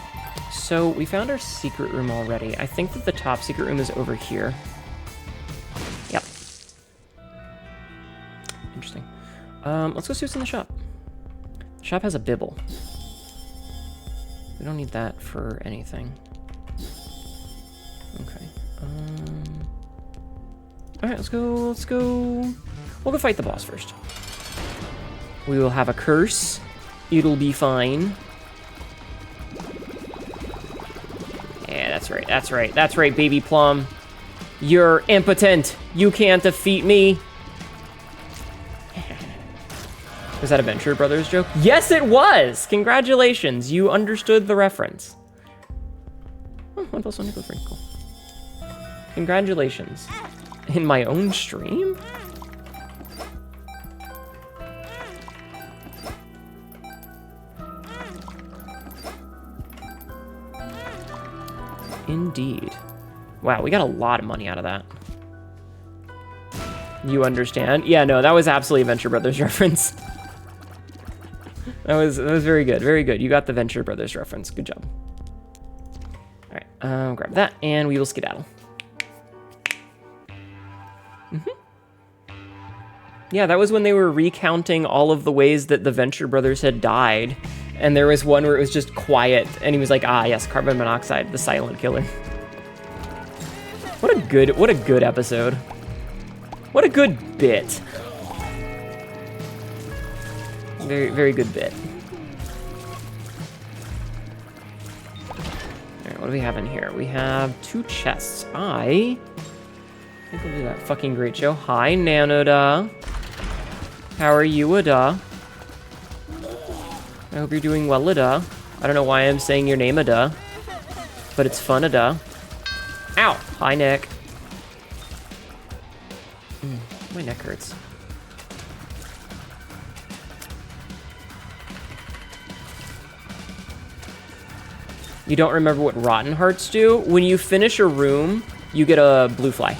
So we found our secret room already. I think that the top secret room is over here. Yep. Interesting. Let's go see what's in the shop. The shop has a bibble. We don't need that for anything. Okay. All right, let's go. We'll go fight the boss first. We will have a curse. It'll be fine. Yeah, that's right, baby plum. You're impotent. You can't defeat me. Was that a Venture Brothers joke? Yes, it was! Congratulations, you understood the reference. Oh, 1+1 equals 3, cool. Congratulations. In my own stream? Indeed. Wow, we got a lot of money out of that. You understand? Yeah, no, that was absolutely a Venture Brothers reference. That was very good, very good. You got the Venture Brothers reference. Good job. All right, grab that, and we will skedaddle. Yeah, that was when they were recounting all of the ways that the Venture Brothers had died. And there was one where it was just quiet, and he was like, ah, yes, carbon monoxide, the silent killer. What a good episode. What a good bit. Very, very good bit. All right, what do we have in here? We have 2 chests. I think we'll do that. Fucking great show. Hi, Nanoda. How are you, Ada? I hope you're doing well, Ada. I don't know why I'm saying your name, Ada, but it's fun, Ada. Ow! Hi, Nick. My neck hurts. You don't remember what Rotten Hearts do? When you finish a room, you get a blue fly.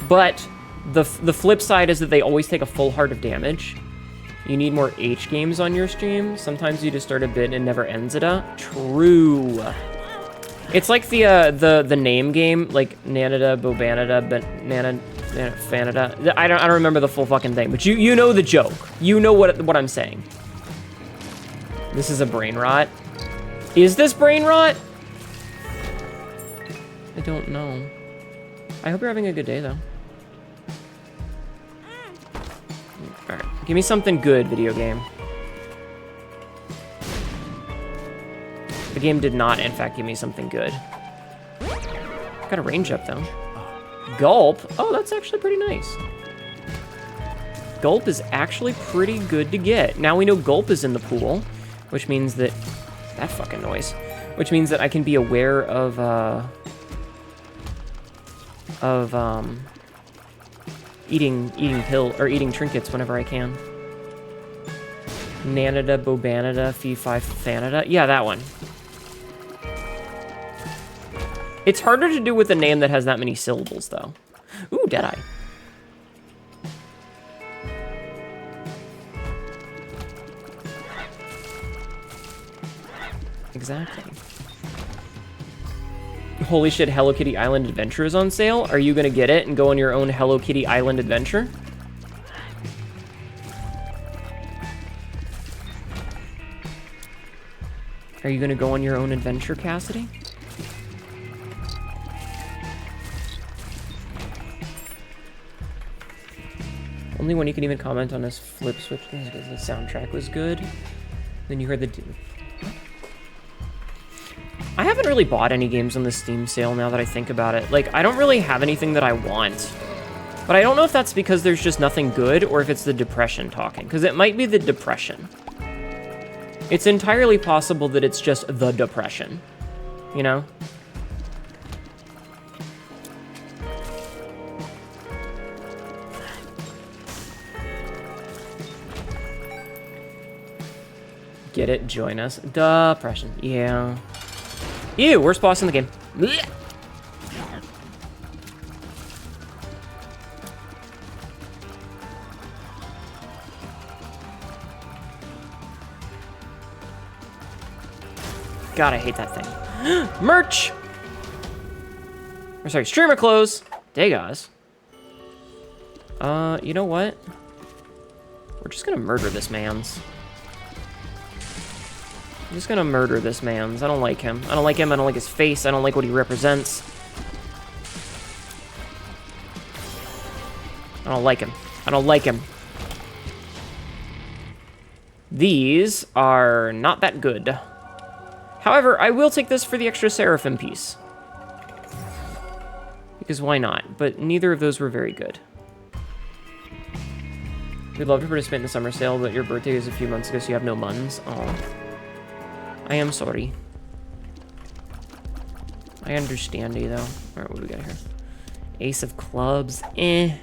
But the flip side is that they always take a full heart of damage. You need more H games on your stream. Sometimes you just start a bit and never ends it up. True. It's like the name game, like Nanada, Bobanada, Banana, Fanada. I don't remember the full fucking thing, but you know the joke. You know what I'm saying. This is a brain rot. Is this brain rot? I don't know. I hope you're having a good day though. Alright, give me something good, video game. The game did not, in fact, give me something good. Got a range up, though. Gulp? Oh, that's actually pretty nice. Gulp is actually pretty good to get. Now we know Gulp is in the pool, which means that... That fucking noise. Which means that I can be aware of eating eating trinkets whenever I can. Nanada, Bobanada, Fee-Fi, Fanada. Yeah, that one. It's harder to do with a name that has that many syllables, though. Ooh, Deadeye. Exactly. Holy shit, Hello Kitty Island Adventure is on sale. Are you gonna get it and go on your own Hello Kitty Island adventure? Are you gonna go on your own adventure, Cassidy? Only one you can even comment on is Flip Switch because the soundtrack was good. Then you heard the... I haven't really bought any games on the Steam sale now that I think about it. Like, I don't really have anything that I want. But I don't know if that's because there's just nothing good or if it's the depression talking. Because it might be the depression. It's entirely possible that it's just the depression. You know? Get it? Join us. Depression. Yeah. Ew, worst boss in the game. Blech. God, I hate that thing. Merch! Or sorry, streamer clothes. Degas. You know what? We're just gonna murder this man's. I'm just gonna murder this man's. I don't like him. I don't like him. I don't like his face. I don't like what he represents. I don't like him. I don't like him. These are not that good. However, I will take this for the extra Seraphim piece. Because why not? But neither of those were very good. We'd love to participate in the summer sale, but your birthday was a few months ago, so you have no muns. Oh, I am sorry. I understand you, though. Alright, what do we got here? Ace of clubs. Eh.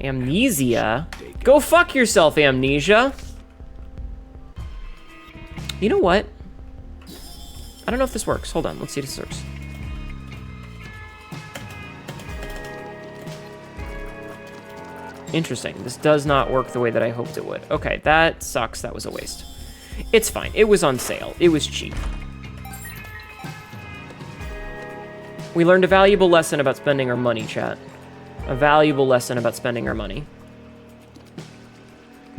Amnesia? Go fuck yourself, Amnesia! You know what? I don't know if this works. Hold on, let's see if this works. Interesting. This does not work the way that I hoped it would. Okay, that sucks. That was a waste. It's fine. It was on sale. It was cheap. We learned a valuable lesson about spending our money, chat. A valuable lesson about spending our money.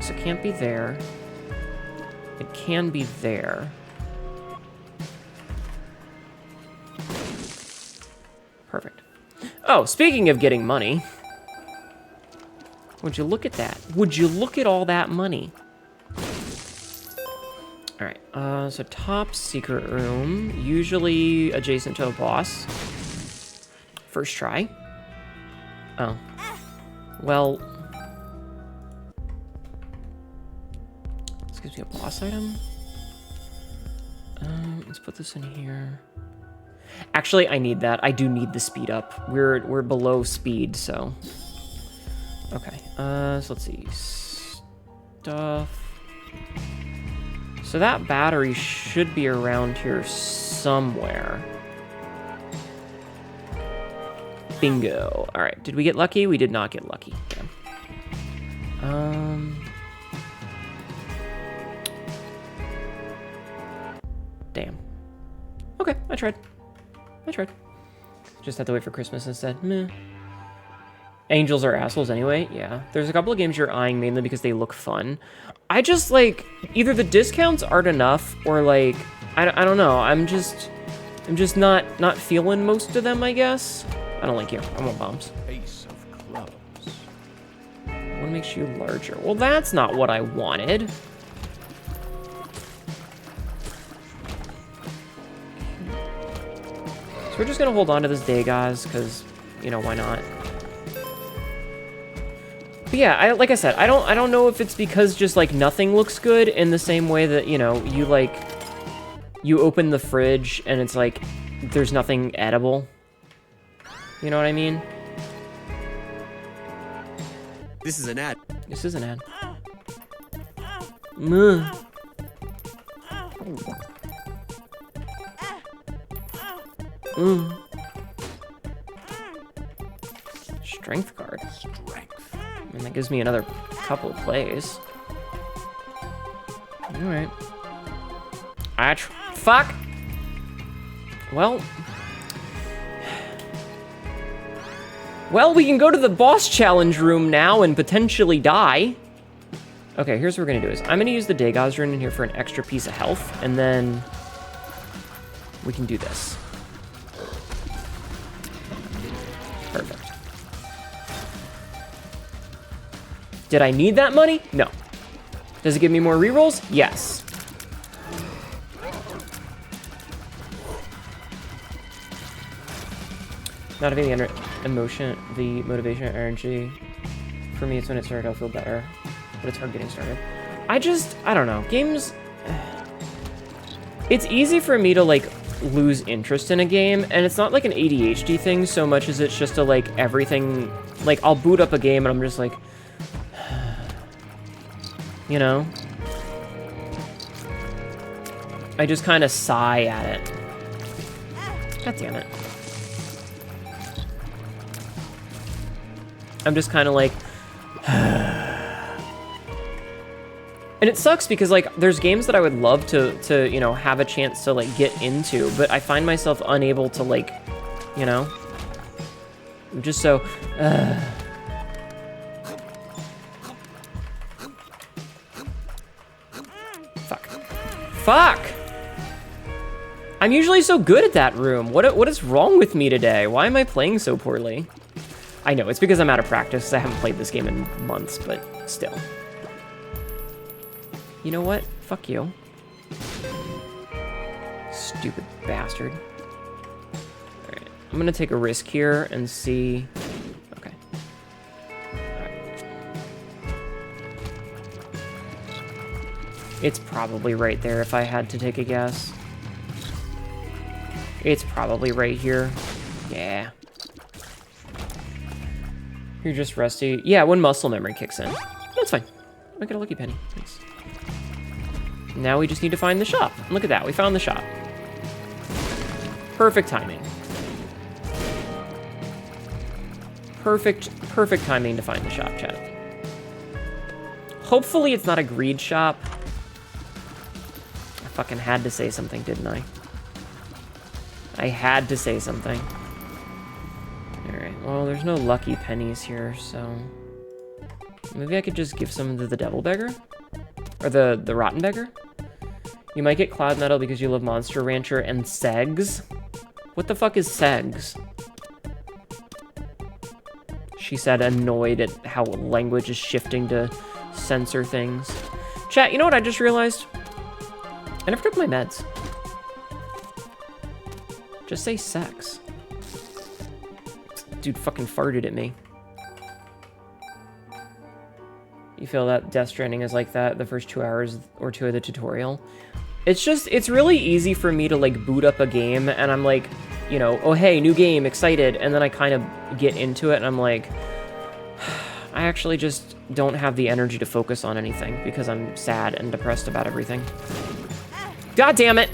So it can't be there. It can be there. Perfect. Oh, speaking of getting money. Would you look at that? Would you look at all that money? Alright, so top secret room. Usually adjacent to a boss. First try. Oh. Well. This gives me a boss item. Let's put this in here. Actually, I need that. I do need the speed up. We're below speed, so. Okay. So let's see. Stuff. So that battery should be around here somewhere. Bingo. All right. Did we get lucky? We did not get lucky. Okay. Damn. Okay. I tried. Just have to wait for Christmas instead. Meh. Angels are assholes anyway. Yeah. There's a couple of games you're eyeing mainly because they look fun. I just, like, either the discounts aren't enough or, like, I don't know. I'm just not feeling most of them, I guess. I don't like you. I want bombs. Ace of clubs. What makes you larger? Well, that's not what I wanted. So we're just gonna hold on to this Degas, because, you know, why not? But yeah, like I said, I don't know if it's because just, like, nothing looks good in the same way that, you know, you open the fridge and it's like, there's nothing edible. You know what I mean? This is an ad. This is an ad. Strength card. Strength. I mean, that gives me another couple of plays. Alright. Fuck! Well, we can go to the boss challenge room now and potentially die. Okay, here's what we're gonna do is I'm gonna use the Degas rune in here for an extra piece of health, and then we can do this. Perfect. Did I need that money? No. Does it give me more rerolls? Yes. Not having the emotion, the motivation, energy. For me, it's when it started, I'll feel better. But it's hard getting started. I don't know. Games... It's easy for me to, like, lose interest in a game, and it's not like an ADHD thing so much as it's just a, like, everything... Like, I'll boot up a game and I'm just like... You know? I just kind of sigh at it. God damn it. I'm just kind of like... And And it sucks because, like, there's games that I would love to you know, have a chance to, like, get into, but I find myself unable to, like, you know? I'm just so... Fuck. Fuck! I'm usually so good at that room. What is wrong with me today? Why am I playing so poorly? I know, it's because I'm out of practice. I haven't played this game in months, but still. You know what? Fuck you. Stupid bastard. Alright, I'm gonna take a risk here and see... Okay. Alright. It's probably right there if I had to take a guess. It's probably right here. Yeah. You're just rusty. Yeah, when muscle memory kicks in. That's fine. I got a lucky penny. Thanks. Now we just need to find the shop. And look at that, we found the shop. Perfect timing. Perfect timing to find the shop, chat. Hopefully it's not a greed shop. I fucking had to say something, didn't I? I had to say something. Alright, well, there's no lucky pennies here, so... Maybe I could just give some to the Devil Beggar? Or the Rotten Beggar? You might get Cloud Medal because you love Monster Rancher and Segs. What the fuck is Segs? She said, annoyed at how language is shifting to censor things. Chat, you know what I just realized? I never took my meds. Just say sex. Dude fucking farted at me. You feel that Death Stranding is like that the first 2 hours or 2 of the tutorial? It's really easy for me to, like, boot up a game, and I'm like, you know, oh hey, new game, excited, and then I kind of get into it, and I'm like, I actually just don't have the energy to focus on anything, because I'm sad and depressed about everything. God damn it!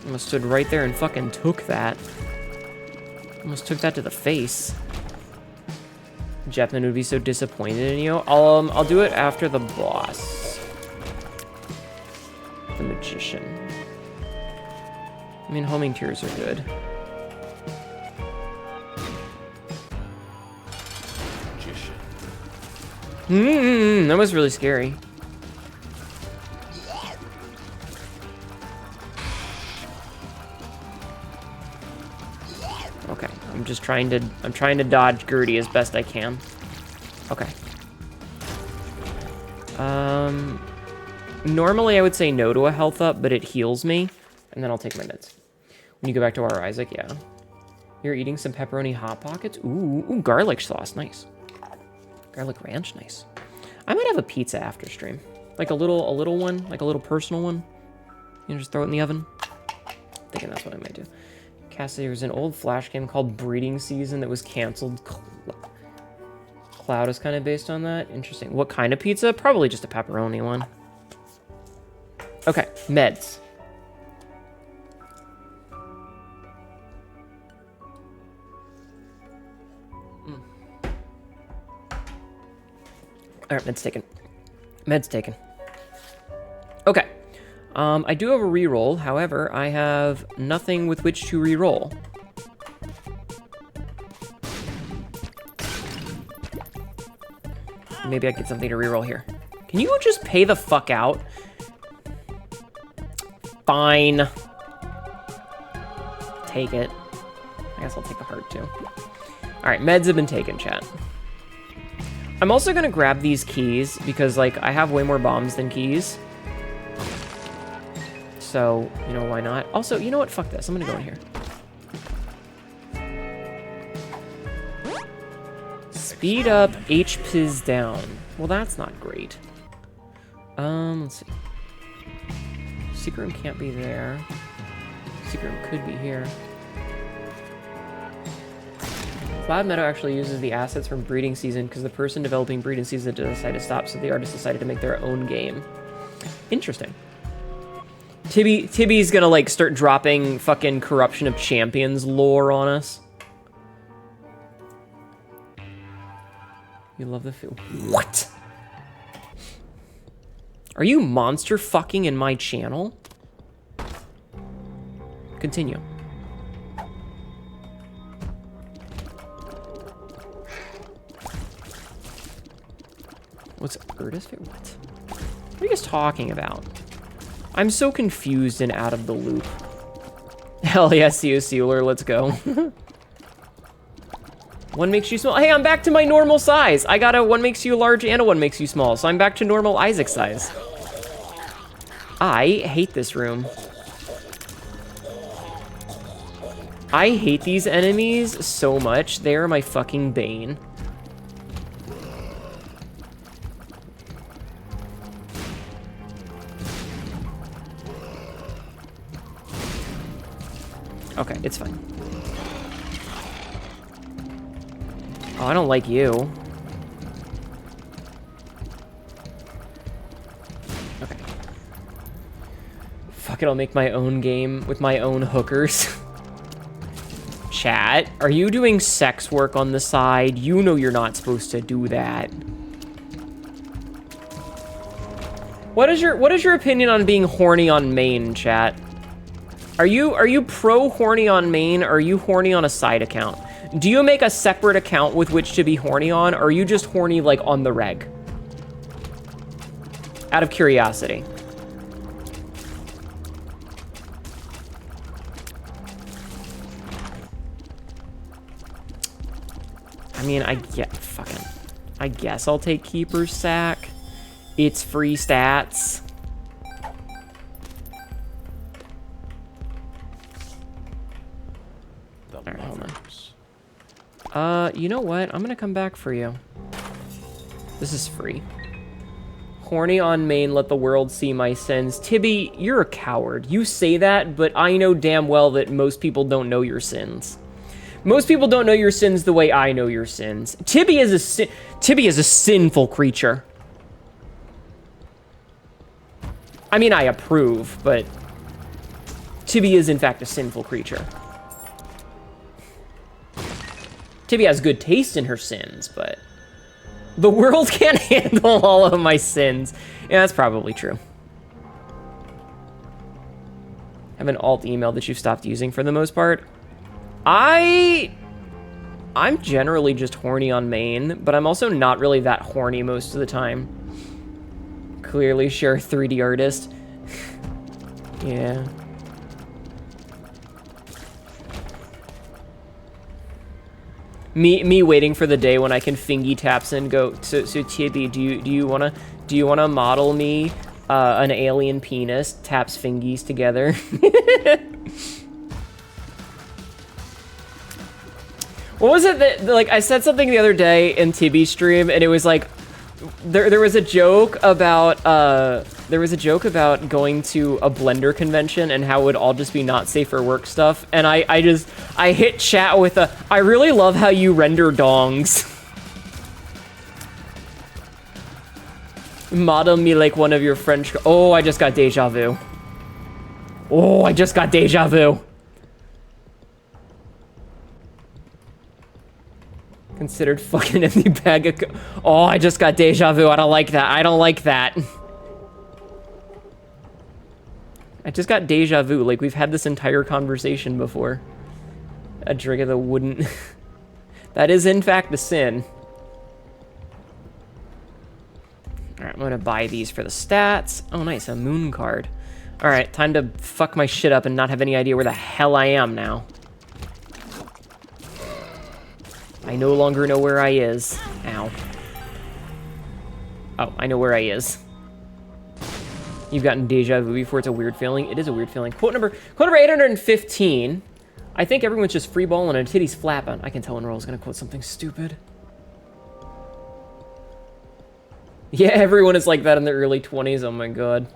Almost stood right there and fucking took that. Almost took that to the face. Jepman would be so disappointed in you. I'll do it after the boss. The Magician. I mean, homing tears are good. Magician. That was really scary. Okay, I'm trying to dodge Gertie as best I can. Okay. Normally I would say no to a health up, but it heals me, and then I'll take my meds. When you go back to our Isaac, yeah. You're eating some pepperoni Hot Pockets? Ooh, garlic sauce, nice. Garlic ranch, nice. I might have a pizza after stream. Like a little one, like a little personal one. You know, just throw it in the oven. Thinking that's what I might do. Cassidy, there was an old Flash game called Breeding Season that was canceled. Cloud is kind of based on that. Interesting. What kind of pizza? Probably just a pepperoni one. Okay, meds. All right, meds taken. Meds taken. Okay. I do have a reroll. However, I have nothing with which to reroll. Maybe I get something to reroll here. Can you just pay the fuck out? Fine. Take it. I guess I'll take the heart too. All right, meds have been taken, chat. I'm also gonna grab these keys because, like, I have way more bombs than keys. So, you know, why not? Also, you know what? Fuck this. I'm gonna go in here. Speed up, HPs down. Well, that's not great. Let's see. Secret room can't be there. Secret room could be here. Cloud Meadow actually uses the assets from Breeding Season because the person developing Breeding Season decided to stop, so the artist decided to make their own game. Interesting. Tibby's gonna, like, start dropping fucking Corruption of Champions lore on us. You love the food. What? Are you monster fucking in my channel? Continue. What's Urtus? What? What are you guys talking about? I'm so confused and out of the loop. Hell yeah, see you, Sealer, let's go. One makes you small. Hey, I'm back to my normal size. I got a one makes you large and a one makes you small, so I'm back to normal Isaac size. I hate this room. I hate these enemies so much. They are my fucking bane. Okay, it's fine. Oh, I don't like you. Okay. Fuck it, I'll make my own game with my own hookers. Chat, are you doing sex work on the side? You know you're not supposed to do that. What is your opinion on being horny on main, chat? Are you pro horny on main, or are you horny on a side account? Do you make a separate account with which to be horny on, or are you just horny like on the reg? Out of curiosity. I mean, I guess I'll take Keeper's Sack. It's free stats. Alright, hold on. You know what? I'm gonna come back for you. This is free. Horny on main, let the world see my sins. Tibby, you're a coward. You say that, but I know damn well that most people don't know your sins. Most people don't know your sins the way I know your sins. Tibby is a sinful creature. I mean, I approve, but Tibby is in fact a sinful creature. Tibby has good taste in her sins, but the world can't handle all of my sins. Yeah, that's probably true. I have an alt email that you've stopped using for the most part. I'm generally just horny on main, but I'm also not really that horny most of the time. Clearly, sure, 3D artist. Yeah. Me waiting for the day when I can fingy taps and go. So Tibby, do you wanna model me an alien penis taps fingies together? What was it that, like, I said something the other day in Tibby's stream, and it was like, there was a joke about going to a Blender convention and how it would all just be not safe for work stuff, and I hit chat with I really love how you render dongs. Model me like one of your French. Oh, I just got deja vu. Oh, I just got deja vu. Considered fucking empty bag of... Oh, I just got deja vu. I don't like that. I don't like that. I just got deja vu. Like, we've had this entire conversation before. A drink of the wooden... That is, in fact, a sin. Alright, I'm gonna buy these for the stats. Oh, nice. A moon card. Alright, time to fuck my shit up and not have any idea where the hell I am now. I no longer know where I is. Ow. Oh, I know where I is. You've gotten deja vu before. It's a weird feeling. It is a weird feeling. Quote number 815. I think everyone's just free balling and titties flapping. I can tell when Roll's gonna quote something stupid. Yeah, everyone is like that in their early 20s. Oh my god.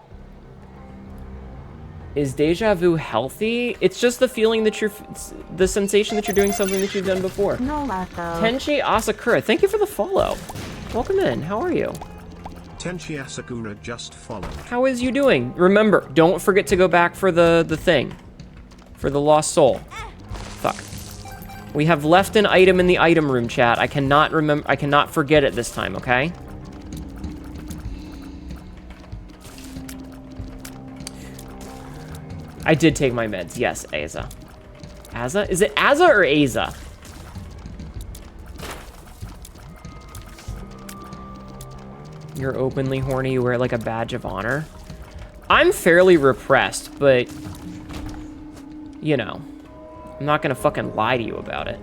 Is deja vu healthy? It's just the feeling that the sensation that you're doing something that you've done before. No, Lato. Tenchi Asakura, thank you for the follow. Welcome in, how are you? Tenchi Asakura just followed. How is you doing? Remember, don't forget to go back for the thing. For the lost soul. Fuck. We have left an item in the item room, chat. I cannot remember. I cannot forget it this time, okay? I did take my meds. Yes, Aza. Aza? Is it Aza or Aza? You're openly horny. You wear it like a badge of honor. I'm fairly repressed, but... You know. I'm not gonna fucking lie to you about it.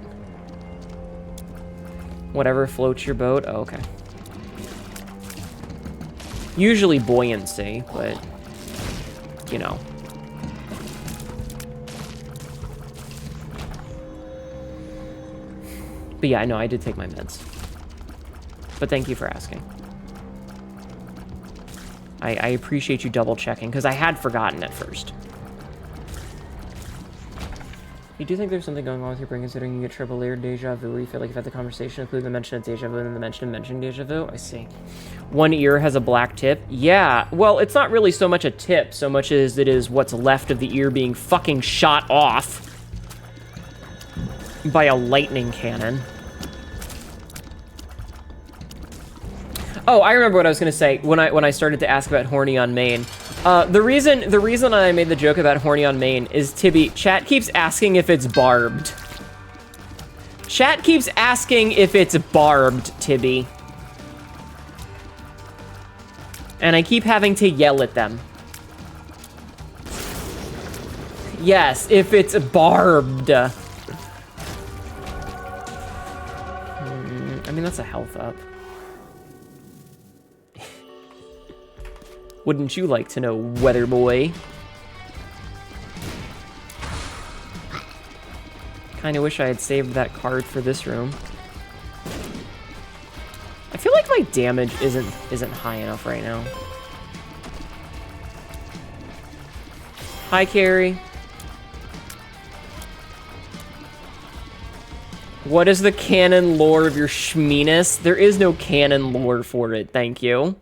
Whatever floats your boat. Oh, okay. Usually buoyancy, but... You know. But yeah, no, I did take my meds. But thank you for asking. I appreciate you double checking, because I had forgotten at first. You do think there's something going on with your brain considering you get triple layered deja vu where you feel like you've had the conversation, include the mention of deja vu and the mention of mentioning deja vu? I see. One ear has a black tip? Yeah, well, it's not really so much a tip, so much as it is what's left of the ear being fucking shot off by a lightning cannon. Oh, I remember what I was gonna say when I started to ask about horny on main. The reason I made the joke about horny on main is Tibby, chat keeps asking if it's barbed. Chat keeps asking if it's barbed, Tibby. And I keep having to yell at them. Yes, if it's barbed. I mean, that's a health up. Wouldn't you like to know, weather boy? Kinda wish I had saved that card for this room. I feel like my damage isn't high enough right now. Hi, Carrie. What is the canon lore of your schmeeness? There is no canon lore for it, thank you.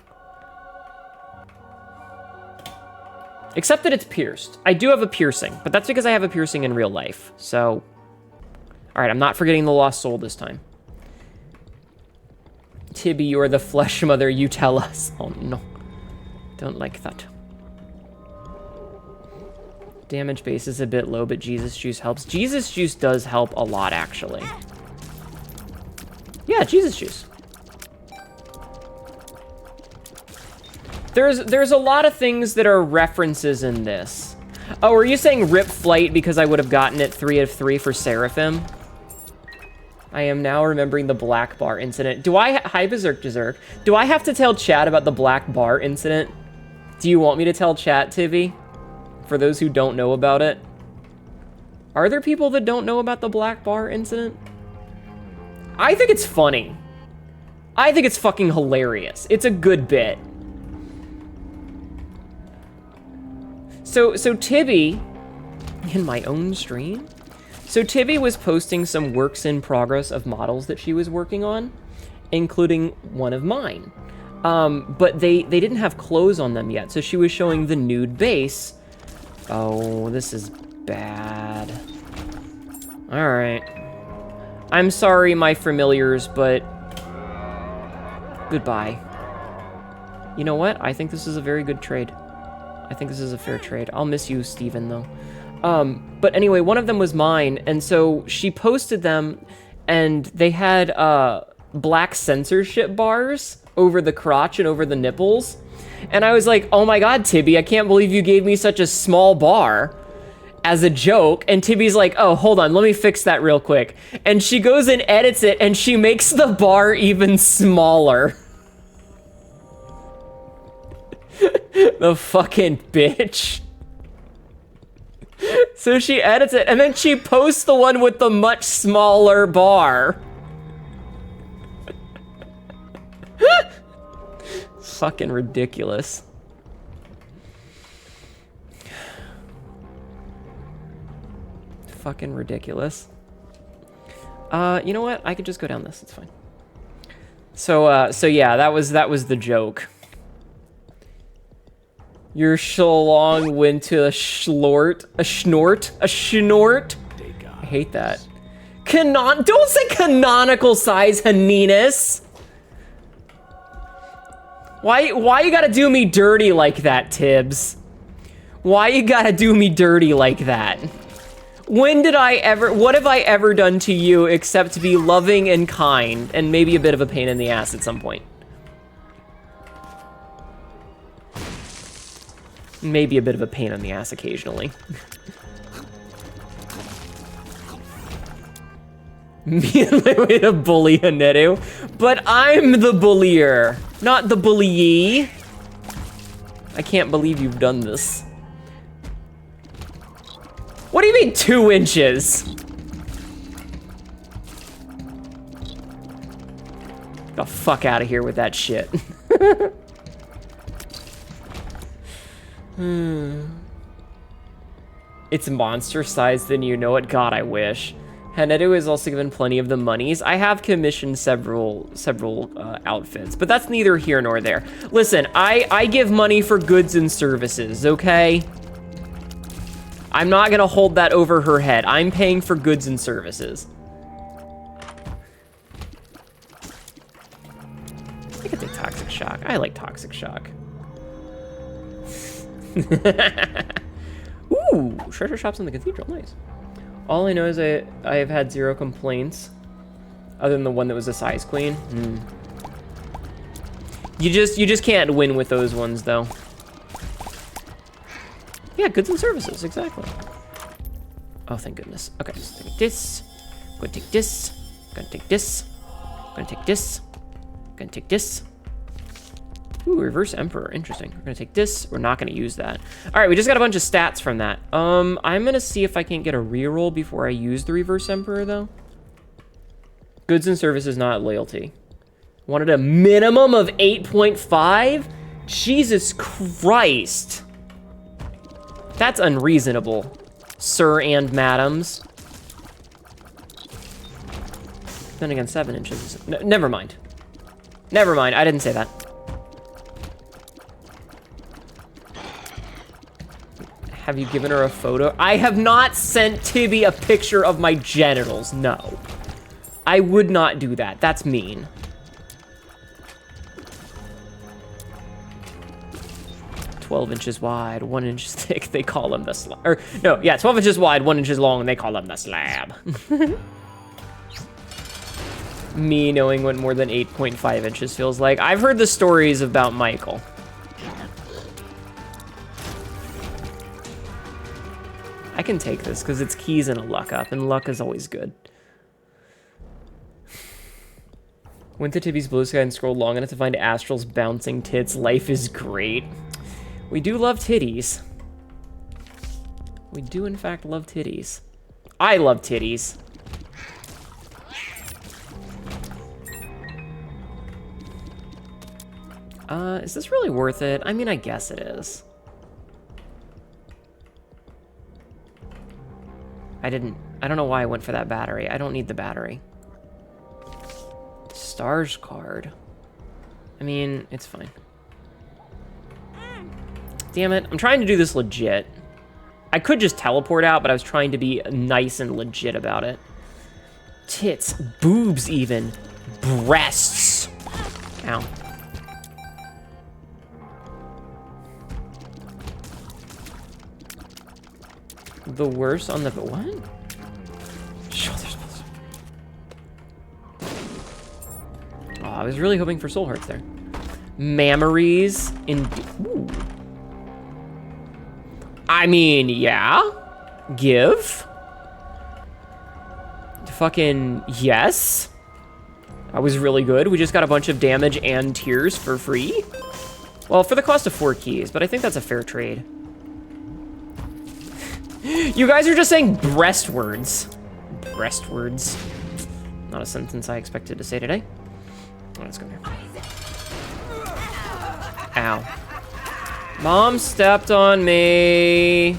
Except that it's pierced. I do have a piercing, but that's because I have a piercing in real life, so... Alright, I'm not forgetting the lost soul this time. Tibby, you're the flesh mother, you tell us. Oh, no. Don't like that. Damage base is a bit low, but Jesus Juice helps. Jesus Juice does help a lot, actually. Yeah, Jesus Juice. There's a lot of things that are references in this. Oh, are you saying Rip Flight because I would have gotten it 3 of 3 for Seraphim? I am now remembering the black bar incident. Hi, Berserk Berserk. Do I have to tell chat about the black bar incident? Do you want me to tell chat, Tivy? For those who don't know about it? Are there people that don't know about the black bar incident? I think it's funny. I think it's fucking hilarious. It's a good bit. So Tibby, in my own stream? So Tibby was posting some works in progress of models that she was working on, including one of mine. But they didn't have clothes on them yet, so she was showing the nude base. Oh, this is bad. All right. I'm sorry, my familiars, but goodbye. You know what? I think this is a very good trade. I think this is a fair trade. I'll miss you, Steven, though. But anyway, one of them was mine, and so she posted them, and they had black censorship bars over the crotch and over the nipples. And I was like, oh my god, Tibby, I can't believe you gave me such a small bar as a joke. And Tibby's like, oh, hold on, let me fix that real quick. And she goes and edits it, and she makes the bar even smaller. The fucking bitch. So she edits it, and then she posts the one with the much smaller bar. Fucking ridiculous. Fucking ridiculous. You know what? I could just go down this. It's fine. So yeah, that was the joke. Your schlong went to a schnort. I hate that. Don't say canonical size, Hnetus. Why you gotta do me dirty like that, Tibbs? Why you gotta do me dirty like that? What have I ever done to you except to be loving and kind and maybe a bit of a pain in the ass at some point? Maybe a bit of a pain in the ass occasionally. Me and Louie to bully Hnetu, but I'm the bullier, not the bullyee. I can't believe you've done this. What do you mean 2 inches? Get the fuck out of here with that shit. It's monster sized, then you know it. God, I wish. Hnetu is also given plenty of the monies. I have commissioned several outfits, but that's neither here nor there. Listen, I give money for goods and services, okay? I'm not gonna hold that over her head. I'm paying for goods and services. I could take Toxic Shock. I like Toxic Shock. Ooh, treasure shops in the cathedral, nice. All I know is I have had 0 complaints, other than the one that was a size queen. You just can't win with those ones, though. Yeah, goods and services, exactly. Oh, thank goodness. Okay, let's take this. I'm gonna take this. I'm gonna take this. I'm gonna take this. I'm gonna take this. Ooh, Reverse Emperor, interesting. We're gonna take this. We're not gonna use that. All right, we just got a bunch of stats from that. I'm gonna see if I can't get a reroll before I use the Reverse Emperor, though. Goods and services, not loyalty. Wanted a minimum of 8.5? Jesus Christ. That's unreasonable, sir and madams. Then again, 7 inches. Never mind. Never mind, I didn't say that. Have you given her a photo? I have not sent Tibby a picture of my genitals, no. I would not do that, that's mean. "12 inches wide, 1 inch thick, they call them the slab." Or, no, yeah, 12 inches wide, 1 inch long, and they call them the slab. Me knowing what more than 8.5 inches feels like. I've heard the stories about Michael. I can take this, because it's keys and a luck up, and luck is always good. Went to Tibby's Blue Sky and scrolled long enough to find Astral's bouncing tits. Life is great. We do love titties. We do, in fact, love titties. I love titties. Is this really worth it? I mean, I guess it is. I don't know why I went for that battery. I don't need the battery. Stars card. I mean, it's fine. Damn it, I'm trying to do this legit. I could just teleport out, but I was trying to be nice and legit about it. Tits, boobs even, breasts. Ow. The worst on the, what? Shoulders. Oh, I was really hoping for soul hearts there. Memories in, ooh. I mean, yeah. Give. Fucking yes. That was really good. We just got a bunch of damage and tears for free. Well, for the cost of 4 keys, but I think that's a fair trade. You guys are just saying breast words. Breast words. Not a sentence I expected to say today. Oh, let's go here. Ow. Mom stepped on me.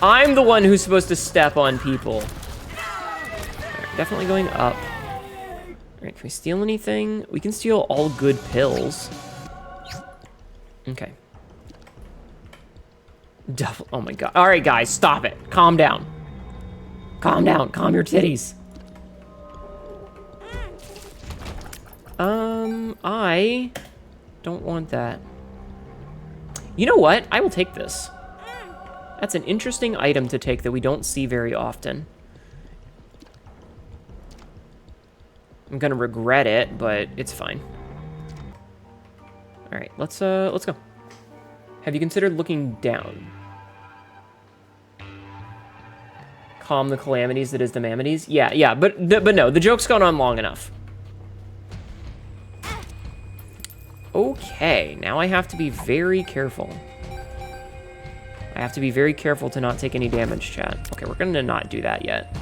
I'm the one who's supposed to step on people. Right, definitely going up. Alright, can we steal anything? We can steal all good pills. Okay. Oh my god. Alright, guys, stop it. Calm down. Calm down. Calm your titties. I don't want that. You know what? I will take this. That's an interesting item to take that we don't see very often. I'm gonna regret it, but it's fine. All right, let's go. Have you considered looking down? Calm the calamities that is the Mammoties? Yeah, but no, the joke's gone on long enough. Okay, now I have to be very careful. I have to be very careful to not take any damage, chat. Okay, we're gonna not do that yet.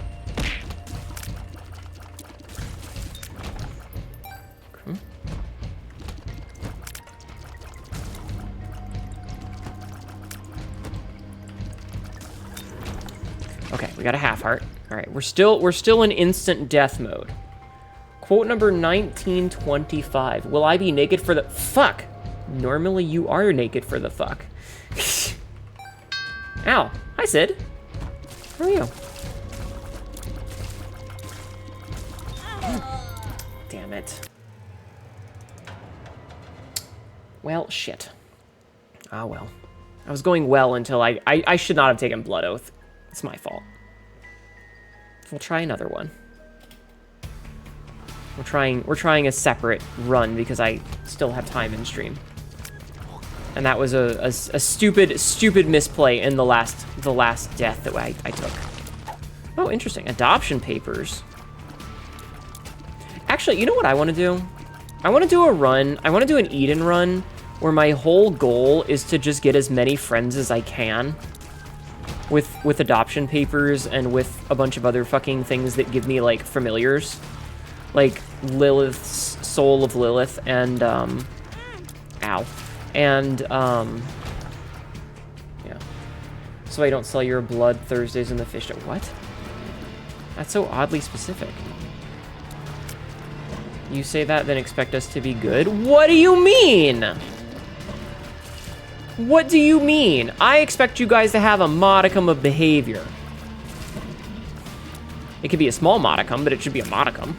Okay, we got a half heart. All right, we're still in instant death mode. Quote number 1925. Will I be naked for the fuck? Normally you are naked for the fuck. Ow. Hi, Sid. How are you? Damn it. Well, shit. Ah, well. I was going well until I should not have taken Blood Oath. It's my fault. We'll try another one. We're trying a separate run because I still have time in stream. And that was a stupid misplay in the last death that I took. Oh, interesting. Adoption papers. Actually, you know what I want to do? I want to do a run. I want to do an Eden run where my whole goal is to just get as many friends as I can with adoption papers and with a bunch of other fucking things that give me like familiars. Like Lilith's Soul of Lilith and ow. And yeah. So I don't sell your blood Thursdays in the fish. What? That's so oddly specific. You say that, then expect us to be good? What do you mean? What do you mean? I expect you guys to have a modicum of behavior. It could be a small modicum, but it should be a modicum.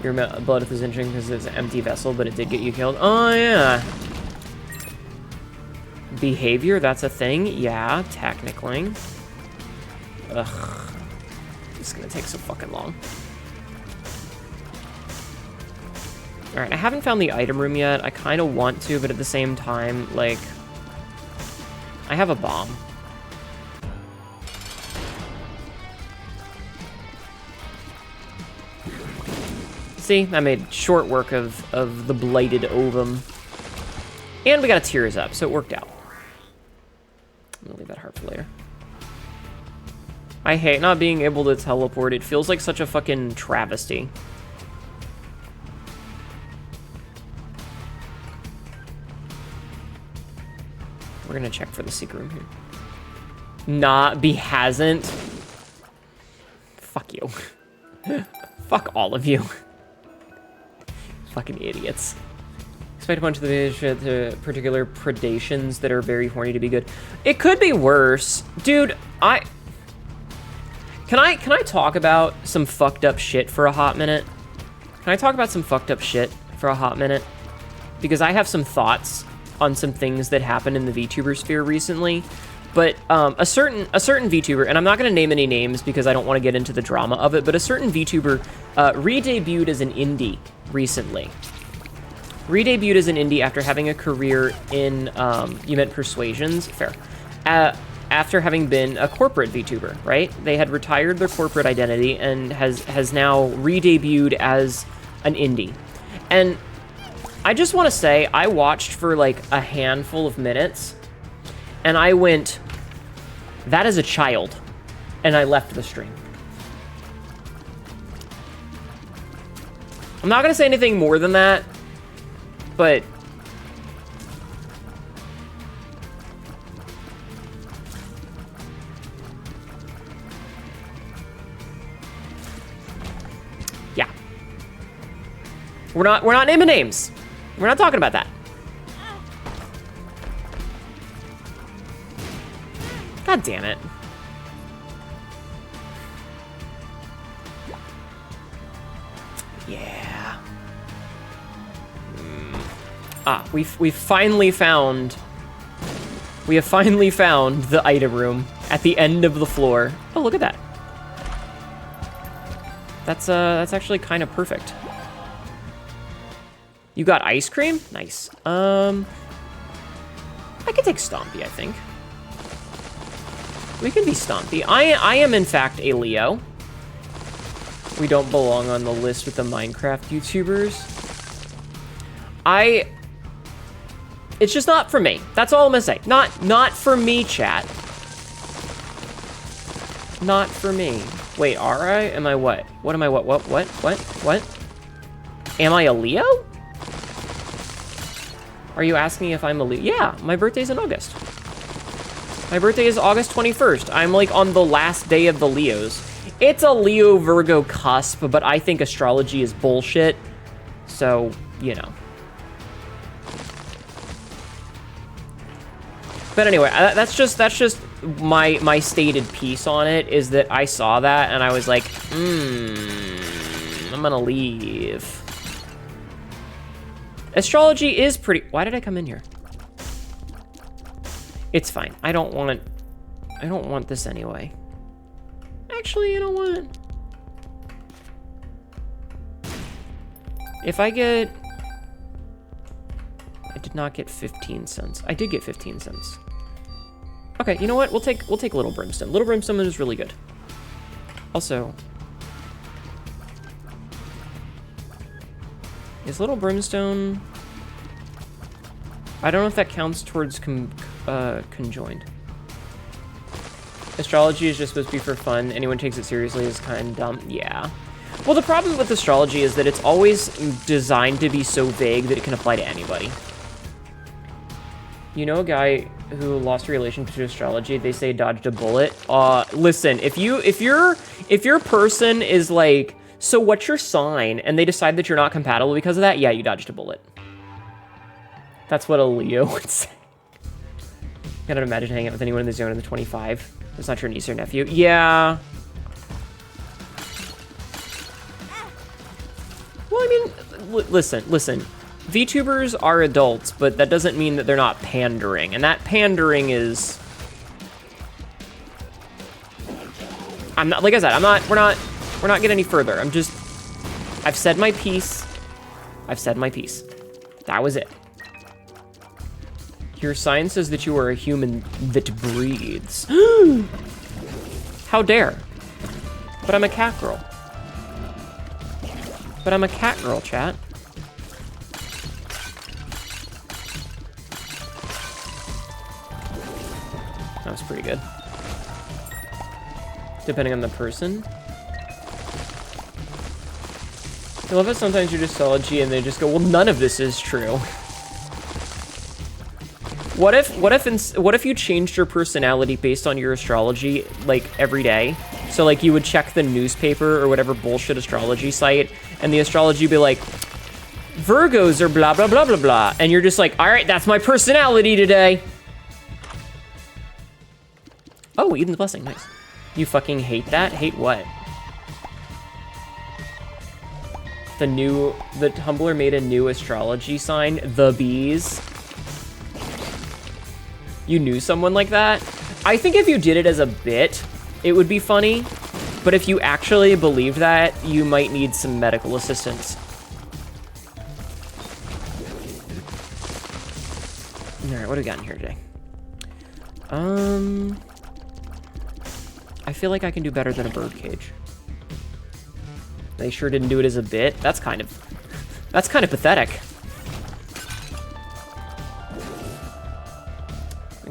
Your blood is interesting because it's an empty vessel, but it did get you killed. Oh, yeah. Behavior, that's a thing? Yeah, technically. Ugh. It's gonna take so fucking long. Alright, I haven't found the item room yet. I kind of want to, but at the same time, like... I have a bomb. See, I made short work of the blighted ovum. And we got a tears up, so it worked out. I'm gonna leave that heart for later. I hate not being able to teleport. It feels like such a fucking travesty. We're gonna check for the secret room here. Nah, B hasn't. Fuck you. Fuck all of you. Fucking idiots. Expect a bunch of the particular predations that are very horny to be good. It could be worse. Dude, Can I talk about some fucked up shit for a hot minute? Can I talk about some fucked up shit for a hot minute? Because I have some thoughts on some things that happened in the VTuber sphere recently. But a certain VTuber, and I'm not going to name any names because I don't want to get into the drama of it, but a certain VTuber re-debuted as an indie recently. Re-debuted as an indie after having a career in, you meant Persuasions? Fair. After having been a corporate VTuber, right? They had retired their corporate identity and has now re-debuted as an indie. And I just want to say, I watched for like a handful of minutes, and I went, that is a child, and I left the stream. I'm not going to say anything more than that, but yeah. We're not naming names. We're not talking about that. God damn it. Ah, we have finally found the item room at the end of the floor. Oh, look at that. That's actually kind of perfect. You got ice cream? Nice. I could take Stompy, I think. We can be Stompy. I am, in fact, a Leo. We don't belong on the list with the Minecraft YouTubers. It's just not for me. That's all I'm gonna say. Not for me, chat. Not for me. Wait, are I? Am I what? What am I what? What? Am I a Leo? Are you asking if I'm a Leo? Yeah, my birthday's in August. My birthday is August 21st. I'm like on the last day of the Leos. It's a Leo-Virgo cusp, but I think astrology is bullshit. So, you know. But anyway, that's just my stated piece on it, is that I saw that and I was like, I'm gonna leave. Astrology is pretty... Why did I come in here? It's fine. I don't want this anyway. Actually, you know what? If I get... I did not get 15 cents. I did get 15 cents. Okay, you know what? We'll take Little Brimstone. Little Brimstone is really good. Also, is Little Brimstone... I don't know if that counts towards conjoined. Astrology is just supposed to be for fun. Anyone takes it seriously is kind of dumb. Yeah. Well, the problem with astrology is that it's always designed to be so vague that it can apply to anybody. You know a guy who lost a relationship to astrology? They say dodged a bullet. Listen, if your person is like, so what's your sign? And they decide that you're not compatible because of that, yeah, you dodged a bullet. That's what a Leo would say. I cannot imagine hanging out with anyone that's younger than 25. That's not your niece or nephew. Yeah. Well, I mean, listen. VTubers are adults, but that doesn't mean that they're not pandering. And that pandering is... I'm not, like I said, we're not getting any further. I've said my piece. That was it. Your sign says that you are a human that breathes. How dare. But I'm a cat girl. Chat. That was pretty good. Depending on the person. I love it sometimes you do astrology and they just go, well, none of this is true. What if you changed your personality based on your astrology, like, every day? So, like, you would check the newspaper or whatever bullshit astrology site, and the astrology would be like, Virgos are blah, blah, blah, blah, blah. And you're just like, all right, that's my personality today. Oh, Eden's Blessing, nice. You fucking hate that? Hate what? The Tumblr made a new astrology sign, the bees. You knew someone like that? I think if you did it as a bit, it would be funny. But if you actually believed that, you might need some medical assistance. Alright, what do we got in here today? I feel like I can do better than a birdcage. They sure didn't do it as a bit. That's kind of pathetic.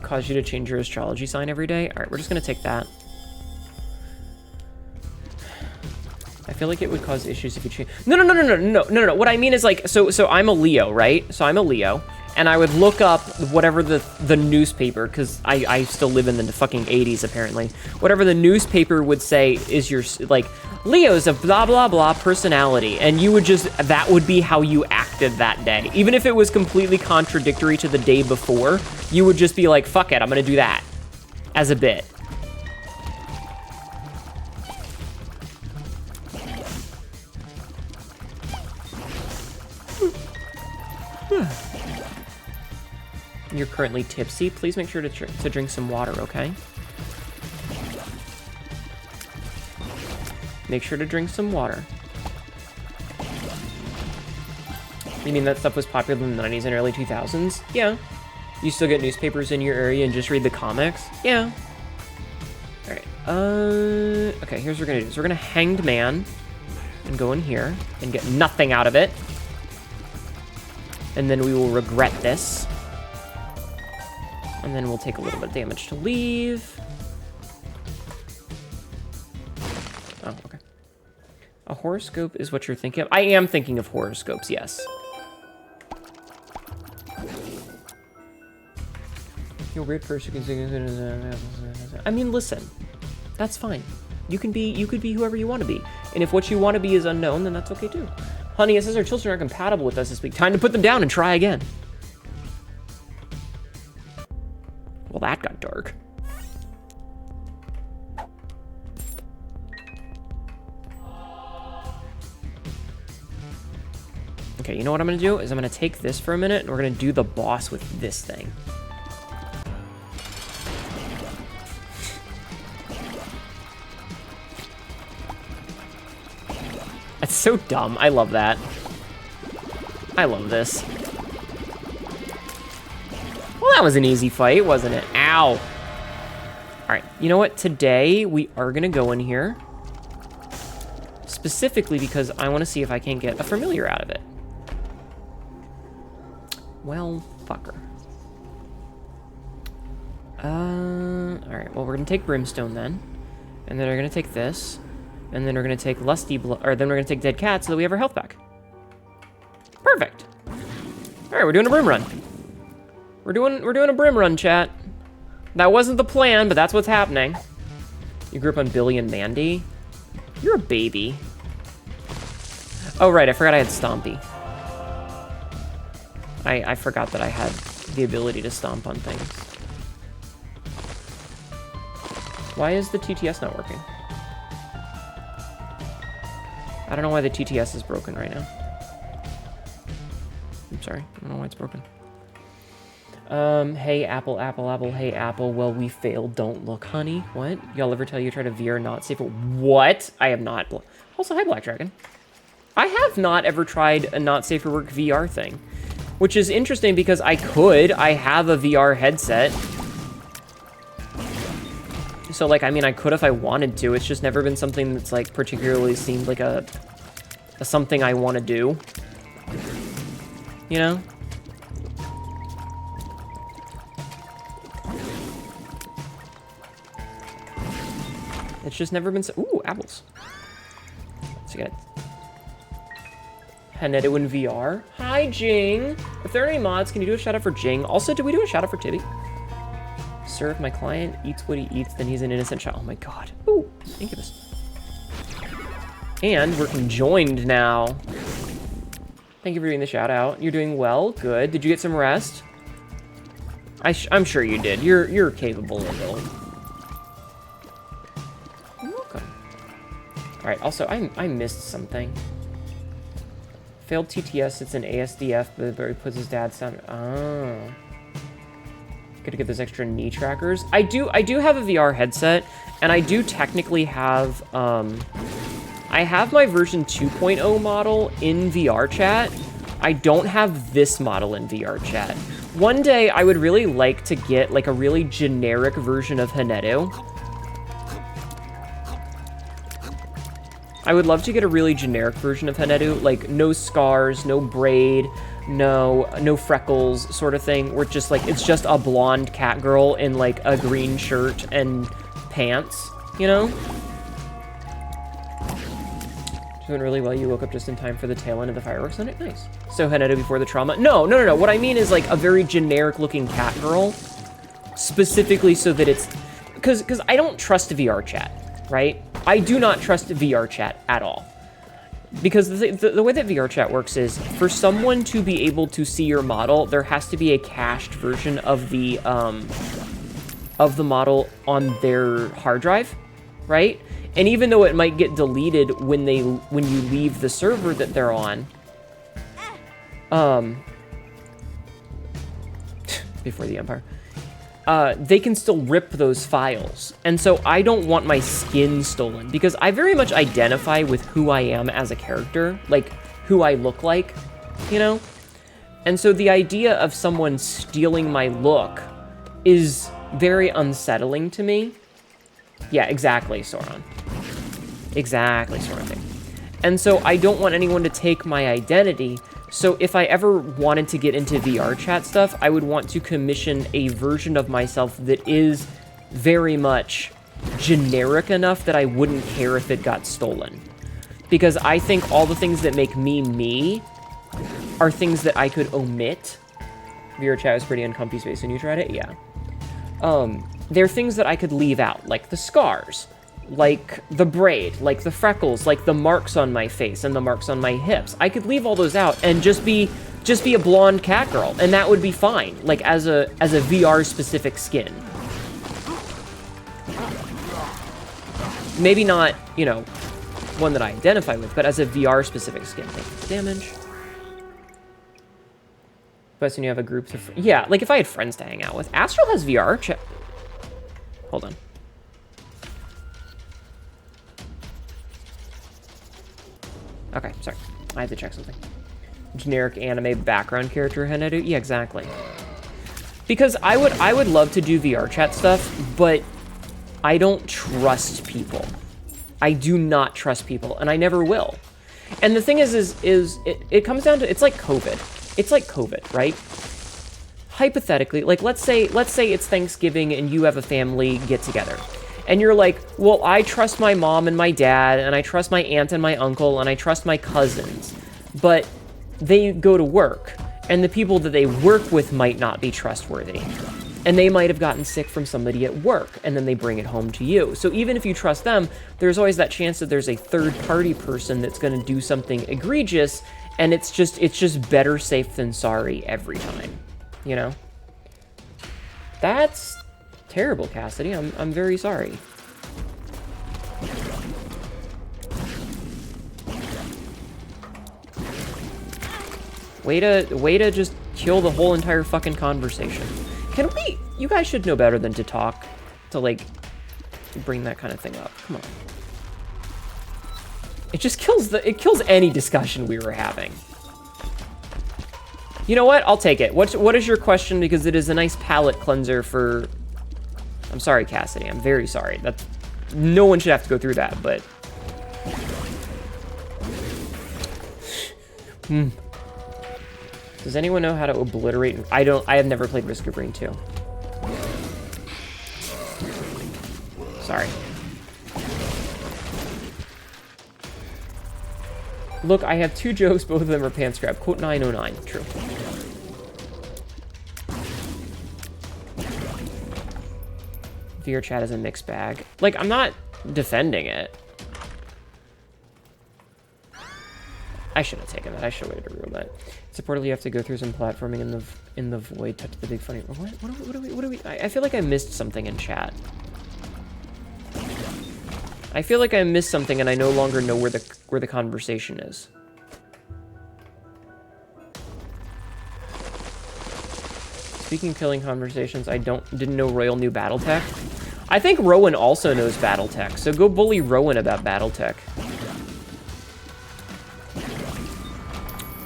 Cause you to change your astrology sign every day. All right, we're just gonna take that. I feel like it would cause issues if you change. No. What I mean is like, so I'm a Leo, right? So I'm a Leo, and I would look up whatever the newspaper, because I still live in the fucking 80s apparently. Whatever the newspaper would say is your, like, Leo's a blah blah blah personality, and you would just, that would be how you acted that day. Even if it was completely contradictory to the day before, you would just be like, fuck it, I'm gonna do that as a bit. You're currently tipsy. Please make sure to drink some water, okay? Make sure to drink some water. You mean that stuff was popular in the 90s and early 2000s? Yeah. You still get newspapers in your area and just read the comics? Yeah. Alright, okay, here's what we're gonna do. So we're gonna Hanged Man and go in here and get nothing out of it. And then we will regret this. And then we'll take a little bit of damage to leave. Oh, okay. A horoscope is what you're thinking of? I am thinking of horoscopes, yes. You're a weird person. I mean, listen, that's fine. You could be whoever you want to be. And if what you want to be is unknown, then that's okay too. Honey, it says our children are compatible with us this week. Time to put them down and try again. Well, that got dark. Okay, you know what I'm gonna do is I'm gonna take this for a minute and we're gonna do the boss with this thing. That's so dumb. I love that. I love this. Well, that was an easy fight, wasn't it? Ow. All right, you know what? Today, we are gonna go in here. Specifically because I wanna see if I can get a familiar out of it. Well, fucker. All right, well, we're gonna take Brimstone then. And then we're gonna take this. And then we're gonna take Lusty Blood, or then we're gonna take Dead Cat so that we have our health back. Perfect. All right, we're doing a Brim run. We're doing a Brim run, chat. That wasn't the plan, but that's what's happening. You grew up on Billy and Mandy. You're a baby. Oh right, I forgot I had Stompy. I forgot that I had the ability to stomp on things. Why is the TTS not working? I don't know why the TTS is broken right now. I'm sorry. I don't know why it's broken. Hey, Apple, Apple, Apple. Hey, Apple. Well, we failed. Don't look, honey. What? Y'all ever tell you try to VR not safe? What? I have not. Also, hi, Black Dragon. I have not ever tried a not safe for work VR thing, which is interesting because I could. I have a VR headset. So, like, I mean, I could if I wanted to. It's just never been something that's, like, particularly seemed like a something I want to do. You know? It's just never been so... Ooh, apples. Let's get Hnetu in VR. Hi, Jing. If there are any mods, can you do a shout out for Jing? Also, did we do a shout out for Tibby? Sir, if my client eats what he eats, then he's an innocent child. Oh my god. Ooh, Incubus. And we're conjoined now. Thank you for doing the shout out. You're doing well. Good. Did you get some rest? I'm sure you did. You're capable of it. You're welcome. All right. Also, I missed something. Failed TTS. It's an ASDF, but he puts his dad's sound. Oh. Gotta get those extra knee trackers. I do have a VR headset, and I do technically have, I have my version 2.0 model in VR chat. I don't have this model in VR chat. One day, I would really like to get, like, a really generic version of Hnetu. I would love to get a really generic version of Hnetu, like, no scars, no braid, no freckles sort of thing, where just like it's just a blonde cat girl in like a green shirt and pants, you know? Doing really well. You woke up just in time for the tail end of the fireworks on it. Nice. So Hnetu before the trauma. No. What I mean is like a very generic looking cat girl, specifically so that it's because I don't trust VR chat, right? I do not trust VR chat at all. Because the way that VR chat works is, for someone to be able to see your model, there has to be a cached version of the model on their hard drive, right? And even though it might get deleted when you leave the server that they're on, before the Empire, they can still rip those files. And so I don't want my skin stolen, because I very much identify with who I am as a character, like who I look like, you know? And so the idea of someone stealing my look is very unsettling to me. Yeah, exactly, Sauron. Exactly, Sauron. And so I don't want anyone to take my identity. So if I ever wanted to get into VR chat stuff, I would want to commission a version of myself that is very much generic enough that I wouldn't care if it got stolen. Because I think all the things that make me me are things that I could omit. VR chat was pretty uncomfy space when you tried it? Yeah. They're things that I could leave out, like the scars, like the braid, like the freckles, like the marks on my face and the marks on my hips. I could leave all those out and just be a blonde cat girl, and that would be fine, like as a VR specific skin. Maybe not, you know, one that I identify with, but as a VR specific skin. Damage. Best when you have a group of... Yeah, like if I had friends to hang out with. Astral has VR. Hold on. Okay, sorry. I had to check something. Generic anime background character, Hnetu? Yeah, exactly. Because I would love to do VR chat stuff, but I don't trust people. I do not trust people, and I never will. And the thing is it comes down to, it's like COVID. It's like COVID, right? Hypothetically, like let's say it's Thanksgiving and you have a family get together. And you're like, well, I trust my mom and my dad, and I trust my aunt and my uncle, and I trust my cousins. But they go to work, and the people that they work with might not be trustworthy. And they might have gotten sick from somebody at work, and then they bring it home to you. So even if you trust them, there's always that chance that there's a third-party person that's going to do something egregious, and it's just better safe than sorry every time, you know? That's terrible, Cassidy. I'm very sorry. Way to just kill the whole entire fucking conversation. Can we... You guys should know better than to talk, to, like, bring that kind of thing up. Come on. It just kills it kills any discussion we were having. You know what? I'll take it. What is your question? Because it is a nice palate cleanser for... I'm sorry, Cassidy. I'm very sorry. That's... No one should have to go through that, but... Does anyone know how to obliterate... I have never played Risk of Rain 2. Sorry. Look, I have 2 jokes, both of them are pants grab. Quote 909. True. VR chat is a mixed bag. Like, I'm not defending it. I should have taken that. I should have waited to rule that. It's reportedly you have to go through some platforming in the void, touch the big funny... What do we... I feel like I missed something in chat. I feel like I missed something and I no longer know where the conversation is. Speaking of killing conversations, I didn't know Royal knew Battletech. I think Rowan also knows Battletech, so go bully Rowan about Battletech.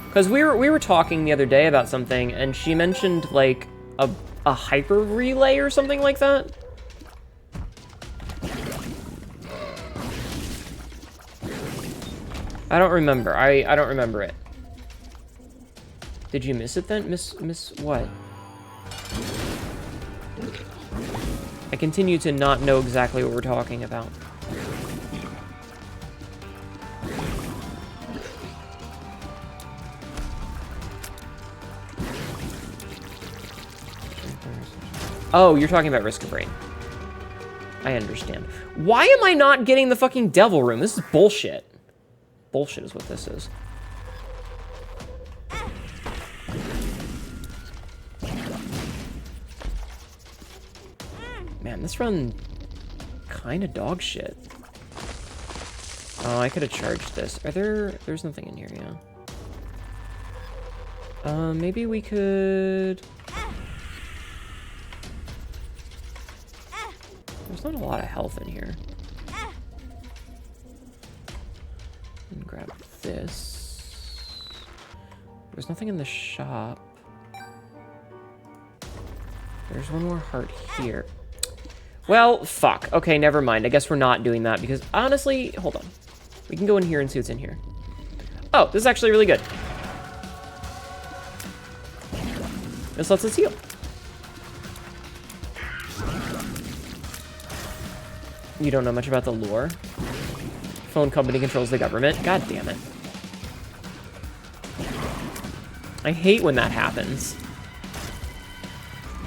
Because we were talking the other day about something, and she mentioned like a hyper relay or something like that. I don't remember. I don't remember it. Did you miss it then? Miss what? I continue to not know exactly what we're talking about. Oh, you're talking about Risk of Rain. I understand. Why am I not getting the fucking devil room? This is bullshit. Bullshit is what this is. Man, this run kind of dog shit. Oh, I could have charged this. There's nothing in here, yeah. Maybe we could... There's not a lot of health in here. And grab this. There's nothing in the shop. There's one more heart here. Well, fuck. Okay, never mind. I guess we're not doing that because honestly, hold on. We can go in here and see what's in here. Oh, this is actually really good. This lets us heal. You don't know much about the lore? Phone company controls the government? God damn it. I hate when that happens.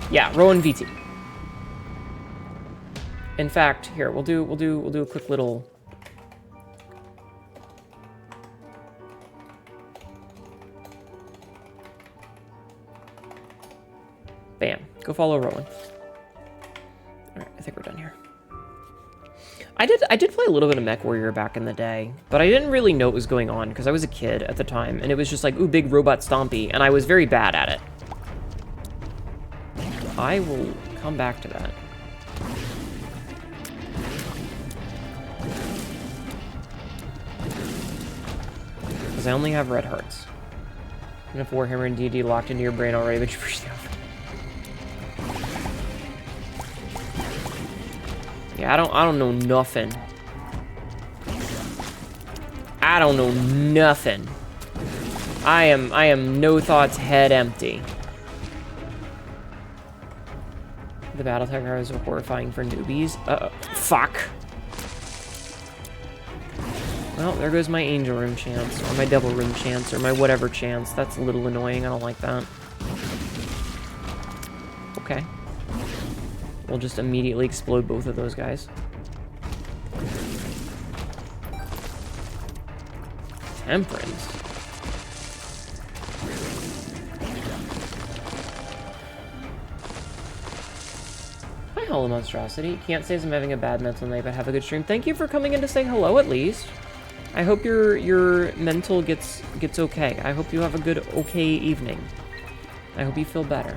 Yeah, Rowan VT. In fact, here, we'll do a quick little... Bam. Go follow Rowan. Alright, I think we're done here. I did play a little bit of MechWarrior back in the day, but I didn't really know what was going on because I was a kid at the time, and it was just like, ooh, big robot stompy, and I was very bad at it. I will come back to that. Because I only have red hearts. And if Warhammer and D&D locked into your brain already, but you push the Yeah, I don't know nothing. I don't know nothing. I am no thoughts head empty. The Battletech heroes are horrifying for newbies. Fuck. Well, there goes my angel room chance, or my devil room chance, or my whatever chance. That's a little annoying. I don't like that. Okay. We'll just immediately explode both of those guys. Temperance. Hi, Hollow Monstrosity. Can't say I'm having a bad mental night, but have a good stream. Thank you for coming in to say hello, at least. I hope your mental gets okay. I hope you have a good, okay evening. I hope you feel better.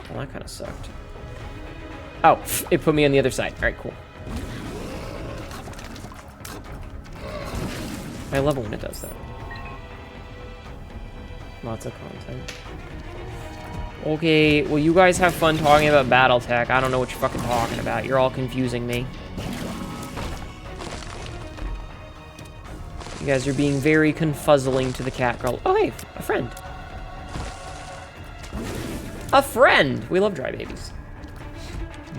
Well, that kind of sucked. Oh, it put me on the other side. All right, cool. I love it when it does that. Lots of content. Okay, well, you guys have fun talking about Battletech. I don't know what you're fucking talking about. You're all confusing me. You guys are being very confuzzling to the cat girl. Oh, hey, a friend. A friend! We love dry babies.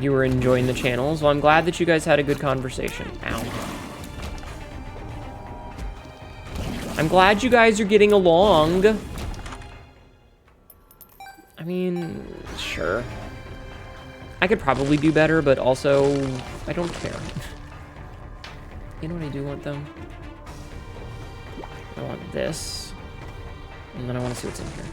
You were enjoying the channels. Well, I'm glad that you guys had a good conversation. Ow. I'm glad you guys are getting along. I mean, sure. I could probably do better, but also, I don't care. You know what I do want, though? I want this. And then I want to see what's in here.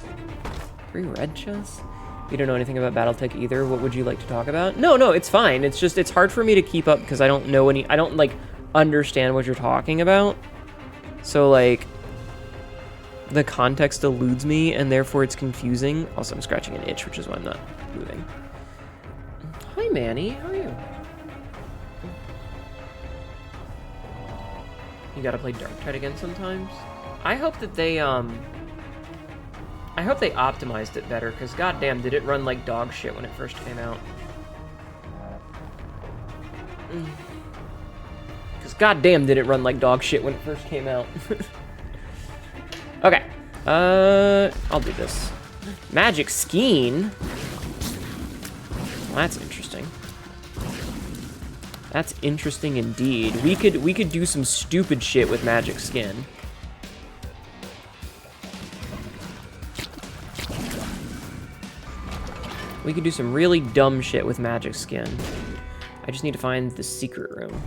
3 red chests? You don't know anything about Battletech either. What would you like to talk about? No, it's fine. It's just, it's hard for me to keep up because I don't know I don't, like, understand what you're talking about. So, like, the context eludes me, and therefore it's confusing. Also, I'm scratching an itch, which is why I'm not moving. Hi, Manny. How are you? You gotta play Darktide again sometimes? I hope that they, I hope they optimized it better, because goddamn, did it run like dog shit when it first came out. Because goddamn, did it run like dog shit when it first came out. Okay. I'll do this. Magic Skein? Well, that's interesting. That's interesting indeed. We could do some stupid shit with Magic Skin. We could do some really dumb shit with Magic Skin. I just need to find the secret room.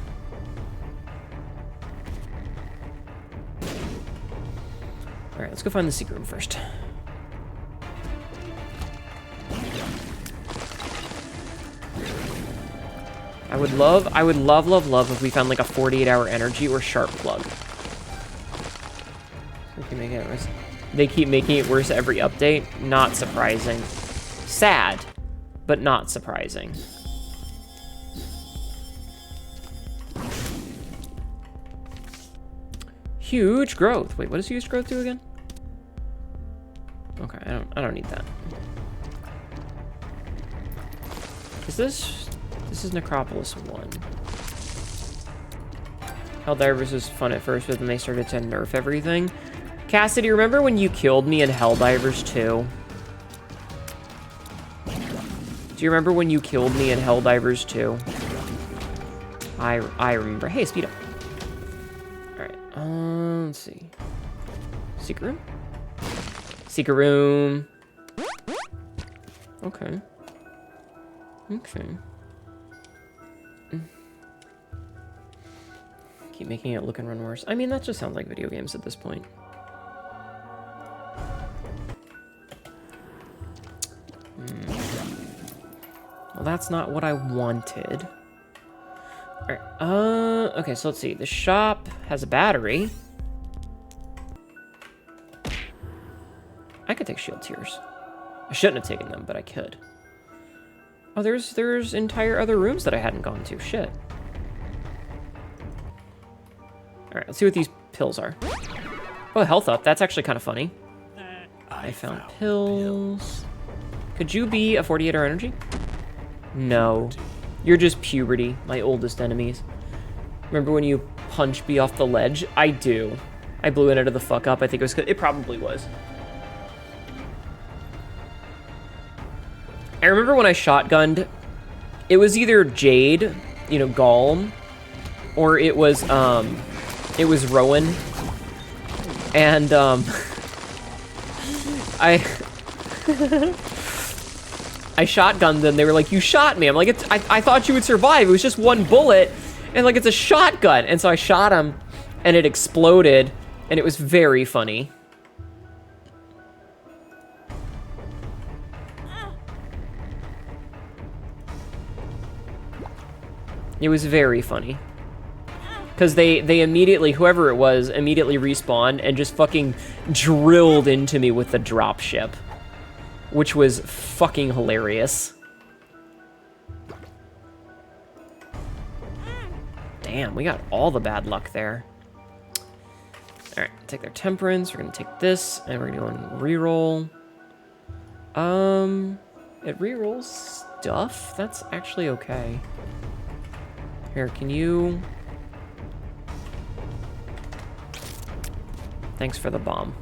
Alright, let's go find the secret room first. I would love if we found like a 48-hour energy or sharp plug. We can make it worse. They keep making it worse every update. Not surprising. Sad. but not surprising. Huge growth. Wait, what does huge growth do again? Okay, I don't need that. Is this is Necropolis 1. Helldivers was fun at first, but then they started to nerf everything. Cassidy, remember when you killed me in Helldivers 2? Do you remember when you killed me in Helldivers 2? I remember. Hey, speed up. Alright, let's see. Secret room? Secret room. Okay. Okay. Keep making it look and run worse. I mean, that just sounds like video games at this point. Well, that's not what I wanted. Alright, okay, so let's see. The shop has a battery. I could take shield tears. I shouldn't have taken them, but I could. Oh, there's entire other rooms that I hadn't gone to. Shit. Alright, let's see what these pills are. Oh, health up. That's actually kind of funny. I found pills. Could you be a 48er energy? No. You're just puberty, my oldest enemies. Remember when you punched me off the ledge? I do. I blew it out of the fuck up. I think it was... It probably was. I remember when I shotgunned, it was either Jade, you know, Golem, or it was Rowan. And, I shotgunned them. They were like, you shot me. I'm like, I thought you would survive. It was just one bullet. And like, it's a shotgun. And so I shot him and it exploded and it was very funny. It was very funny. Because they immediately, whoever it was, immediately respawned and just fucking drilled into me with the dropship. Which was fucking hilarious. Damn, we got all the bad luck there. Alright, take their temperance. We're gonna take this, and we're gonna go and reroll. It rerolls stuff? That's actually okay. Here, can you... Thanks for the bomb.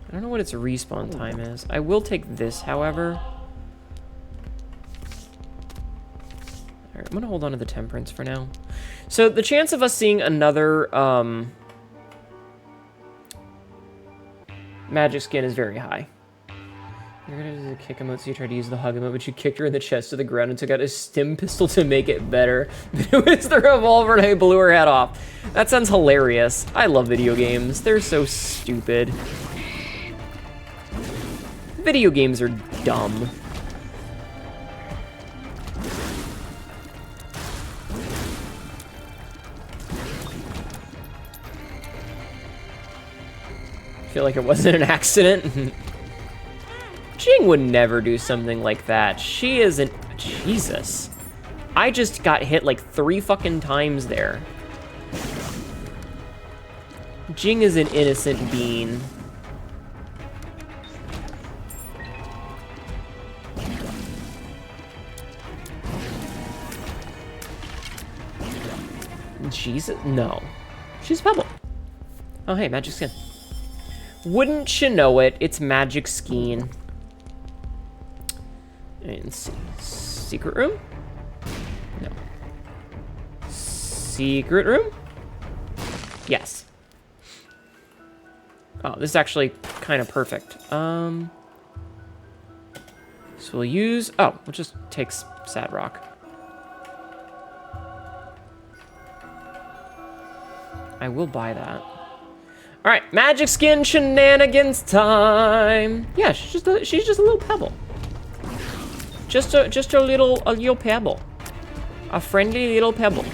I don't know what its respawn time is. I will take this, however. Alright, I'm gonna hold on to the temperance for now. So the chance of us seeing another magic skin is very high. You're gonna do the kick emote, so you tried to use the hug emote, but you kicked her in the chest to the ground and took out a stim pistol to make it better. It was the revolver and I blew her head off. That sounds hilarious. I love video games. They're so stupid. Video games are dumb. I feel like it wasn't an accident. Jing would never do something like that. She isn't... Jesus. I just got hit like 3 fucking times there. Jing is an innocent bean. Jesus, no. She's Pebble. Oh, hey, magic skin. Wouldn't you know it? It's magic skin. And see. Secret room? No. Secret room? Yes. Oh, this is actually kind of perfect. So we'll use... Oh, we'll just take Sad Rock. I will buy that. All right, magic skin shenanigans time. Yeah, she's just a little pebble. Just a little pebble. A friendly little pebble.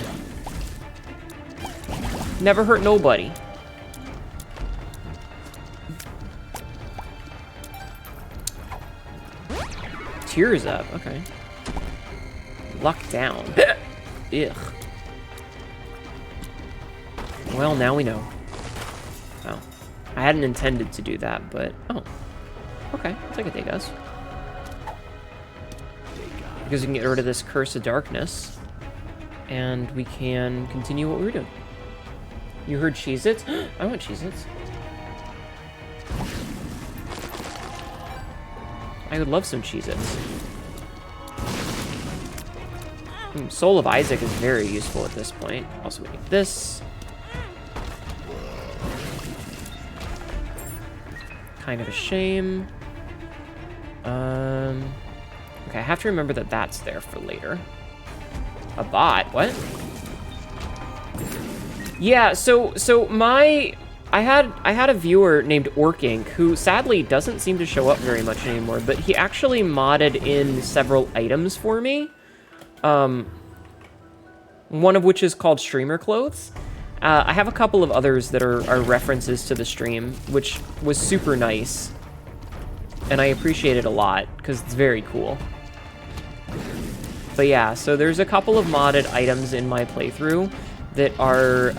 Never hurt nobody. tears up. Okay. Luck down. Ugh. Well, now we know. Oh. I hadn't intended to do that, but... Oh. Okay, I'll take a day, guys. Because we can get rid of this Curse of Darkness. And we can continue what we were doing. You heard Cheez-Its? I want Cheez-Its. I would love some Cheez-Its. Soul of Isaac is very useful at this point. Also, we need this. Kind of a shame. Okay, I have to remember that that's there for later. A bot? What? Yeah, so I had a viewer named Orkink who sadly doesn't seem to show up very much anymore, but he actually modded in several items for me. One of which is called Streamer Clothes. I have a couple of others that are references to the stream, which was super nice. And I appreciate it a lot, because it's very cool. But yeah, so there's a couple of modded items in my playthrough that are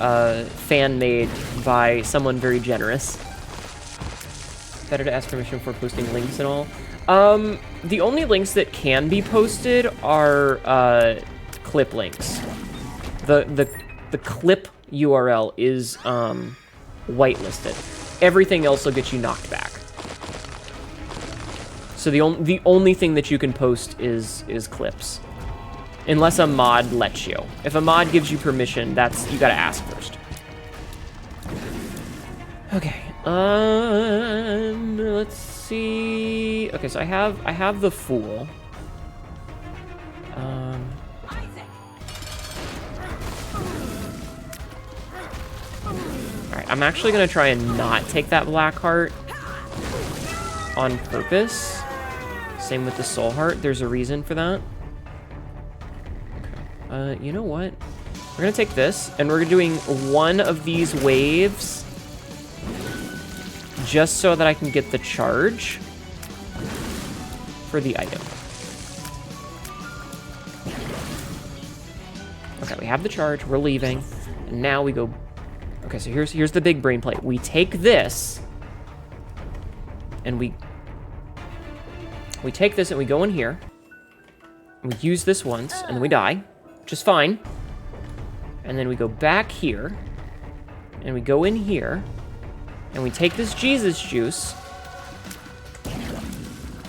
fan-made by someone very generous. Better to ask permission for posting links and all. The only links that can be posted are clip links. The clip URL is whitelisted. Everything else will get you knocked back. So the only thing that you can post is clips. Unless a mod lets you. If a mod gives you permission, you gotta ask first. Okay. Let's see. Okay, so I have the Fool. Alright, I'm actually gonna try and not take that Black Heart on purpose. Same with the Soul Heart. There's a reason for that. Okay. You know what? We're gonna take this, and we're doing one of these waves just so that I can get the charge for the item. Okay, we have the charge. We're leaving. And now we go... Okay, so here's the big brain play. We take this, and we take this, and we go in here, and we use this once, and then we die, which is fine. And then we go back here, and we go in here, and we take this Jesus juice,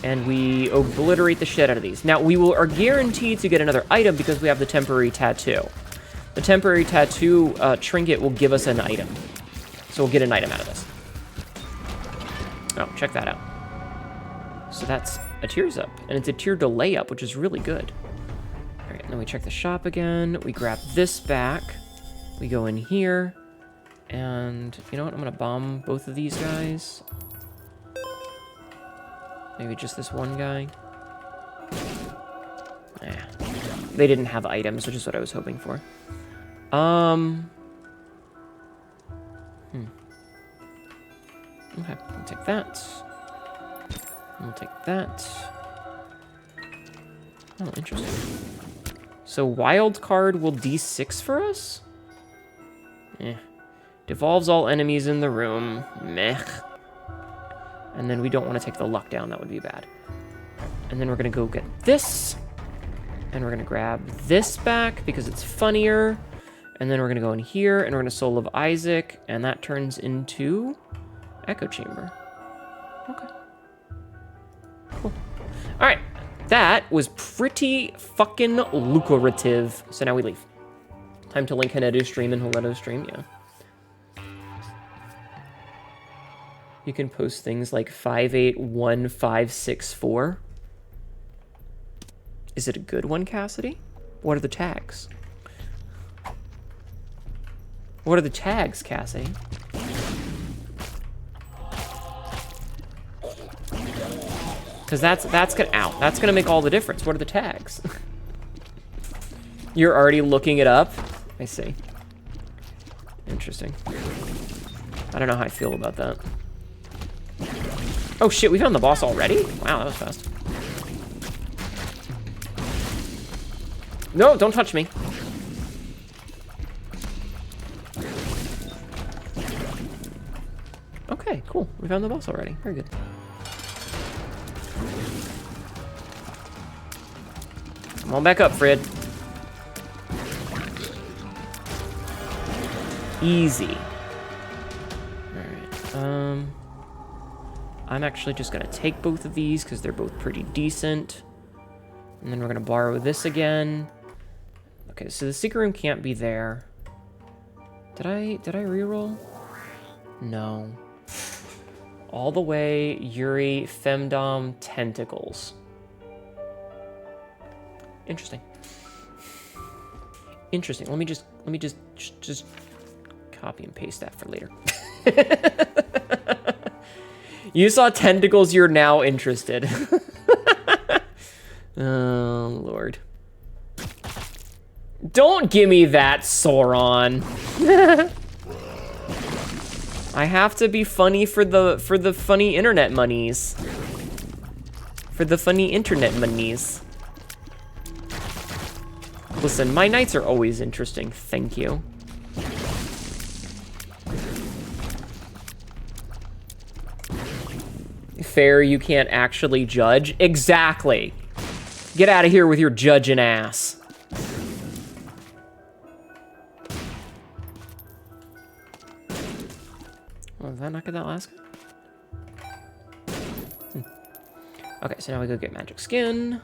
and we obliterate the shit out of these. Now, we are guaranteed to get another item because we have the temporary tattoo. The temporary tattoo trinket will give us an item. So we'll get an item out of this. Oh, check that out. So that's a tears up, and it's a tear delay up, which is really good. All right, then we check the shop again. We grab this back. We go in here, and you know what? I'm gonna bomb both of these guys. Maybe just this one guy. They didn't have items, which is what I was hoping for. Okay, we'll take that. We'll take that. Oh, interesting. So wild card will D6 for us? Devolves all enemies in the room. Meh. And then we don't want to take the luck down. That would be bad. And then we're going to go get this. And we're going to grab this back because it's funnier. And then we're going to go in here, and we're going to Soul of Isaac, and that turns into Echo Chamber. Okay. Cool. All right. That was pretty fucking lucrative. So now we leave. Time to link Hnetu's stream and Hnetu's stream, yeah. You can post things like 581564. Is it a good one, Cassidy? What are the tags? What are the tags, Cassie? Because that's gonna make all the difference. What are the tags? You're already looking it up? I see. Interesting. I don't know how I feel about that. Oh shit, we found the boss already? Wow, that was fast. No, don't touch me. Okay, cool. We found the boss already. Very good. Come on back up, Fred. Easy. Alright, I'm actually just gonna take both of these because they're both pretty decent. And then we're gonna borrow this again. Okay, so the secret room can't be there. Did I reroll? No. All the way, Yuri, Femdom, Tentacles. Interesting. Interesting. Let me just copy and paste that for later. You saw Tentacles, you're now interested. Oh, Lord. Don't give me that, Sauron. I have to be funny for the funny internet monies. For the funny internet monies. Listen, my nights are always interesting, thank you. Fair, you can't actually judge? Exactly. Get out of here with your judging ass. Oh, did that not get that last guy? Okay, so now we go get magic skin.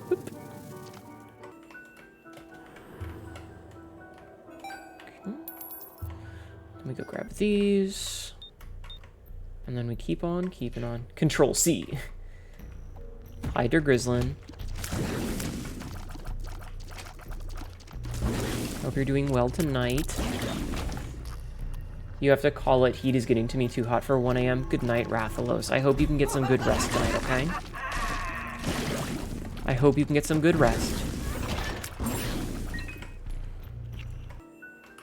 Boop. Okay. Then we go grab these. And then we keep on keeping on. Control C. Hi, Der Grizzlin. Hope you're doing well tonight. You have to call it. Heat is getting to me too hot for 1 a.m. Good night, Rathalos. I hope you can get some good rest tonight, okay? I hope you can get some good rest.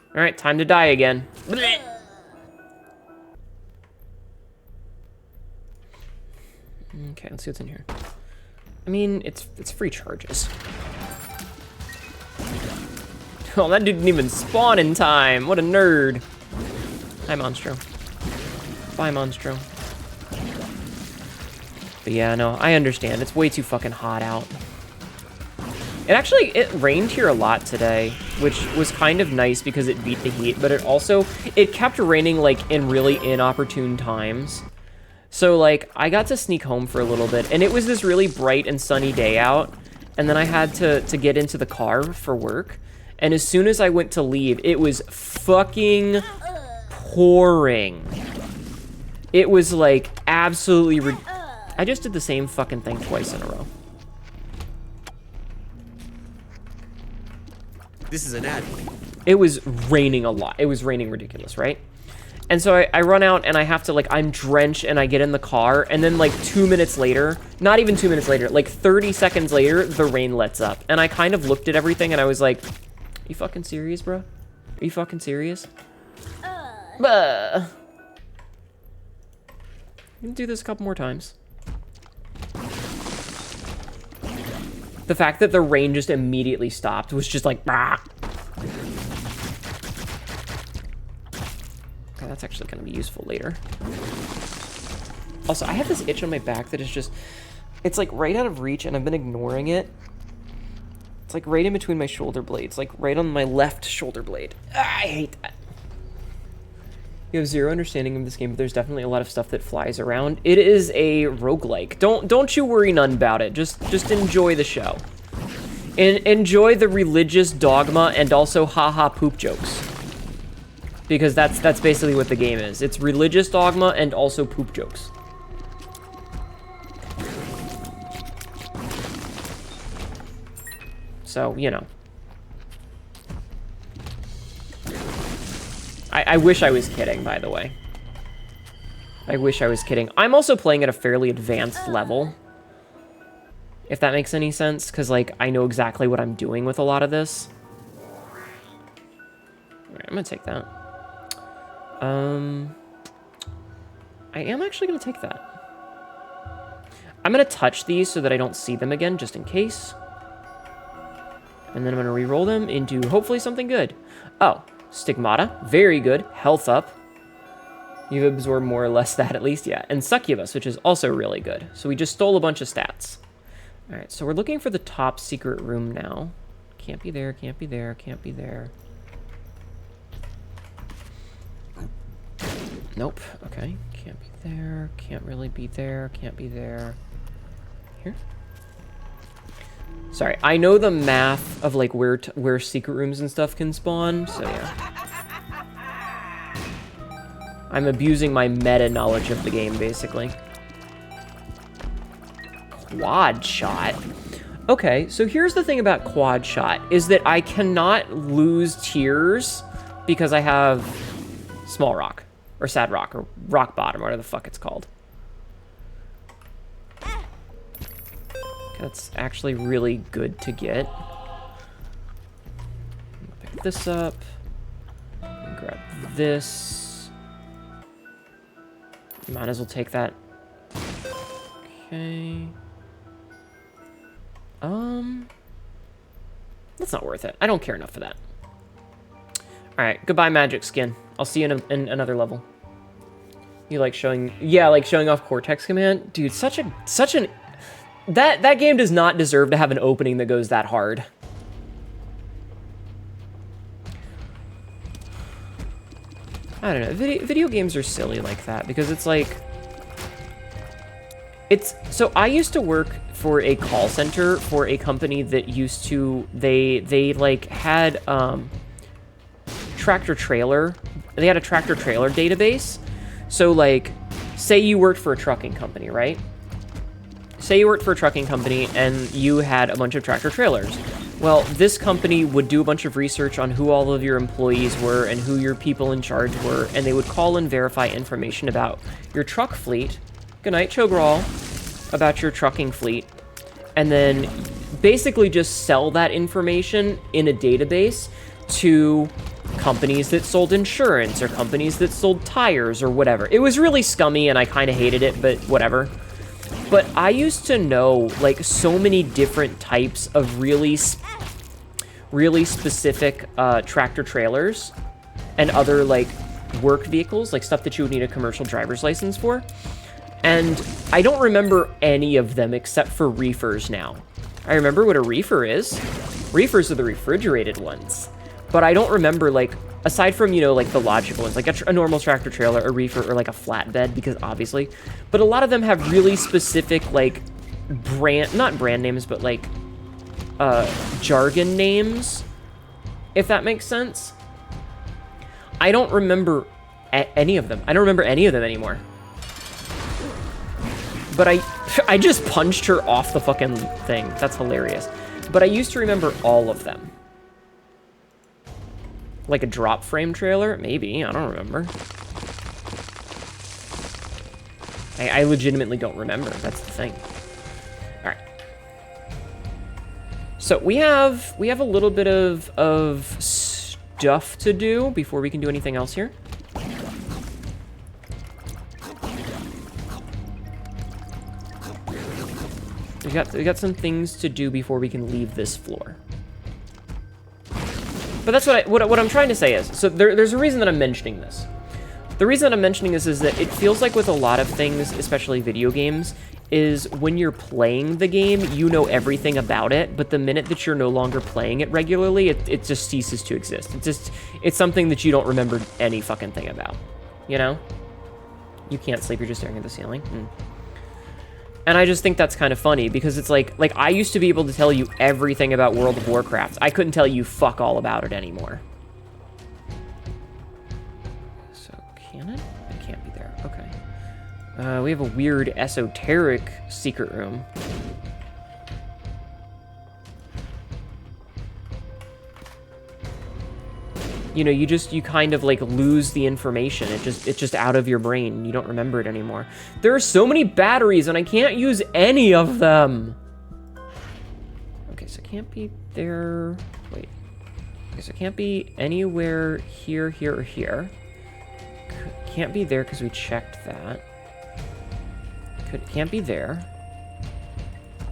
Alright, time to die again. Blech. Okay, let's see what's in here. I mean, it's free charges. Oh, that didn't even spawn in time. What a nerd. Hi, Monstro. Bye, Monstro. But yeah, no, I understand. It's way too fucking hot out. It rained here a lot today, which was kind of nice because it beat the heat, but it kept raining, like, in really inopportune times. So, like, I got to sneak home for a little bit, and it was this really bright and sunny day out, and then I had to get into the car for work, and as soon as I went to leave, it was fucking pouring. It was, like, absolutely... I just did the same fucking thing twice in a row. This is an ad. It was raining a lot. It was raining ridiculous, right? And so I run out and I have to, like, I'm drenched and I get in the car and then, like, 2 minutes later, not even 2 minutes later, like 30 seconds later, the rain lets up. And I kind of looked at everything and I was like, you fucking serious, bro? Are you fucking serious? Buh. I'm gonna do this a couple more times. The fact that the rain just immediately stopped was just like, bah. Okay, that's actually gonna be useful later. Also, I have this itch on my back that is just, it's like right out of reach and I've been ignoring it. It's like right in between my shoulder blades, like right on my left shoulder blade. Ah, I hate that. You have zero understanding of this game, but there's definitely a lot of stuff that flies around. It is a roguelike. Don't you worry none about it. Just enjoy the show. And enjoy the religious dogma and also haha poop jokes. Because that's basically what the game is. It's religious dogma and also poop jokes. So, you know. I wish I was kidding, by the way. I wish I was kidding. I'm also playing at a fairly advanced level. If that makes any sense, because, like, I know exactly what I'm doing with a lot of this. Alright, I'm gonna take that. I am actually gonna take that. I'm gonna touch these so that I don't see them again, just in case. And then I'm gonna re-roll them into hopefully something good. Oh, Stigmata, very good. Health up. You've absorbed more or less that at least, yeah. And Succubus, which is also really good. So we just stole a bunch of stats. All right, so we're looking for the top secret room now. Can't be there, can't be there, can't be there. Nope, okay. Can't be there, can't really be there, can't be there. Here? Sorry, I know the math of like where secret rooms and stuff can spawn, so yeah. I'm abusing my meta knowledge of the game, basically. Quad shot. Okay, so here's the thing about quad shot, is that I cannot lose tiers because I have small rock, or sad rock, or rock bottom, or whatever the fuck it's called. That's actually really good to get. Pick this up. Grab this. Might as well take that. Okay. That's not worth it. I don't care enough for that. Alright, goodbye magic skin. I'll see you in another level. You like showing... Yeah, like showing off Cortex Command? Dude, such an... That game does not deserve to have an opening that goes that hard. I don't know. Video games are silly like that because it's like... So I used to work for a call center for a company that used to... They like had tractor trailer. They had a tractor trailer database. So like, say you worked for a trucking company, right? Say you worked for a trucking company and you had a bunch of tractor trailers. Well, this company would do a bunch of research on who all of your employees were and who your people in charge were, and they would call and verify information about your truck fleet. Good night, Chogral. About your trucking fleet. And then basically just sell that information in a database to companies that sold insurance or companies that sold tires or whatever. It was really scummy and I kind of hated it, but whatever. But I used to know, like, so many different types of really specific tractor trailers and other, like, work vehicles, like stuff that you would need a commercial driver's license for. And I don't remember any of them except for reefers now. I remember what a reefer is. Reefers are the refrigerated ones. But I don't remember, like, aside from, you know, like the logical ones, like a normal tractor trailer, a reefer, or like a flatbed, because obviously. But a lot of them have really specific, like, not brand names, but like, jargon names, if that makes sense. I don't remember any of them. I don't remember any of them anymore. But I just punched her off the fucking thing. That's hilarious. But I used to remember all of them. Like a drop frame trailer? Maybe. I don't remember. I legitimately don't remember. That's the thing. All right. So we have a little bit of stuff to do before we can do anything else here. We got some things to do before we can leave this floor. But that's what I'm trying to say is, so there's a reason that I'm mentioning this. The reason that I'm mentioning this is that it feels like with a lot of things, especially video games, is when you're playing the game, you know everything about it, but the minute that you're no longer playing it regularly, it just ceases to exist. It's something that you don't remember any fucking thing about, you know? You can't sleep, you're just staring at the ceiling. And I just think that's kind of funny because it's like I used to be able to tell you everything about World of Warcraft. I couldn't tell you fuck all about it anymore. So can it? It can't be there. Okay. We have a weird esoteric secret room. You know, you kind of like lose the information. It's just out of your brain. You don't remember it anymore. There are so many batteries and I can't use any of them. Okay, so it can't be there. Wait. Okay, so it can't be anywhere here, here, or here. Can't be there because we checked that. Can't be there.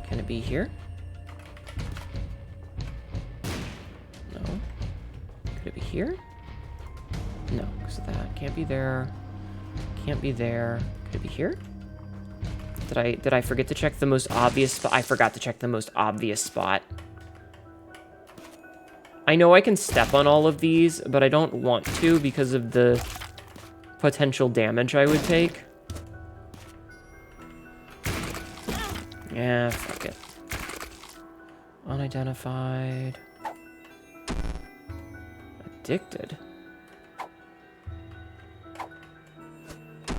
Can it be here? here? No, because that can't be there. Can't be there. Could it be here? Did I forget to check the most obvious spot? I forgot to check the most obvious spot. I know I can step on all of these, but I don't want to because of the potential damage I would take. Yeah, fuck it. Unidentified. Addicted.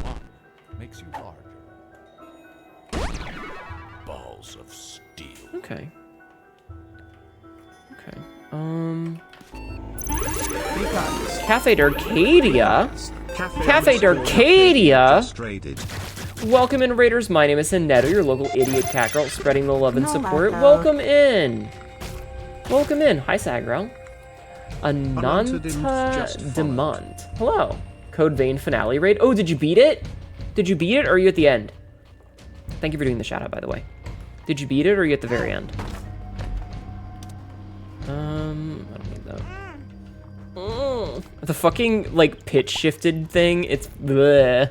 One makes you larger. Balls of steel. Okay. Okay. What do you got? Cafe d'Arcadia? Cafe d'Arcadia? Welcome in, Raiders. My name is Hnetu, your local idiot cat girl, spreading the love and support. Welcome in. Welcome in. Hi, Sagrel. Ananta Demont. Hello. Code Vein Finale raid. Oh, did you beat it? Did you beat it, or are you at the end? Thank you for doing the shout out, by the way. Did you beat it, or are you at the very end? I don't need that. Oh, the fucking, like, pitch shifted thing, it's bleh.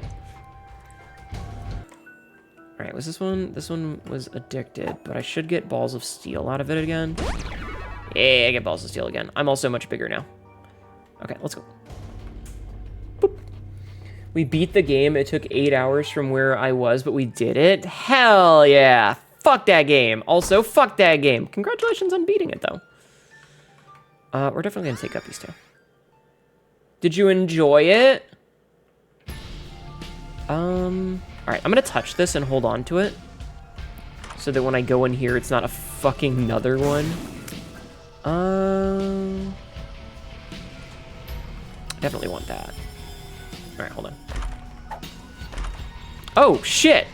Alright, was this one? This one was addicted, but I should get Balls of Steel out of it again. Yeah, I get Balls of Steel again. I'm also much bigger now. Okay, let's go. Boop. We beat the game. It took 8 hours from where I was, but we did it. Hell yeah. Fuck that game. Also, fuck that game. Congratulations on beating it, though. We're definitely gonna take Guppies, too. Did you enjoy it? Alright, I'm gonna touch this and hold on to it. So that when I go in here, it's not a fucking another one. Definitely want that. Alright, hold on. Oh, shit!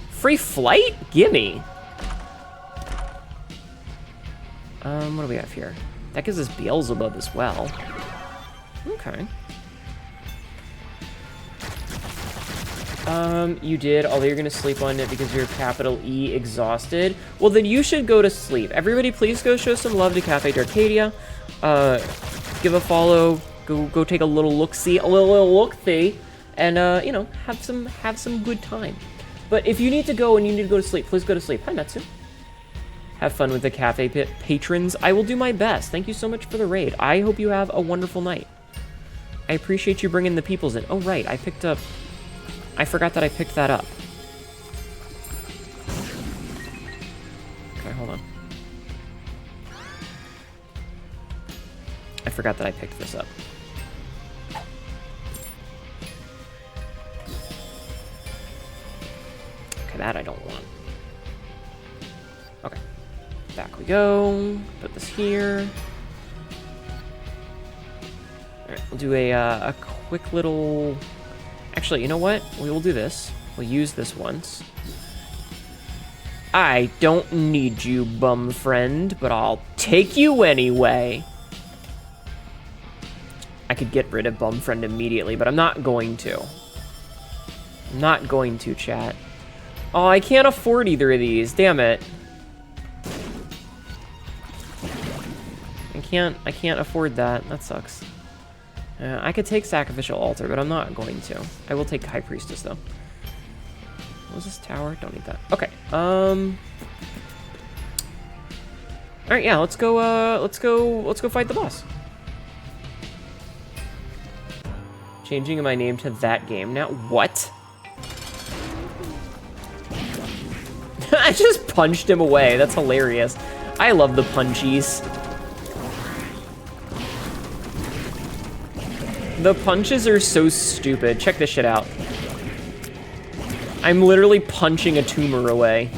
Free flight? Gimme! What do we have here? That gives us Beelzebub as well. Okay. You did, although you're gonna sleep on it because you're capital E exhausted. Well, then you should go to sleep. Everybody, please go show some love to Cafe d'Arcadia. Give a follow. Go take a little look-see, and you know, have some good time. But if you need to go and you need to go to sleep, please go to sleep. Hi, Metsu. Have fun with the cafe patrons. I will do my best. Thank you so much for the raid. I hope you have a wonderful night. I appreciate you bringing the peoples in. Oh, right, I forgot that I picked that up. Okay, hold on. I forgot that I picked this up. Okay, that I don't want. Okay. Back we go. Put this here. Alright, we'll do a quick little... Actually, you know what? We will do this. We'll use this once. I don't need you, bum friend, but I'll take you anyway. I could get rid of bum friend immediately, but I'm not going to. I'm not going to, chat. Oh, I can't afford either of these. Damn it. I can't afford that. That sucks. I could take Sacrificial Altar, but I'm not going to. I will take High Priestess, though. What was this tower? Don't need that. Okay. Alright, yeah, let's go fight the boss. Changing my name to that game now. What? I just punched him away. That's hilarious. I love the punchies. The punches are so stupid. Check this shit out. I'm literally punching a tumor away.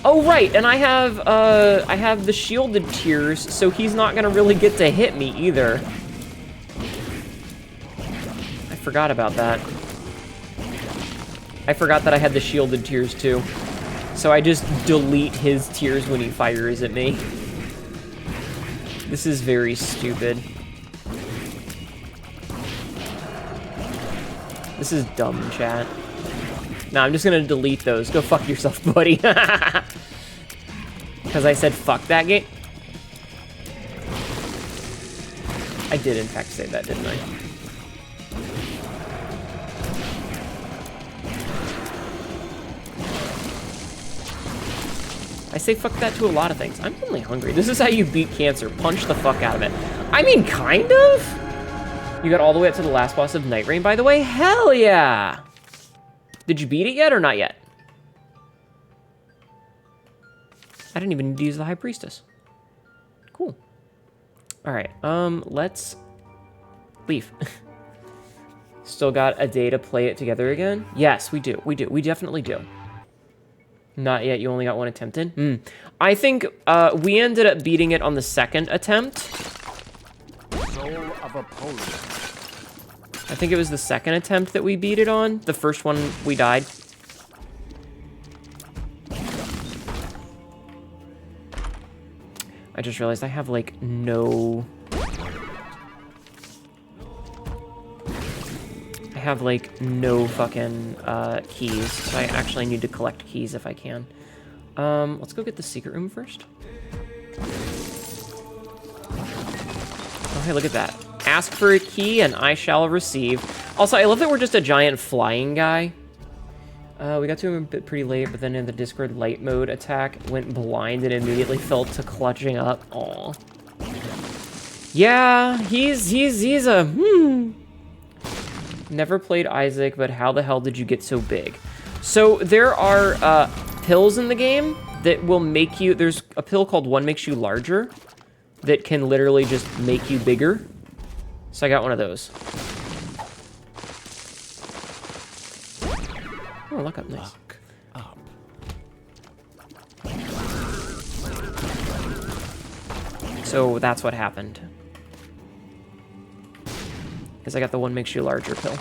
Oh, right, and I have the shielded tears, so he's not gonna really get to hit me either. I forgot about that. I forgot that I had the shielded tears too. So I just delete his tears when he fires at me. This is very stupid. This is dumb, chat. Nah, I'm just gonna delete those. Go fuck yourself, buddy. Because I said fuck that game. I did in fact say that, didn't I? I say fuck that to a lot of things. I'm only hungry. This is how you beat cancer. Punch the fuck out of it. I mean, kind of? You got all the way up to the last boss of Night Rain, by the way? Hell yeah! Did you beat it yet or not yet? I didn't even need to use the High Priestess. Cool. Alright, let's leave. Still got a day to play it together again? Yes, we do. We definitely do. Not yet, you only got one attempt in? I think we ended up beating it on the second attempt. Soul of Apollyon. I think it was the second attempt that we beat it on. The first one, we died. I just realized I have, like, no... I have, like, no fucking keys. So I actually need to collect keys if I can. Let's go get the secret room first. Oh, hey, look at that. Ask for a key and I shall receive. Also, I love that we're just a giant flying guy. We got to him a bit pretty late, but then in the Discord light mode attack, went blind and immediately fell to clutching up. Aw. Yeah, he's a, Never played Isaac, but how the hell did you get so big? So there are pills in the game that will make you, there's a pill called One Makes You Larger that can literally just make you bigger. So I got one of those. Oh, look up, nice. Look up. So that's what happened. Because I got the One Makes You Larger pill.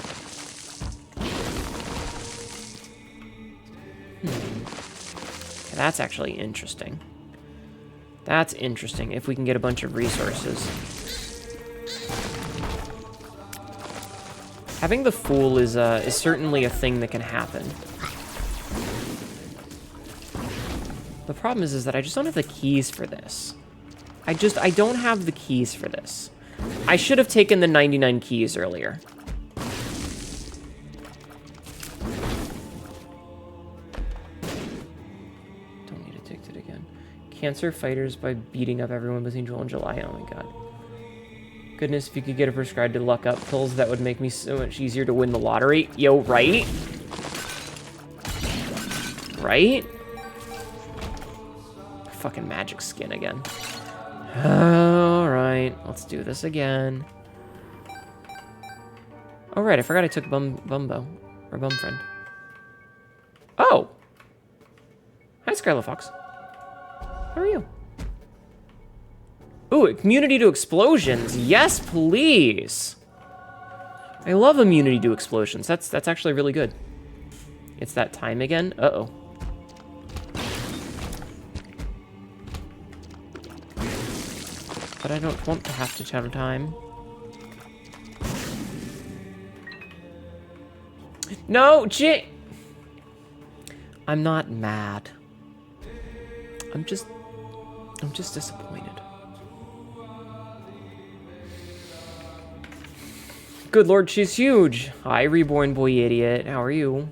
That's actually interesting. That's interesting, if we can get a bunch of resources. Having the Fool is certainly a thing that can happen. The problem is that I just don't have the keys for this. I don't have the keys for this. I should have taken the 99 keys earlier. Don't need to take it again. Cancer fighters by beating up everyone between June and July. Oh my god. Goodness, if you could get a prescribed to luck up pills, that would make me so much easier to win the lottery. Yo, right? Right? Fucking magic skin again. Alright, let's do this again. Oh, right, I forgot I took Bumbo. Or Bumfriend. Oh! Hi, Scarlet Fox. How are you? Ooh, immunity to explosions. Yes, please. I love immunity to explosions. That's actually really good. It's that time again. Uh-oh. But I don't want to have to tell time. No, I'm not mad. I'm just disappointed. Good lord, she's huge. Hi, reborn boy idiot. How are you?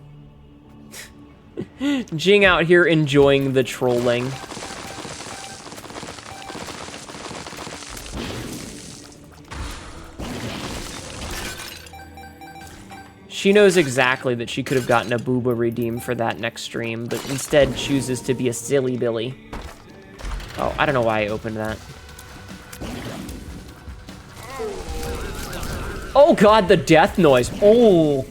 Jing out here enjoying the trolling. She knows exactly that she could have gotten a booba redeem for that next stream, but instead chooses to be a silly Billy. Oh, I don't know why I opened that. Oh god, the death noise. Oh.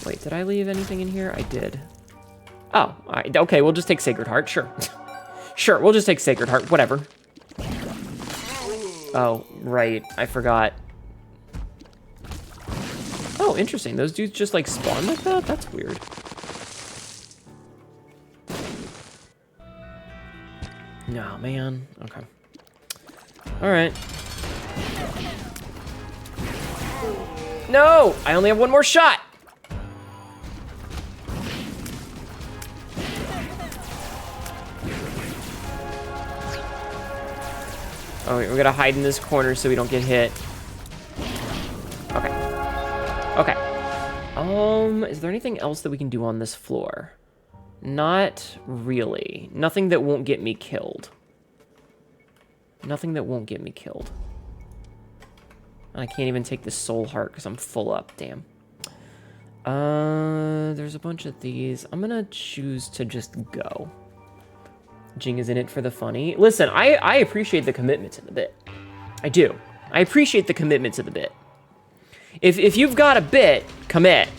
Wait, did I leave anything in here? I did. Oh, all right. Okay, we'll just take Sacred Heart, sure. Sure, we'll just take Sacred Heart, whatever. Oh, right, I forgot. Oh, interesting, those dudes just like spawn like that? That's weird. No, man, okay. All right. No, I only have one more shot. Oh, we gotta hide in this corner so we don't get hit. Okay. Okay. Is there anything else that we can do on this floor? Not really. Nothing that won't get me killed. Nothing that won't get me killed. I can't even take the soul heart because I'm full up. Damn. There's a bunch of these. I'm gonna choose to just go. Jing is in it for the funny. Listen, I appreciate the commitment to the bit. I do. I appreciate the commitment to the bit. If you've got a bit, commit.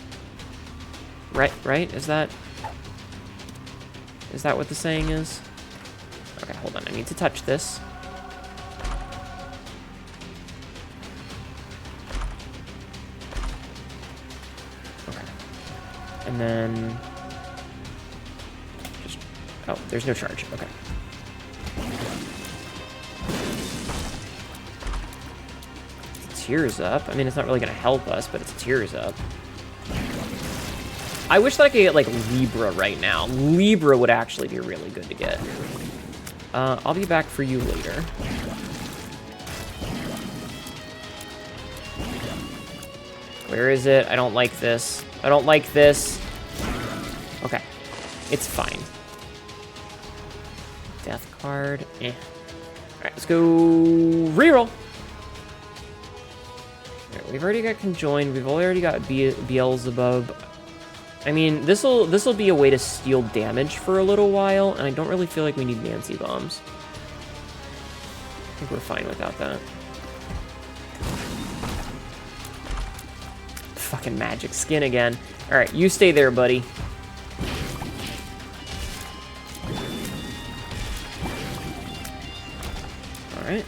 Right? Is that what the saying is? Okay, hold on. I need to touch this. Okay. And then just, oh, there's no charge. Okay. Tears up. I mean, it's not really gonna help us, but it's tears up. I wish that I could get, like, Libra right now. Libra would actually be really good to get. I'll be back for you later. Where is it? I don't like this. I don't like this. Okay. It's fine. Death card. Eh. Alright, let's go reroll. Right, we've already got Conjoined. We've already got Beelzebub. I mean, this'll be a way to steal damage for a little while, and I don't really feel like we need Nancy bombs. I think we're fine without that. Fucking magic skin again. Alright, you stay there, buddy. Alright.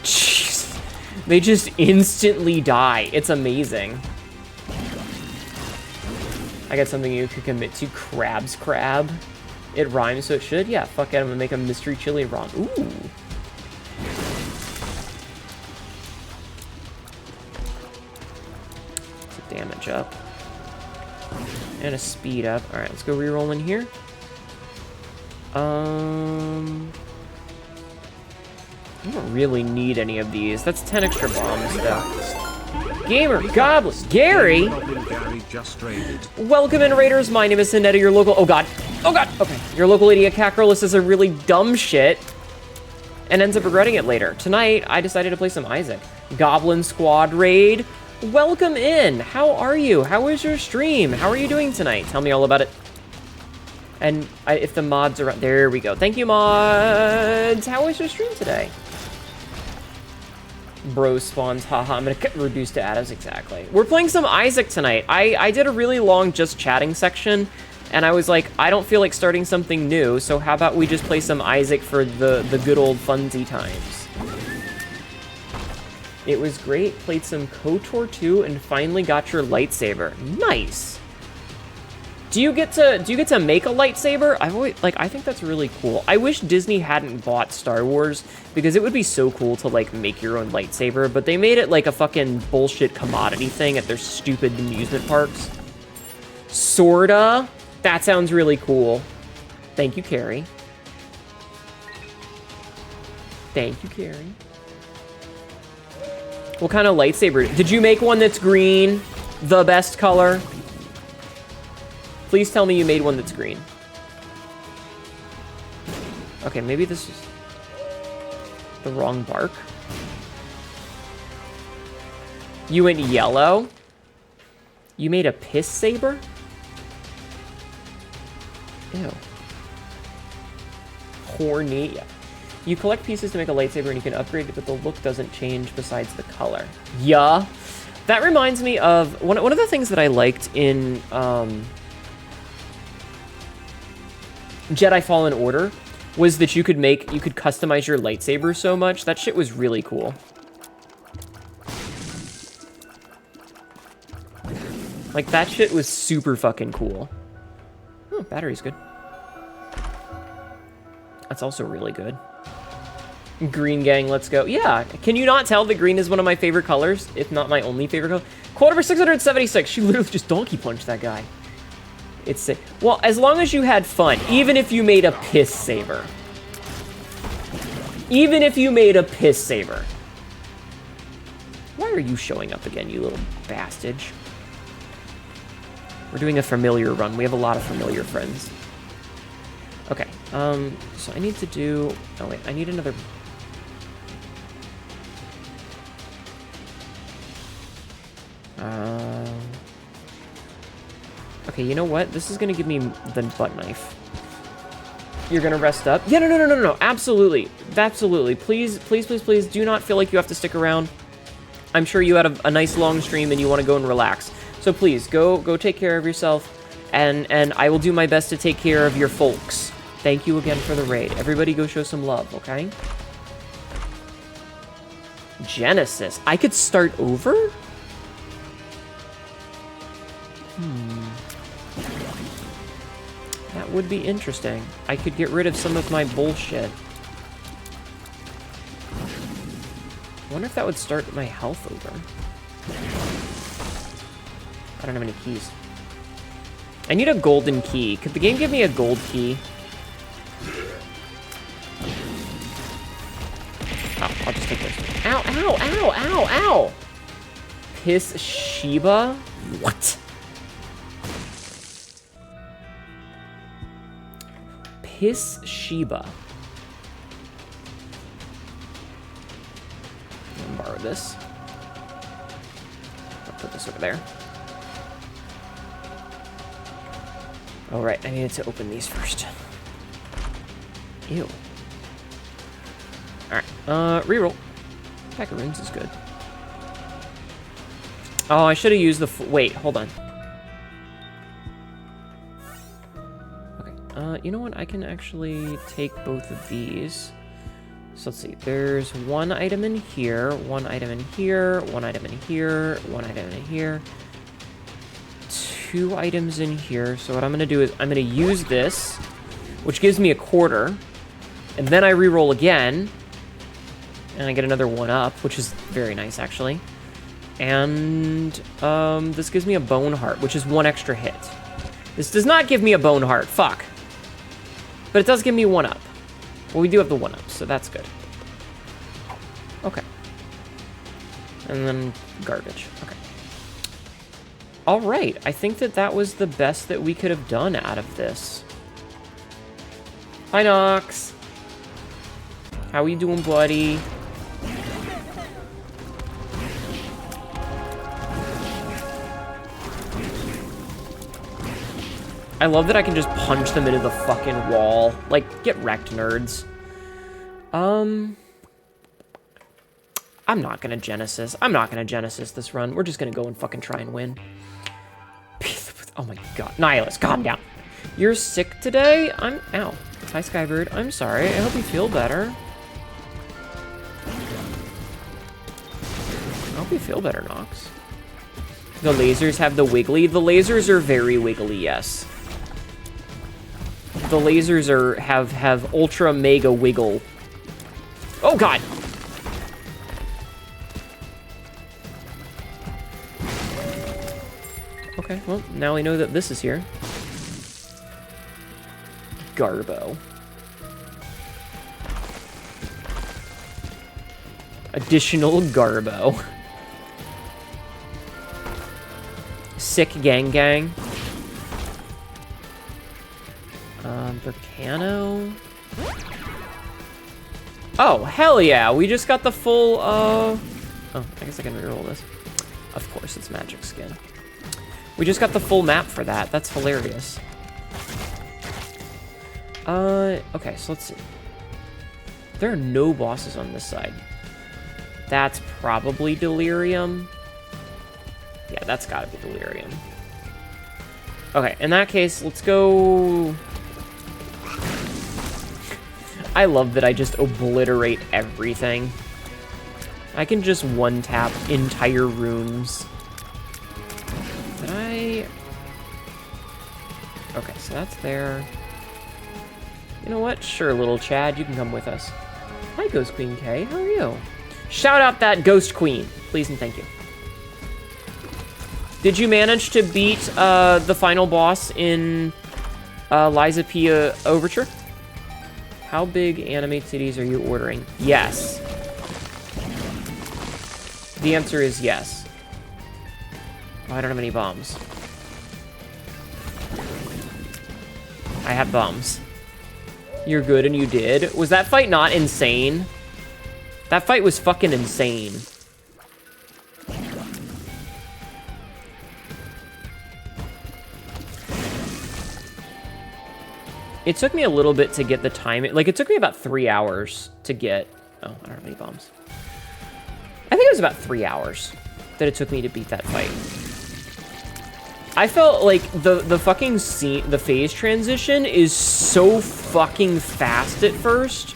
Jeez. They just instantly die. It's amazing. I got something you could commit to. Crab's crab. It rhymes, so it should. Yeah, fuck it. I'm gonna make a mystery chili rom. Ooh. It's a damage up. And a speed up. Alright, let's go reroll in here. I don't really need any of these. That's 10 extra bombs, though. Gamer Goblin Gary! Welcome in, Raiders. My name is Hnetu, your local... Oh, God. Oh, God. Okay. Your local idiot Kakarlos is a really dumb shit and ends up regretting it later. Tonight, I decided to play some Isaac. Goblin Squad Raid. Welcome in. How are you? How was your stream? How are you doing tonight? Tell me all about it. And if the mods are... There we go. Thank you, mods. How was your stream today? Bro spawns, haha, I'm gonna reduce to atoms, exactly. We're playing some Isaac tonight. I did a really long just chatting section, and I was like, I don't feel like starting something new, so how about we just play some Isaac for the good old funsy times. It was great, played some KOTOR 2, and finally got your lightsaber. Nice! Do you get to make a lightsaber? I think that's really cool. I wish Disney hadn't bought Star Wars, because it would be so cool to, like, make your own lightsaber, but they made it, like, a fucking bullshit commodity thing at their stupid amusement parks. Sorta? That sounds really cool. Thank you, Carrie. Thank you, Carrie. What kind of lightsaber? Did you make one that's green? The best color? Please tell me you made one that's green. Okay, maybe this is the wrong bark. You went yellow? You made a piss saber? Ew. Horny. Yeah. You collect pieces to make a lightsaber and you can upgrade it, but the look doesn't change besides the color. Yeah. That reminds me of one of the things that I liked in Jedi Fallen Order was that you could customize your lightsaber so much. That shit was really cool. Like, that shit was super fucking cool. Oh, battery's good. That's also really good. Green gang, let's go. Yeah, can you not tell that green is one of my favorite colors, if not my only favorite color? Quote number 676. She literally just donkey punched that guy. It's sick. Well, as long as you had fun, even if you made a piss saber. Even if you made a piss saber. Why are you showing up again, you little bastard? We're doing a familiar run. We have a lot of familiar friends. Okay, so I need to do... Oh, wait, I need another... Okay, you know what? This is gonna give me the butt knife. You're gonna rest up? Yeah, no. Absolutely. Absolutely. Please, do not feel like you have to stick around. I'm sure you had a nice long stream and you want to go and relax. So please, go take care of yourself, and I will do my best to take care of your folks. Thank you again for the raid. Everybody go show some love, okay? Genesis. I could start over? That would be interesting. I could get rid of some of my bullshit. I wonder if that would start my health over. I don't have any keys. I need a golden key. Could the game give me a gold key? Oh, I'll just take this. Ow! Piss Sheba? What? Piss Sheba. I'll borrow this. I'll put this over there. Alright, I needed to open these first. Ew. Alright, reroll. Pack of runes is good. Oh, I should have used the... Wait, hold on. Okay, you know what? I can actually take both of these. So let's see. There's one item in here, one item in here, one item in here, one item in here. 2 items in here. So what I'm going to do is I'm going to use this, which gives me a quarter. And then I reroll again. And I get another 1 up, which is very nice, actually. And this gives me a bone heart, which is 1 extra hit. This does not give me a bone heart. Fuck. But it does give me 1 up. Well, we do have the 1 up, so that's good. Okay. And then garbage. Okay. All right. I think that was the best that we could have done out of this. Hi, Nox. How you doing, buddy? I love that I can just punch them into the fucking wall. Like, get wrecked, nerds. I'm not gonna Genesis. I'm not gonna Genesis this run. We're just gonna go and fucking try and win. Oh my god. Nihilus, calm down. You're sick today? Ow. Hi, Skybird. I'm sorry. I hope you feel better. I hope you feel better, Nox. The lasers have the wiggly. The lasers are very wiggly, yes. The lasers have ultra mega wiggle. Oh god! Okay, well, now we know that this is here. Garbo. Additional Garbo. Sick gang. Volcano. Oh, hell yeah! We just got the full, Oh, I guess I can reroll this. Of course, it's magic skin. We just got the full map for that. That's hilarious. Okay, so let's see. There are no bosses on this side. That's probably Delirium. Yeah, that's gotta be Delirium. Okay, in that case, let's go... I love that I just obliterate everything. I can just one-tap entire rooms. Did I... Okay, so that's there. You know what? Sure, little Chad, you can come with us. Hi, Ghost Queen K. How are you? Shout out that Ghost Queen, please and thank you. Did you manage to beat the final boss in Liza P. Overture? How big anime titties are you ordering? Yes. The answer is yes. Oh, I don't have any bombs. I have bombs. You're good and you did. Was that fight not insane? That fight was fucking insane. It took me a little bit to get the timing. Like, it took me about 3 hours to get... Oh, I don't have any bombs. I think it was about 3 hours that it took me to beat that fight. I felt like the fucking scene, the phase transition is so fucking fast at first.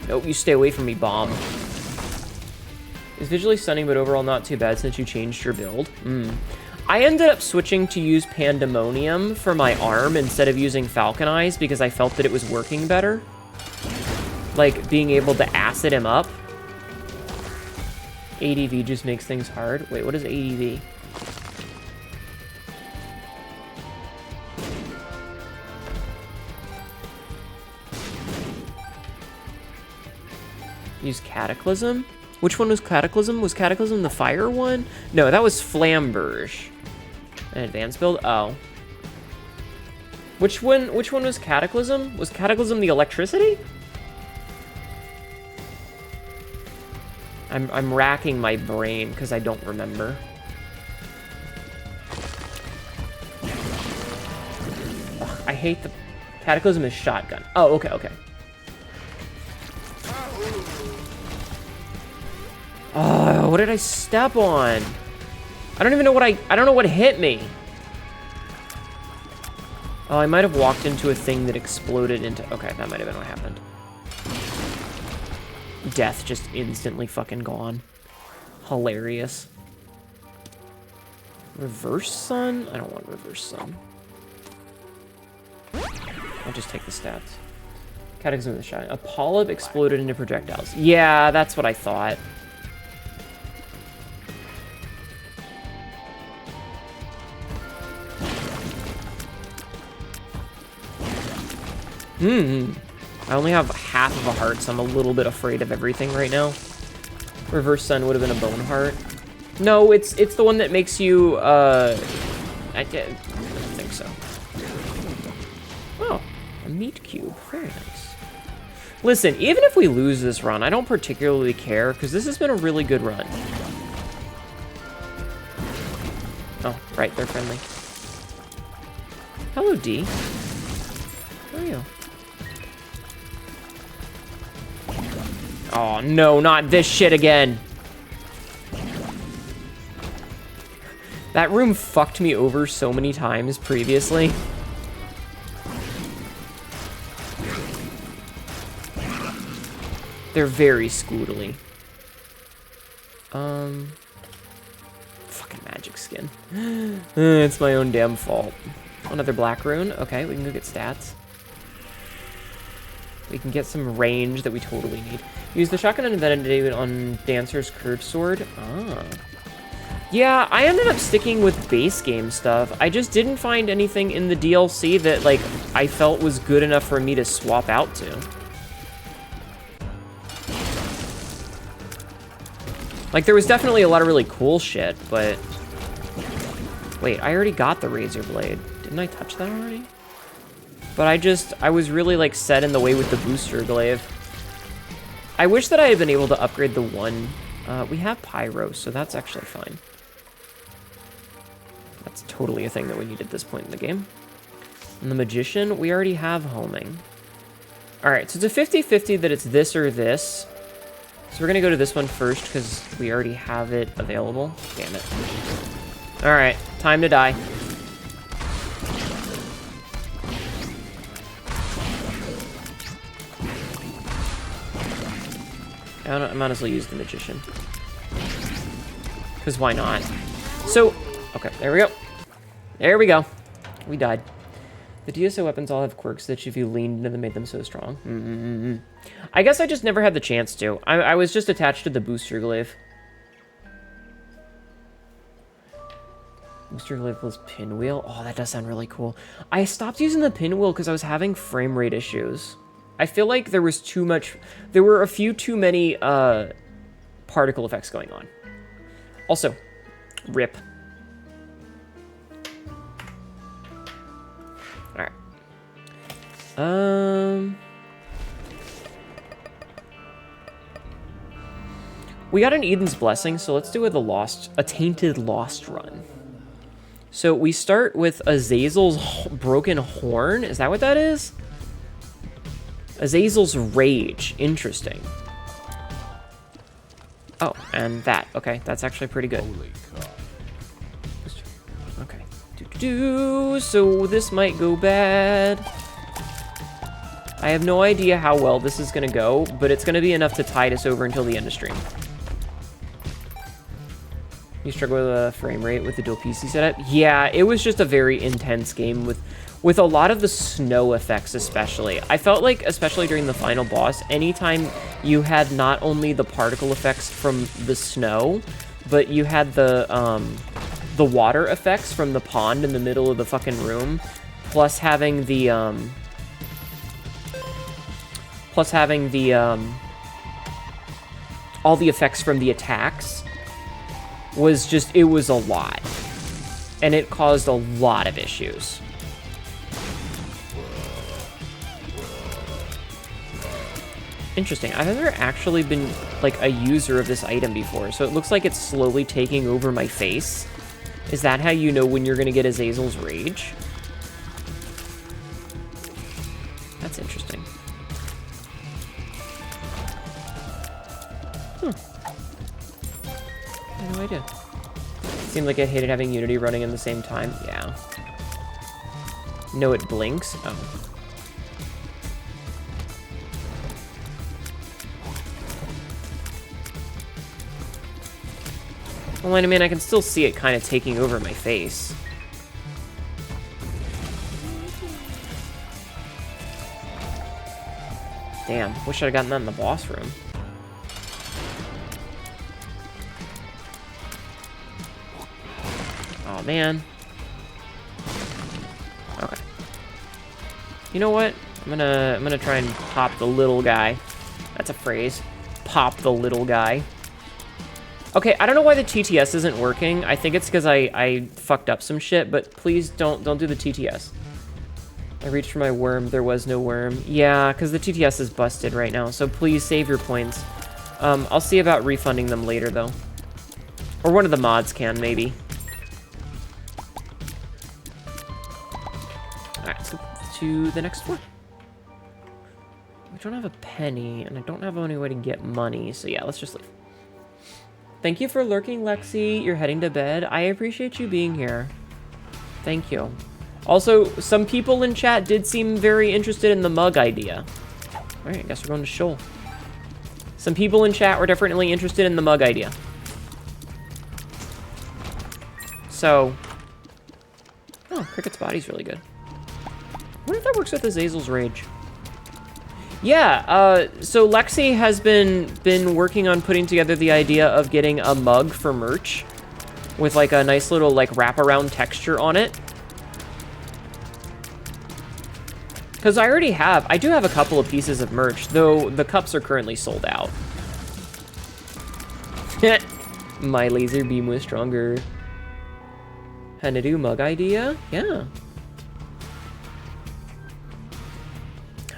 Nope, you stay away from me, bomb. It's visually stunning, but overall not too bad since you changed your build. I ended up switching to use Pandemonium for my arm instead of using Falcon Eyes because I felt that it was working better. Like, being able to acid him up. ADV just makes things hard. Wait, what is ADV? Use Cataclysm? Which one was Cataclysm? Was Cataclysm the fire one? No, that was Flamberge. An advanced build? Oh. Which one was Cataclysm? Was Cataclysm the electricity? I'm racking my brain because I don't remember. Ugh, I hate the... Cataclysm is shotgun. Oh, okay, okay. Oh, what did I step on? I don't even know what I don't know what hit me. Oh, I might have walked into a thing that exploded into... Okay, that might have been what happened. Death just instantly fucking gone. Hilarious. Reverse Sun? I don't want Reverse Sun. I'll just take the stats. Cataclysm of the Shine. A polyp exploded into projectiles. Yeah, that's what I thought. I only have half of a heart, so I'm a little bit afraid of everything right now. Reverse Sun would have been a bone heart. No, it's the one that makes you, I don't think so. Oh, a meat cube. Very nice. Listen, even if we lose this run, I don't particularly care, because this has been a really good run. Oh, right, they're friendly. Hello, D. How are you? Oh, no, not this shit again. That room fucked me over so many times previously. They're very scootily. Fucking magic skin. It's my own damn fault. Another black rune. Okay, we can go get stats. We can get some range that we totally need. Use the shotgun and invented on Dancer's curved sword. Ah. Yeah, I ended up sticking with base game stuff. I just didn't find anything in the DLC that, like, I felt was good enough for me to swap out to. Like, there was definitely a lot of really cool shit, but... Wait, I already got the Razor Blade. Didn't I touch that already? But I was really, like, set in the way with the booster glaive. I wish that I had been able to upgrade the one. We have Pyro, so that's actually fine. That's totally a thing that we need at this point in the game. And the Magician, we already have homing. Alright, so it's a 50-50 that it's this or this. So we're gonna go to this one first, because we already have it available. Damn it. Alright, time to die. I might as well use the Magician. Because why not? So, okay, there we go. There we go. We died. The DSO weapons all have quirks that if you leaned into them made them so strong. I guess I just never had the chance to. I was just attached to the booster glaive. Booster Lifeless Pinwheel. Oh, that does sound really cool. I stopped using the pinwheel because I was having frame rate issues. I feel like there was too much... There were a few too many particle effects going on. Also, rip. Alright. We got an Eden's Blessing, so let's do a Tainted Lost run. So we start with Azazel's Broken Horn. Is that what that is? Azazel's Rage. Interesting. Oh, and that. Okay, that's actually pretty good. Holy cow. Okay. So this might go bad. I have no idea how well this is going to go, but it's going to be enough to tide us over until the end of stream. You struggle with the frame rate with the dual PC setup? Yeah, it was just a very intense game with a lot of the snow effects especially. I felt like, especially during the final boss, anytime you had not only the particle effects from the snow, but you had the water effects from the pond in the middle of the fucking room, plus having the all the effects from the attacks, was just, it was a lot. And it caused a lot of issues. Interesting. I've never actually been, like, a user of this item before, so it looks like it's slowly taking over my face. Is that how you know when you're gonna get Azazel's Rage? That's interesting. I had no idea. Seemed like I hated having Unity running in the same time. Yeah. No, it blinks? Oh. Well, I mean, I can still see it kind of taking over my face. Damn, wish I'd gotten that in the boss room. Oh, man. Okay. You know what? I'm gonna try and pop the little guy. That's a phrase. Pop the little guy. Okay, I don't know why the TTS isn't working. I think it's because I fucked up some shit, but please don't do the TTS. I reached for my worm. There was no worm. Yeah, because the TTS is busted right now, so please save your points. I'll see about refunding them later, though. Or one of the mods can, maybe. Alright, so to the next floor. We don't have a penny, and I don't have any way to get money, so yeah, let's just leave. Thank you for lurking, Lexi. You're heading to bed. I appreciate you being here. Thank you. Also, some people in chat did seem very interested in the mug idea. Alright, I guess we're going to Shoal. Some people in chat were definitely interested in the mug idea. So... Oh, Cricket's body's really good. I wonder if that works with Azazel's Rage. Yeah, so Lexi has been working on putting together the idea of getting a mug for merch with like a nice little like wraparound texture on it. Because I do have a couple of pieces of merch, though the cups are currently sold out. My laser beam was stronger. Hnetu mug idea? Yeah.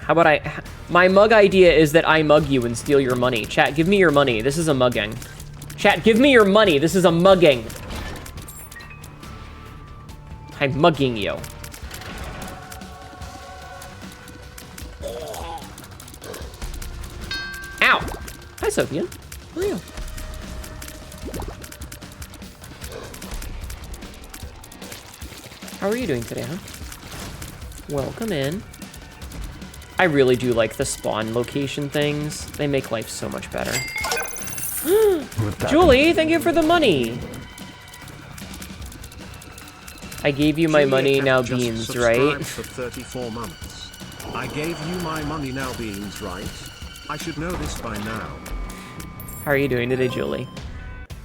How about my mug idea is that I mug you and steal your money. Chat, give me your money. This is a mugging. Chat, give me your money. This is a mugging. I'm mugging you. Ow! Hi, Sophia. How are you? How are you doing today, huh? Welcome in. I really do like the spawn location things. They make life so much better. Julie, thank you for the money. I gave you my money, now beans, right? For 34 months. I gave you my money, now beans, right? I should know this by now. How are you doing today, Julie?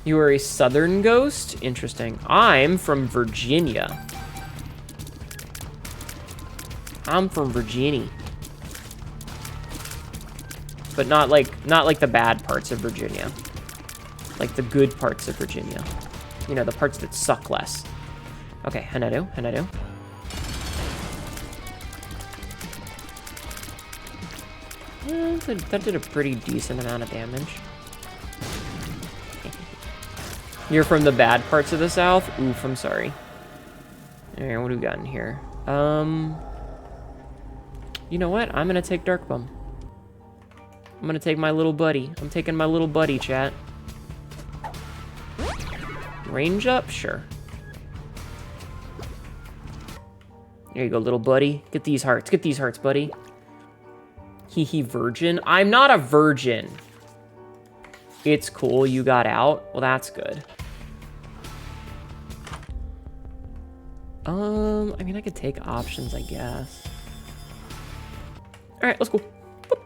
You are a southern ghost? Interesting. I'm from Virginia. I'm from Virginia. But not like the bad parts of Virginia. Like the good parts of Virginia. You know, the parts that suck less. Okay, Hnetu. That did a pretty decent amount of damage. You're from the bad parts of the South? Oof, I'm sorry. Alright, what do we got in here? You know what? I'm gonna take Dark Bum. I'm gonna take my little buddy. I'm taking my little buddy, chat. Range up? Sure. There you go, little buddy. Get these hearts. Get these hearts, buddy. Hee virgin. I'm not a virgin. It's cool you got out. Well, that's good. I mean, I could take options, I guess. All right, let's go. Boop.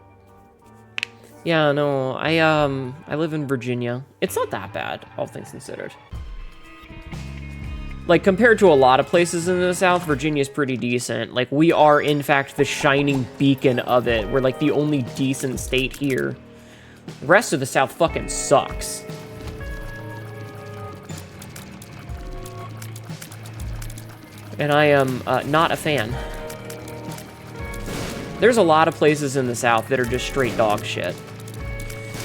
Yeah, no, I live in Virginia. It's not that bad, all things considered. Like, compared to a lot of places in the South, Virginia's pretty decent. Like, we are, in fact, the shining beacon of it. We're, like, the only decent state here. The rest of the South fucking sucks. And I am not a fan. There's a lot of places in the South that are just straight dog shit.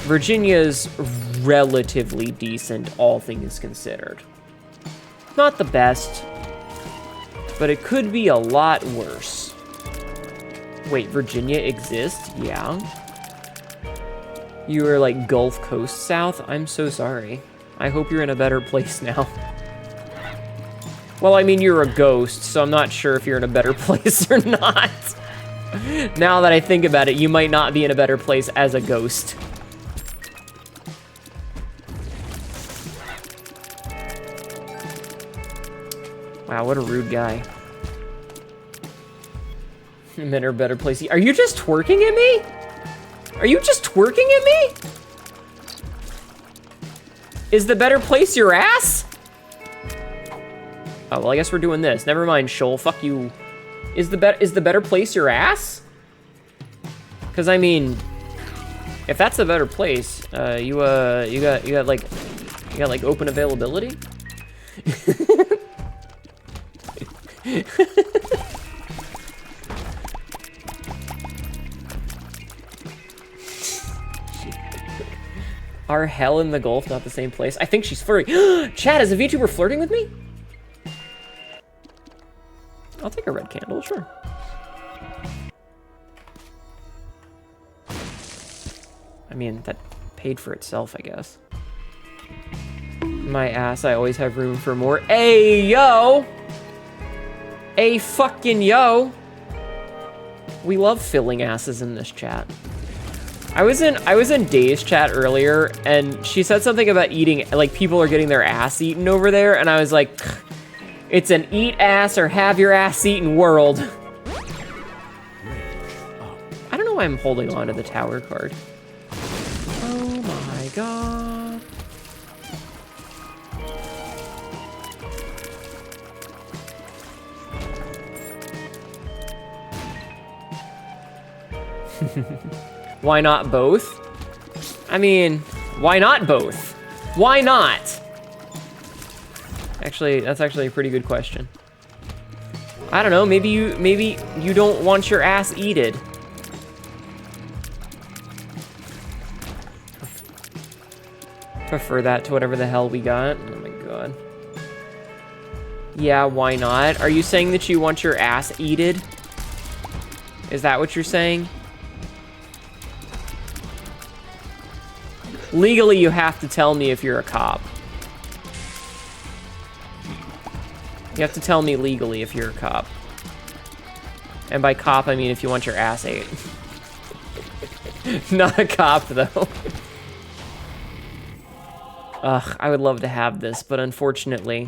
Virginia's relatively decent, all things considered. Not the best, but it could be a lot worse. Wait, Virginia exists? Yeah. You are like Gulf Coast South? I'm so sorry. I hope you're in a better place now. Well, I mean, you're a ghost, so I'm not sure if you're in a better place or not. Now that I think about it, you might not be in a better place as a ghost. Wow, what a rude guy. I'm in a better place. Are you just twerking at me? Are you just twerking at me? Is the better place your ass? Oh, well, I guess we're doing this. Never mind, Shoal. Fuck you. Is the better place your ass? Because I mean, if that's the better place, you got like open availability. Are hell and the Gulf not the same place? I think she's flirting. Chad, is a VTuber flirting with me? I'll take a red candle, sure. I mean, that paid for itself, I guess. My ass, I always have room for more. Hey, yo! Hey, fucking yo! We love filling asses in this chat. I was in Dave's chat earlier, and she said something about eating, like, people are getting their ass eaten over there, and I was like, it's an eat ass or have your ass eaten world. I don't know why I'm holding on to the tower card. Oh my god. Why not both? I mean, why not both? Why not? Actually, that's actually a pretty good question. I don't know, maybe you don't want your ass eated. Prefer that to whatever the hell we got. Oh my god. Yeah, why not? Are you saying that you want your ass eated? Is that what you're saying? Legally, you have to tell me if you're a cop. You have to tell me legally if you're a cop. And by cop, I mean if you want your ass ate. Not a cop, though. Ugh, I would love to have this, but unfortunately...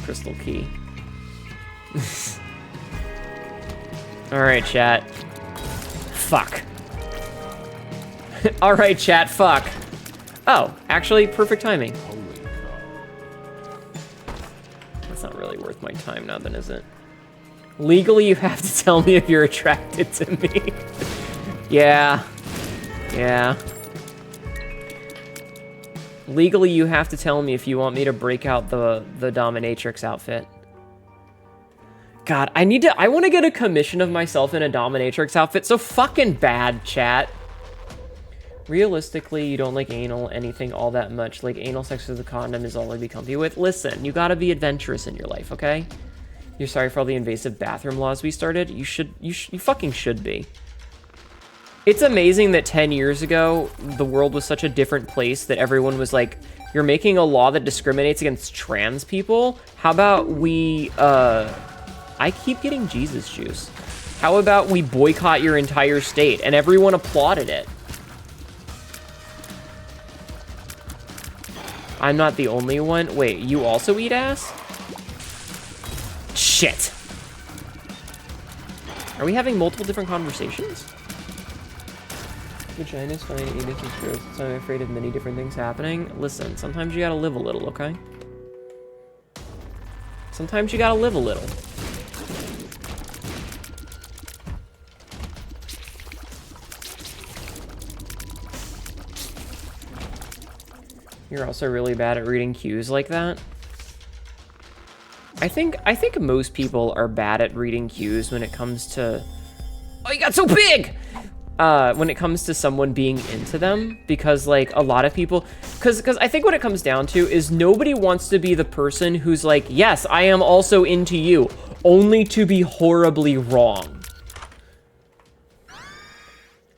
Crystal key. Alright, chat. Fuck. Alright, chat, fuck. Oh, actually, perfect timing. not really worth my time now, then, is it? Legally, you have to tell me if you're attracted to me. Yeah. Yeah. Legally, you have to tell me if you want me to break out the dominatrix outfit. God, I want to get a commission of myself in a dominatrix outfit so fucking bad, chat. Realistically, you don't like anal anything all that much. Like, anal sex with a condom is all I'd be comfy with. Listen, you gotta be adventurous in your life, okay? You're sorry for all the invasive bathroom laws we started? You fucking should be. It's amazing that 10 years ago, the world was such a different place that everyone was like, you're making a law that discriminates against trans people? How about we, I keep getting Jesus juice. How about we boycott your entire state? And everyone applauded it. I'm not the only one. Wait, you also eat ass? Shit. Are we having multiple different conversations? Vagina's fine, anus is gross, so I'm afraid of many different things happening. Listen, sometimes you gotta live a little, okay? Sometimes you gotta live a little. You're also really bad at reading cues like that. I think most people are bad at reading cues when it comes to... Oh, you got so big! When it comes to someone being into them, because like a lot of people, because I think what it comes down to is nobody wants to be the person who's like, yes, I am also into you, only to be horribly wrong.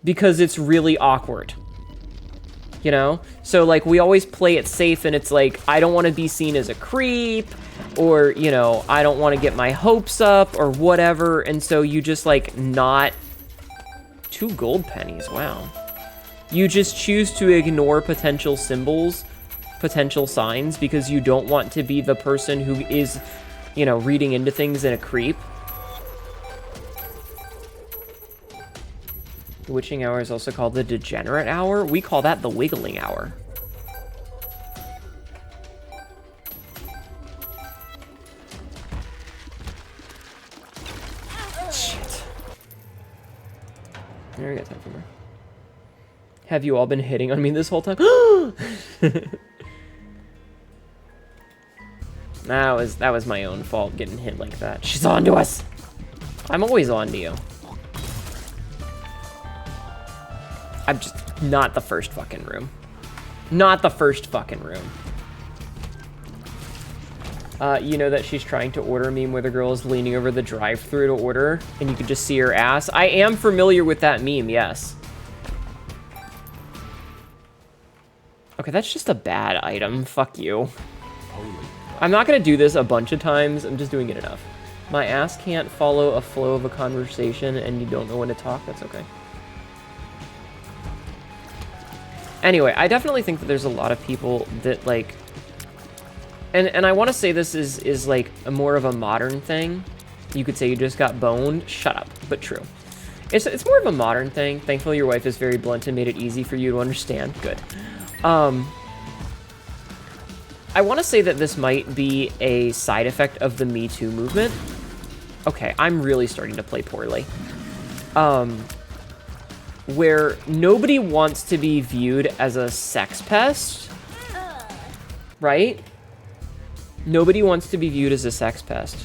Because it's really awkward. You know? So like we always play it safe, and it's like, I don't want to be seen as a creep, or, you know, I don't want to get my hopes up or whatever, and so you just like not... 2 gold pennies, wow. You just choose to ignore potential symbols, potential signs, because you don't want to be the person who is, you know, reading into things in a creep. The witching hour is also called the degenerate hour. We call that the wiggling hour. There, we got time for more. Have you all been hitting on me this whole time? That was my own fault, getting hit like that. She's on to us! I'm always on to you. I'm just not the first fucking room. Not the first fucking room. You know that she's trying to order meme where the girl is leaning over the drive-thru to order, and you can just see her ass. I am familiar with that meme, yes. Okay, that's just a bad item. Fuck you. I'm not gonna do this a bunch of times. I'm just doing it enough. My ass can't follow a flow of a conversation, and you don't know when to talk. That's okay. Anyway, I definitely think that there's a lot of people that, like... And I want to say this is like a more of a modern thing. You could say you just got boned. Shut up, but true. It's more of a modern thing. Thankfully, your wife is very blunt and made it easy for you to understand. Good. I want to say that this might be a side effect of the Me Too movement. Okay, I'm really starting to play poorly. Where nobody wants to be viewed as a sex pest, right? Nobody wants to be viewed as a sex pest.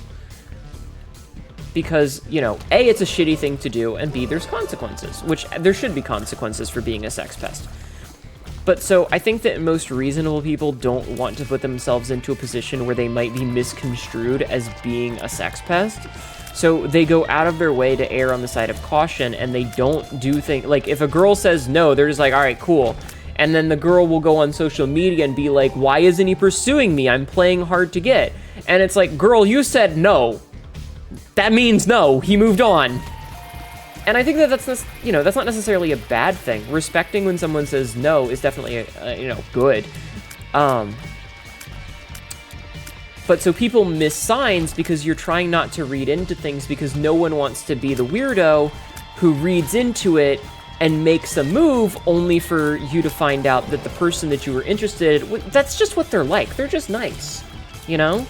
Because, you know, A, it's a shitty thing to do, and B, there's consequences, which there should be consequences for being a sex pest. But so I think that most reasonable people don't want to put themselves into a position where they might be misconstrued as being a sex pest. So they go out of their way to err on the side of caution, and they don't do things like, if a girl says no, they're just like, all right, cool. And then the girl will go on social media and be like, why isn't he pursuing me? I'm playing hard to get. And it's like, girl, you said no. That means no. He moved on. And I think that that's, you know, that's not necessarily a bad thing. Respecting when someone says no is definitely, you know, good. But so people miss signs because you're trying not to read into things because no one wants to be the weirdo who reads into it and makes a move only for you to find out that the person that you were interested in, that's just what they're like. They're just nice, you know?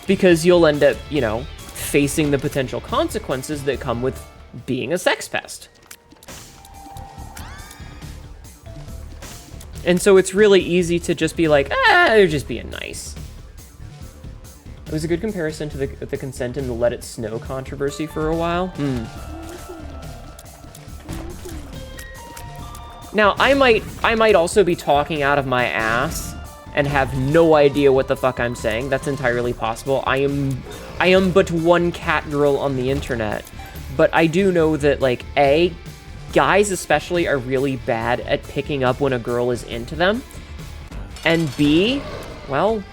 because you'll end up, you know, facing the potential consequences that come with being a sex pest. And so it's really easy to just be like, they're just being nice. It was a good comparison to the consent in the Let It Snow controversy for a while. Now, I might also be talking out of my ass and have no idea what the fuck I'm saying. That's entirely possible. I am but one cat girl on the internet. But I do know that, like, A, guys especially are really bad at picking up when a girl is into them. And B, well,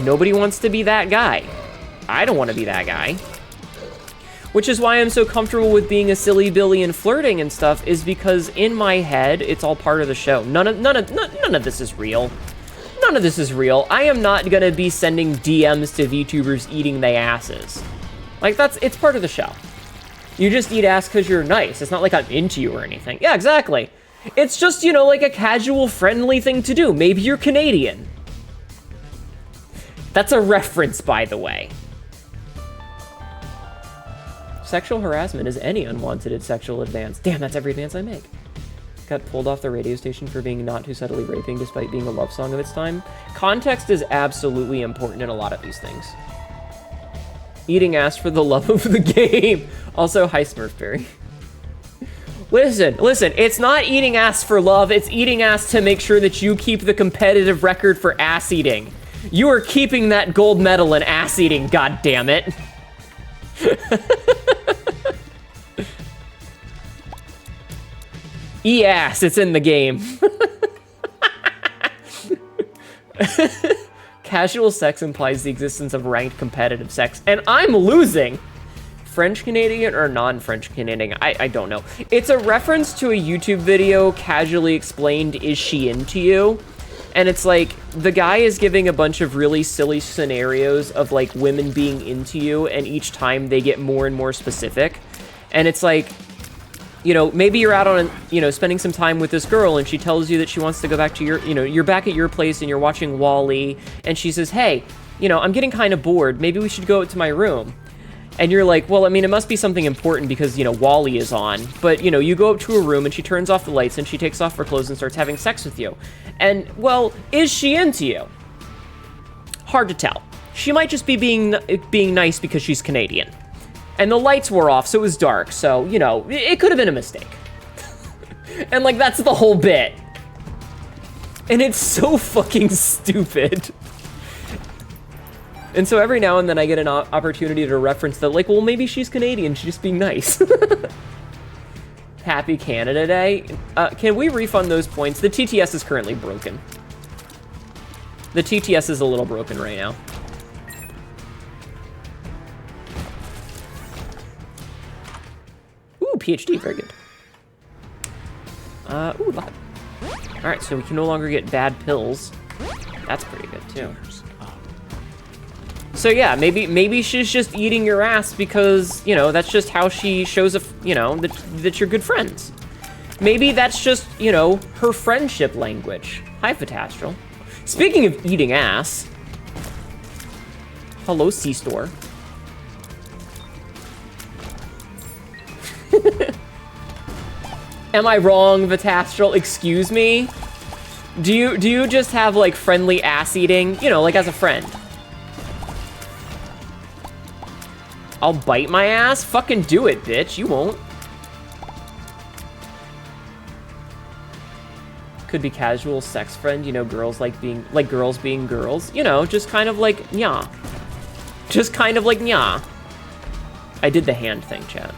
nobody wants to be that guy. I don't want to be that guy. Which is why I'm so comfortable with being a silly Billy and flirting and stuff, is because in my head, it's all part of the show. None of this is real. None of this is real. I am not gonna be sending DMs to VTubers eating their asses. Like, it's part of the show. You just eat ass because you're nice. It's not like I'm into you or anything. Yeah, exactly. It's just, you know, like a casual, friendly thing to do. Maybe you're Canadian. That's a reference, by the way. Sexual harassment is any unwanted sexual advance. Damn, that's every advance I make. Got pulled off the radio station for being not too subtly raping despite being a love song of its time. Context is absolutely important in a lot of these things. Eating ass for the love of the game. Also, hi Smurfberry. Listen, it's not eating ass for love, it's eating ass to make sure that you keep the competitive record for ass eating. You are keeping that gold medal in ass eating, goddammit. E-ass, it's in the game. Casual sex implies the existence of ranked competitive sex, and I'm losing. French Canadian or non-French Canadian? I don't know. It's a reference to a YouTube video casually explained, is she into you? And it's like, the guy is giving a bunch of really silly scenarios of like women being into you, and each time they get more and more specific. And it's like, you know, maybe you're out on, you know, spending some time with this girl and she tells you that she wants to go back to your, you know, you're back at your place and you're watching Wall-E, and she says, hey, you know, I'm getting kind of bored. Maybe we should go out to my room. And you're like, well, I mean, it must be something important because, you know, Wall-E is on. But, you know, you go up to her room and she turns off the lights and she takes off her clothes and starts having sex with you. And, well, is she into you? Hard to tell. She might just be being nice because she's Canadian. And the lights were off, so it was dark. So, you know, it could have been a mistake. And, like, that's the whole bit. And it's so fucking stupid. And so every now and then I get an opportunity to reference that, like, well, maybe she's Canadian, she's just being nice. Happy Canada Day. Can we refund those points? The TTS is currently broken. The TTS is a little broken right now. Ooh, PhD, very good. Ooh, lot. All right, so we can no longer get bad pills. That's pretty good too. So yeah, maybe she's just eating your ass because, you know, that's just how she shows, you know, that you're good friends. Maybe that's just, you know, her friendship language. Hi, Fatastral. Speaking of eating ass. Hello, C-Store. Am I wrong, Vitastral? Excuse me? Do you just have, like, friendly ass eating? You know, like, as a friend. I'll bite my ass? Fucking do it, bitch. You won't. Could be casual sex friend, you know, girls girls being girls. You know, just kind of like, nyah. Just kind of like, nyah. I did the hand thing, chat.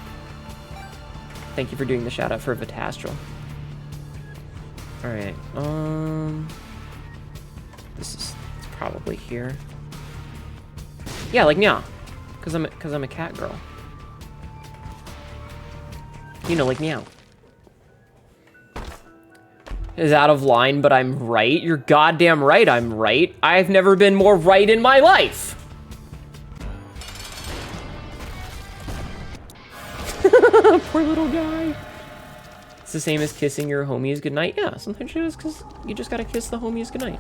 Thank you for doing the shout out for Vitastral. Alright, it's probably here. Yeah, like, nyah. Cause I'm a cat girl. You know, like meow. Is out of line, but I'm right. You're goddamn right I'm right. I've never been more right in my life. Poor little guy. It's the same as kissing your homies goodnight. Yeah, sometimes it is, because you just gotta kiss the homies goodnight.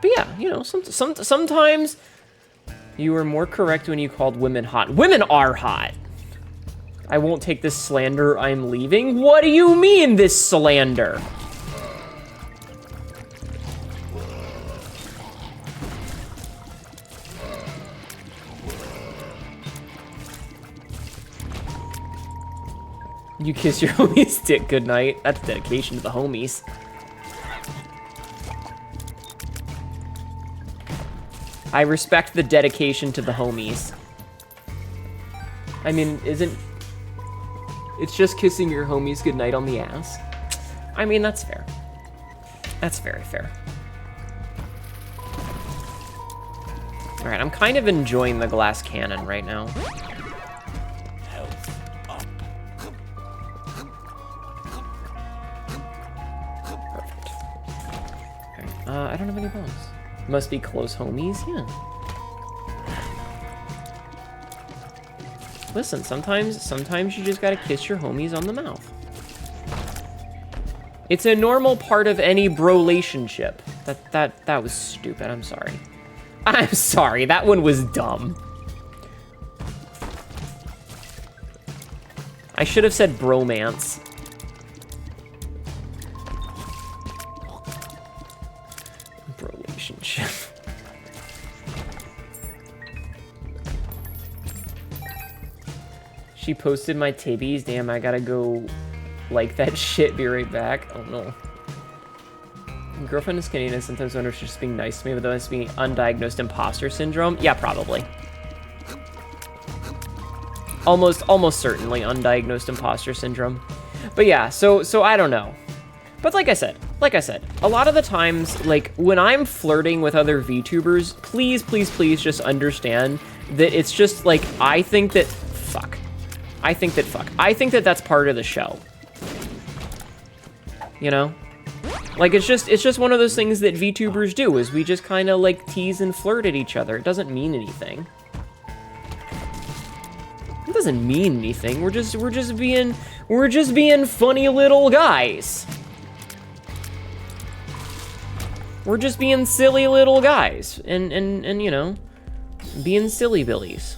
But yeah, you know, sometimes you were more correct when you called women hot. Women are hot. I won't take this slander. I'm leaving. What do you mean, this slander? You kiss your homie's dick goodnight. That's dedication to the homies. I respect the dedication to the homies. I mean, isn't... It's just kissing your homies goodnight on the ass. I mean, that's fair. That's very fair. Alright, I'm kind of enjoying the glass cannon right now. I don't have any bombs. Must be close homies, yeah. Listen, sometimes you just gotta kiss your homies on the mouth. It's a normal part of any bro-relationship. That was stupid, I'm sorry. I'm sorry, that one was dumb. I should have said bromance. Relationship. She posted my tibbies. Damn, I gotta go like that shit. Be right back. Oh no. My girlfriend is Canadian and sometimes wonder if she's just being nice to me, but though it's being undiagnosed imposter syndrome. Yeah, probably. Almost certainly undiagnosed imposter syndrome. But yeah, so I don't know. But like I said, a lot of the times, like, when I'm flirting with other VTubers, please just understand that it's just, like, I think that that's part of the show. You know? Like, it's just one of those things that VTubers do, is we just kind of, like, tease and flirt at each other. It doesn't mean anything. It doesn't mean anything. We're just being funny little guys. We're just being silly little guys, and you know, being silly billies.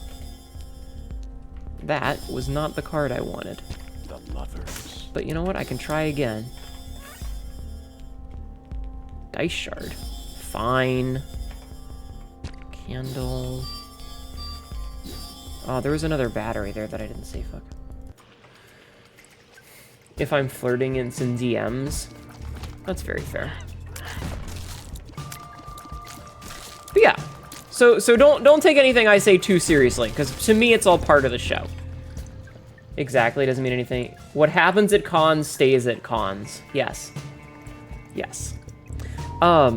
That was not the card I wanted. The lovers. But you know what? I can try again. Dice shard. Fine. Candle. Oh, there was another battery there that I didn't see. Fuck. If I'm flirting in some DMs, that's very fair. But yeah, so don't take anything I say too seriously, because to me it's all part of the show. Exactly, doesn't mean anything. What happens at cons stays at cons. Yes. Yes. But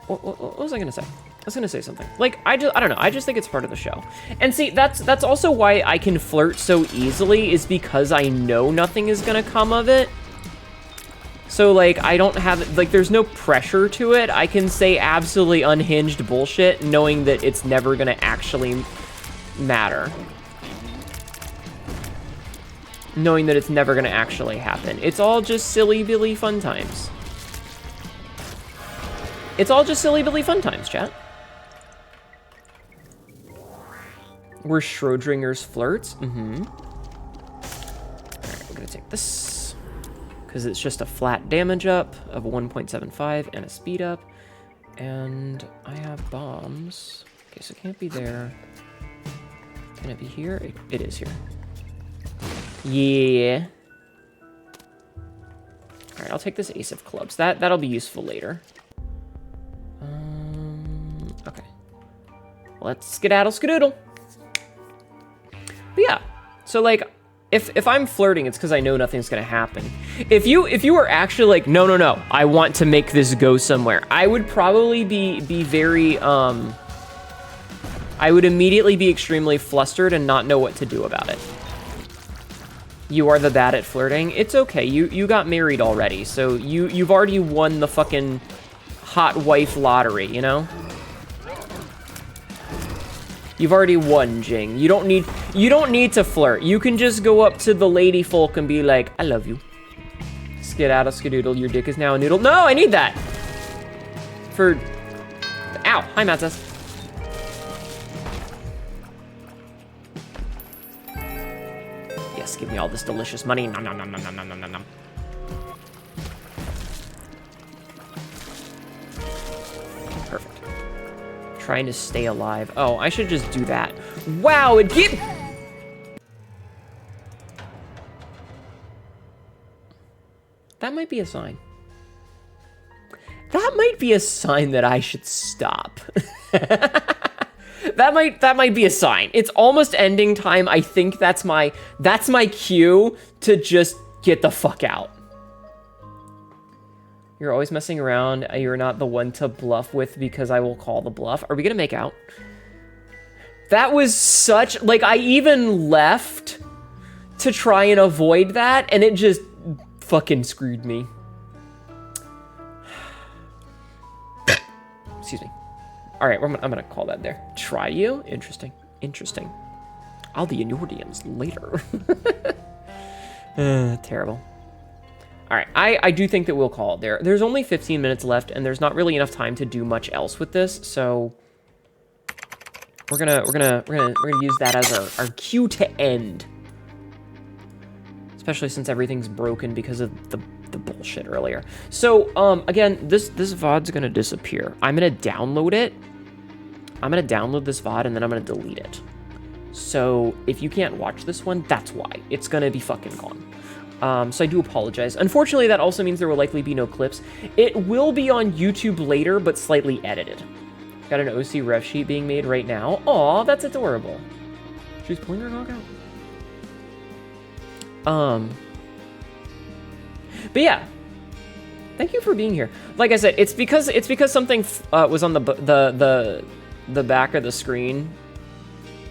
what was I gonna say? I was gonna say something. Like, I don't know. I just think it's part of the show. And see, that's also why I can flirt so easily, is because I know nothing is gonna come of it. So, like, I don't have, like, there's no pressure to it. I can say absolutely unhinged bullshit, knowing that it's never gonna actually matter. Knowing that it's never gonna actually happen. It's all just silly billy fun times. It's all just silly billy fun times, chat. We're Schrodinger's flirts. Mm-hmm. Alright, we're gonna take this, because it's just a flat damage up of 1.75 and a speed up. And I have bombs. Okay, so it can't be there. Can it be here? It is here. Yeah. Alright, I'll take this ace of clubs. That'll be useful later. Okay. Let's skedaddle skadoodle. But yeah, so like, if I'm flirting, it's because I know nothing's gonna happen. If you were actually like, no, I want to make this go somewhere, I would probably be very, I would immediately be extremely flustered and not know what to do about it. You are the bad at flirting. It's okay, you got married already, so you've already won the fucking hot wife lottery, you know? You've already won, Jing. You don't need to flirt. You can just go up to the lady folk and be like, I love you. Skedaddle skadoodle, your dick is now a noodle. No, I need that. for... Ow! Hi, Matzes. Yes, give me all this delicious money. Nom nom nom nom nom nom nom nom nom. Perfect. Trying to stay alive. Oh, I should just do that. Wow, it keep... That might be a sign. That might be a sign that I should stop. That might be a sign. It's almost ending time. I think that's my cue to just get the fuck out. You're always messing around. You're not the one to bluff with because I will call the bluff. Are we gonna make out? That was such, like, I even left to try and avoid that, and it just fucking screwed me. Excuse me. All right, I'm gonna call that there. Try you? Interesting. Interesting. I'll be in your DMs later. Terrible. All right, I do think that we'll call it there. There's only 15 minutes left, and there's not really enough time to do much else with this, so we're gonna use that as our cue to end. Especially since everything's broken because of the bullshit earlier. So, again, this VOD's gonna disappear. I'm gonna download it. I'm gonna download this VOD, and then I'm gonna delete it. So, if you can't watch this one, that's why. It's gonna be fucking gone. So I do apologize. Unfortunately, that also means there will likely be no clips. It will be on YouTube later, but slightly edited. Got an OC ref sheet being made right now. Aw, that's adorable. She's pulling her dog out. But yeah, thank you for being here. Like I said, it's because something was on the back of the screen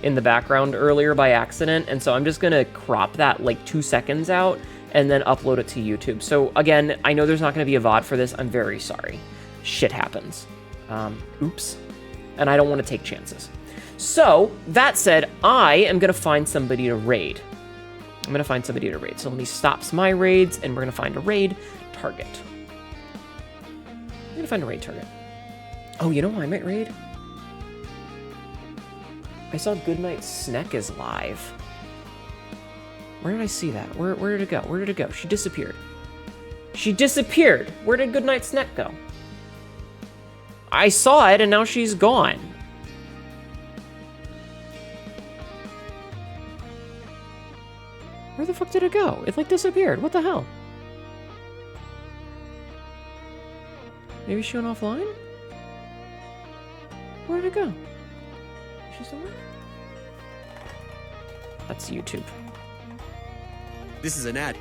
in the background earlier by accident, and so I'm just gonna crop that like 2 seconds out and then upload it to YouTube. So again, I know there's not gonna be a VOD for this. I'm very sorry. Shit happens. Oops. And I don't want to take chances. So that said, I am gonna find somebody to raid. I'm gonna find somebody to raid. So let me stop my raids, and we're gonna find a raid target. I'm gonna find a raid target. Oh, you know who I might raid? I saw Goodnight Sneck is live. Where did I see that? Where did it go? Where did it go? She disappeared. She disappeared. Where did Goodnight Sneck go? I saw it, and now she's gone. Where the fuck did it go? It, like, disappeared. What the hell? Maybe she went offline? Where did it go? She's still there? That's YouTube. This is an ad.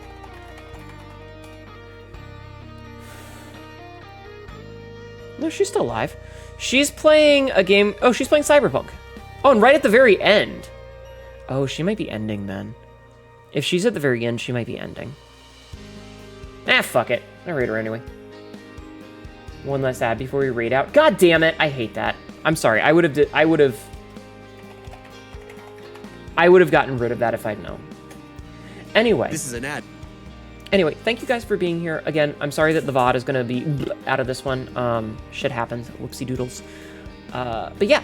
No, she's still alive. She's playing a game... Oh, she's playing Cyberpunk. Oh, and right at the very end. Oh, she might be ending then. If she's at the very end, she might be ending. Ah, fuck it. I raid her anyway. One less ad before we raid out. God damn it! I hate that. I'm sorry. I would have gotten rid of that if I'd known. Anyway. This is an ad. Anyway, thank you guys for being here. Again, I'm sorry that the VOD is going to be out of this one. Shit happens. Whoopsie doodles. But yeah.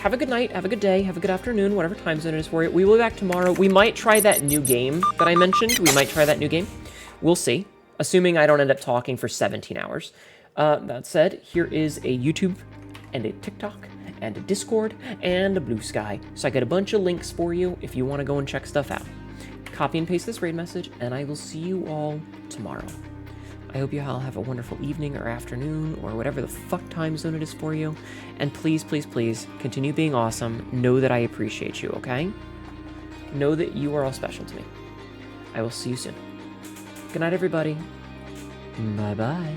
Have a good night, have a good day, have a good afternoon, whatever time zone it is for you. We will be back tomorrow. We might try that new game that I mentioned. We might try that new game. We'll see. Assuming I don't end up talking for 17 hours. That said, here is a YouTube and a TikTok and a Discord and a Blue Sky. So I got a bunch of links for you if you want to go and check stuff out. Copy and paste this raid message, and I will see you all tomorrow. I hope you all have a wonderful evening or afternoon or whatever the fuck time zone it is for you. And please, please, please continue being awesome. Know that I appreciate you, okay? Know that you are all special to me. I will see you soon. Good night, everybody. Bye-bye.